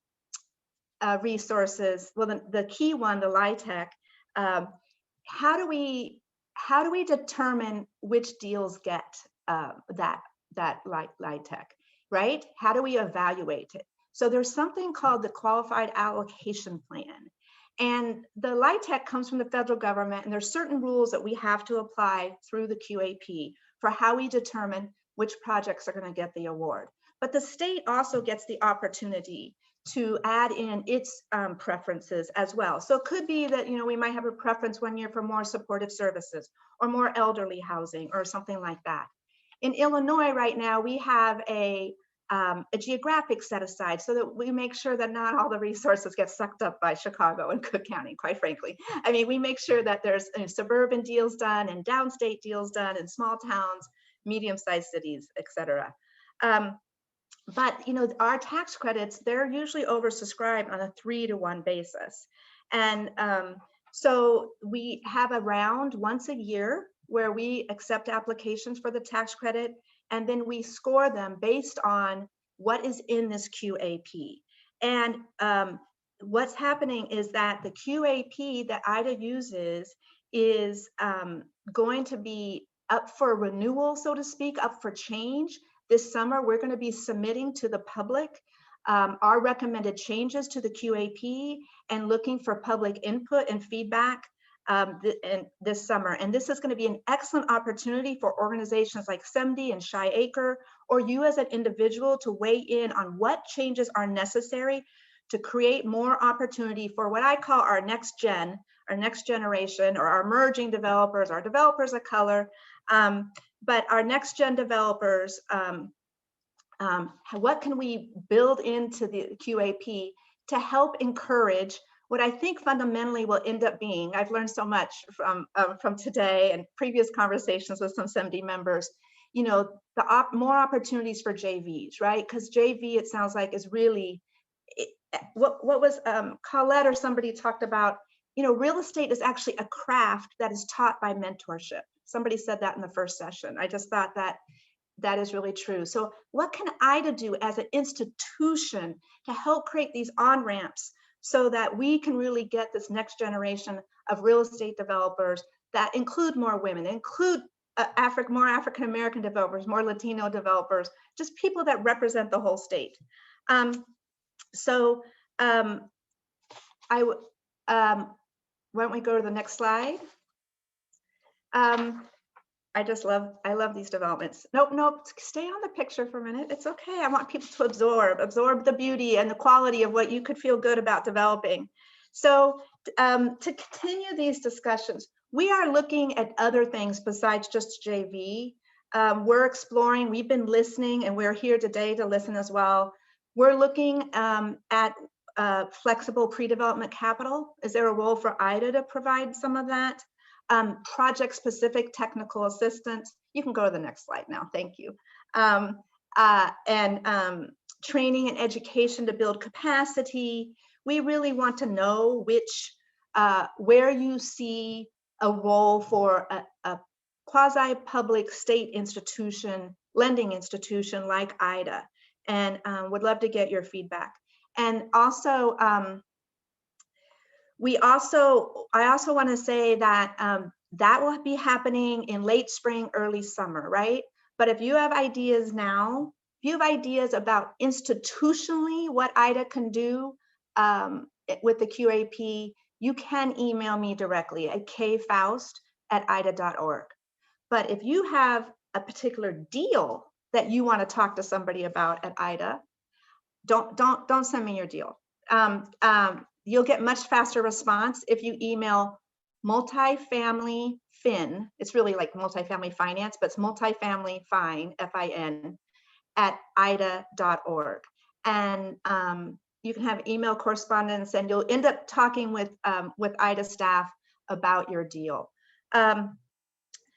resources, well, the key one, the LIHTC, how do we determine which deals get that LIHTC, right? How do we evaluate it? So there's something called the Qualified Allocation Plan. And the LIHTC comes from the federal government, and there's certain rules that we have to apply through the QAP for how we determine which projects are going to get the award. But the state also gets the opportunity to add in its preferences as well. So it could be that we might have a preference one year for more supportive services or more elderly housing or something like that. In Illinois right now, we have a geographic set aside so that we make sure that not all the resources get sucked up by Chicago and Cook County, quite frankly. I mean, we make sure that there's suburban deals done and downstate deals done in small towns, medium-sized cities, et cetera. But our tax credits, they're usually oversubscribed on a 3-to-1 basis. And so we have a round once a year where we accept applications for the tax credit, and then we score them based on what is in this QAP. And what's happening is that the QAP that IDA uses is going to be up for renewal, so to speak, up for change. This summer, we're going to be submitting to the public our recommended changes to the QAP and looking for public input and feedback this summer. And this is going to be an excellent opportunity for organizations like CEMDI and Shy Acre, or you as an individual, to weigh in on what changes are necessary to create more opportunity for what I call our next generation, or our emerging developers, our developers of color. But our next gen developers, what can we build into the QAP to help encourage what I think fundamentally will end up being, I've learned so much from today and previous conversations with some CEMDI members, more opportunities for JVs, right? Because JV, it sounds like, is really, what was Collete or somebody talked about, real estate is actually a craft that is taught by mentorship. Somebody said that in the first session. I just thought that is really true. So what can IDA do as an institution to help create these on-ramps so that we can really get this next generation of real estate developers that include more women, include more African-American developers, more Latino developers, just people that represent the whole state. Why don't we go to the next slide? I love these developments. Nope, stay on the picture for a minute. It's okay. I want people to absorb the beauty and the quality of what you could feel good about developing. So to continue these discussions, we are looking at other things besides just JV. We're exploring, we've been listening, and we're here today to listen as well. We're looking at flexible pre-development capital. Is there a role for IDA to provide some of that? Project-specific technical assistance. You can go to the next slide now, thank you. Training and education to build capacity. We really want to know where you see a role for a quasi-public state institution, lending institution like IDA, and would love to get your feedback. And also, I also want to say that that will be happening in late spring, early summer, right? But if you have ideas now, if you have ideas about institutionally what IDA can do with the QAP, you can email me directly at kfaust@ida.org. But if you have a particular deal that you want to talk to somebody about at IDA, don't send me your deal. You'll get much faster response if you email multifamily fin. It's really like multifamily finance, but it's multifamily fine, FIN, at ida.org. And you can have email correspondence, and you'll end up talking with IDA staff about your deal.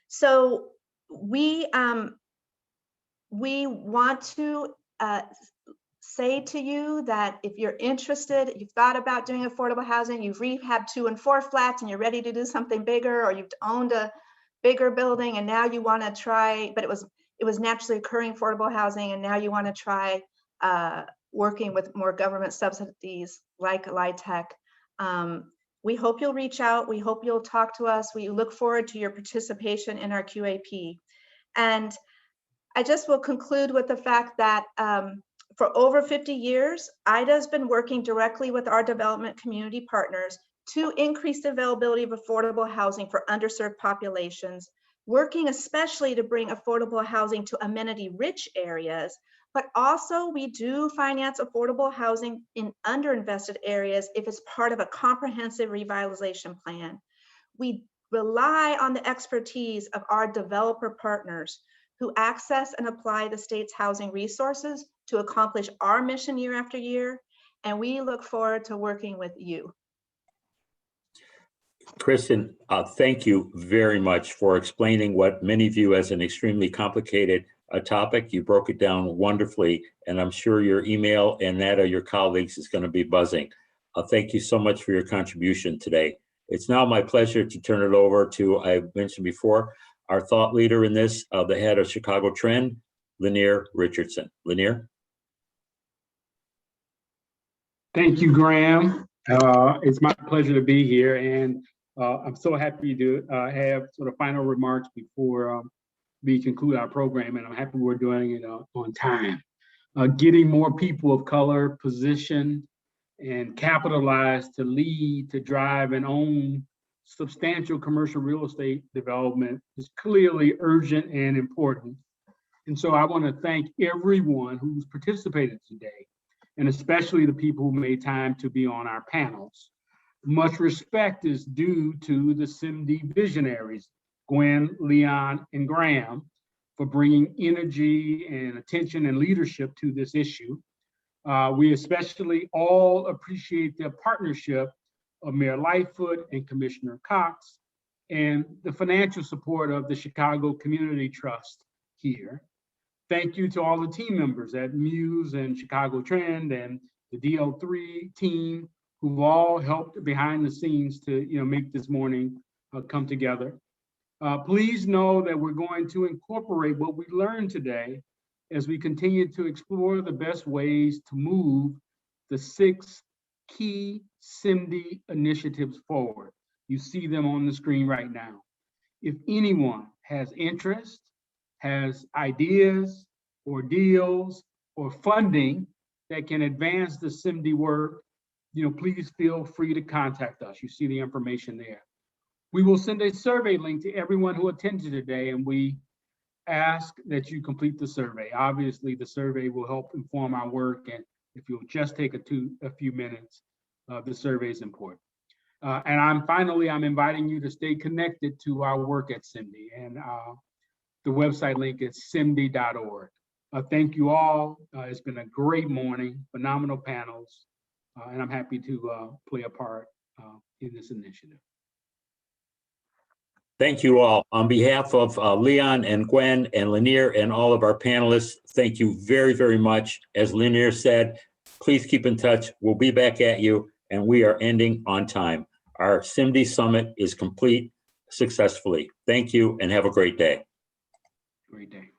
So we want to say to you that if you're interested, you've thought about doing affordable housing, you've rehabbed 2 and 4 flats and you're ready to do something bigger, or you've owned a bigger building and now you want to try, but it was naturally occurring affordable housing, and now you want to try working with more government subsidies like LIHTC. We hope you'll reach out. We hope you'll talk to us. We look forward to your participation in our QAP. And I just will conclude with the fact that for over 50 years, IDA has been working directly with our development community partners to increase the availability of affordable housing for underserved populations, working especially to bring affordable housing to amenity-rich areas, but also we do finance affordable housing in underinvested areas if it's part of a comprehensive revitalization plan. We rely on the expertise of our developer partners who access and apply the state's housing resources to accomplish our mission year after year, and we look forward to working with you. Kristin, thank you very much for explaining what many view as an extremely complicated topic. You broke it down wonderfully, and I'm sure your email and that of your colleagues is going to be buzzing. Thank you so much for your contribution today. It's now my pleasure to turn it over to, I mentioned before, our thought leader in this, the head of Chicago Trend, Lanier Richardson. Lanier? Thank you, Graham. It's my pleasure to be here, and I'm so happy to have sort of final remarks before we conclude our program, and I'm happy we're doing it on time. Getting more people of color positioned and capitalized to lead, to drive, and own substantial commercial real estate development is clearly urgent and important. And so I want to thank everyone who's participated today, and especially the people who made time to be on our panels. Much respect is due to the CEMDI visionaries, Gwen, Leon, and Graham, for bringing energy and attention and leadership to this issue. We especially all appreciate the partnership of Mayor Lightfoot and Commissioner Cox, and the financial support of the Chicago Community Trust here. Thank you to all the team members at Muse and Chicago Trend and the DL3 team who've all helped behind the scenes to make this morning come together. Please know that we're going to incorporate what we learned today as we continue to explore the best ways to move the 6 key CEMDI initiatives forward. You see them on the screen right now. If anyone has interest, has ideas or deals or funding that can advance the CEMDI work, please feel free to contact us. You see the information there. We will send a survey link to everyone who attended today, and we ask that you complete the survey. Obviously, the survey will help inform our work, and if you'll just take a few minutes, the survey is important. And I'm inviting you to stay connected to our work at CEMDI, and the website link is cemdi.org. Thank you all. It's been a great morning, phenomenal panels, and I'm happy to play a part in this initiative. Thank you all. On behalf of Leon and Gwen and Lanier and all of our panelists, thank you very, very much. As Lanier said, please keep in touch. We'll be back at you, and we are ending on time. Our CEMDI Summit is complete successfully. Thank you and have a great day. Great day.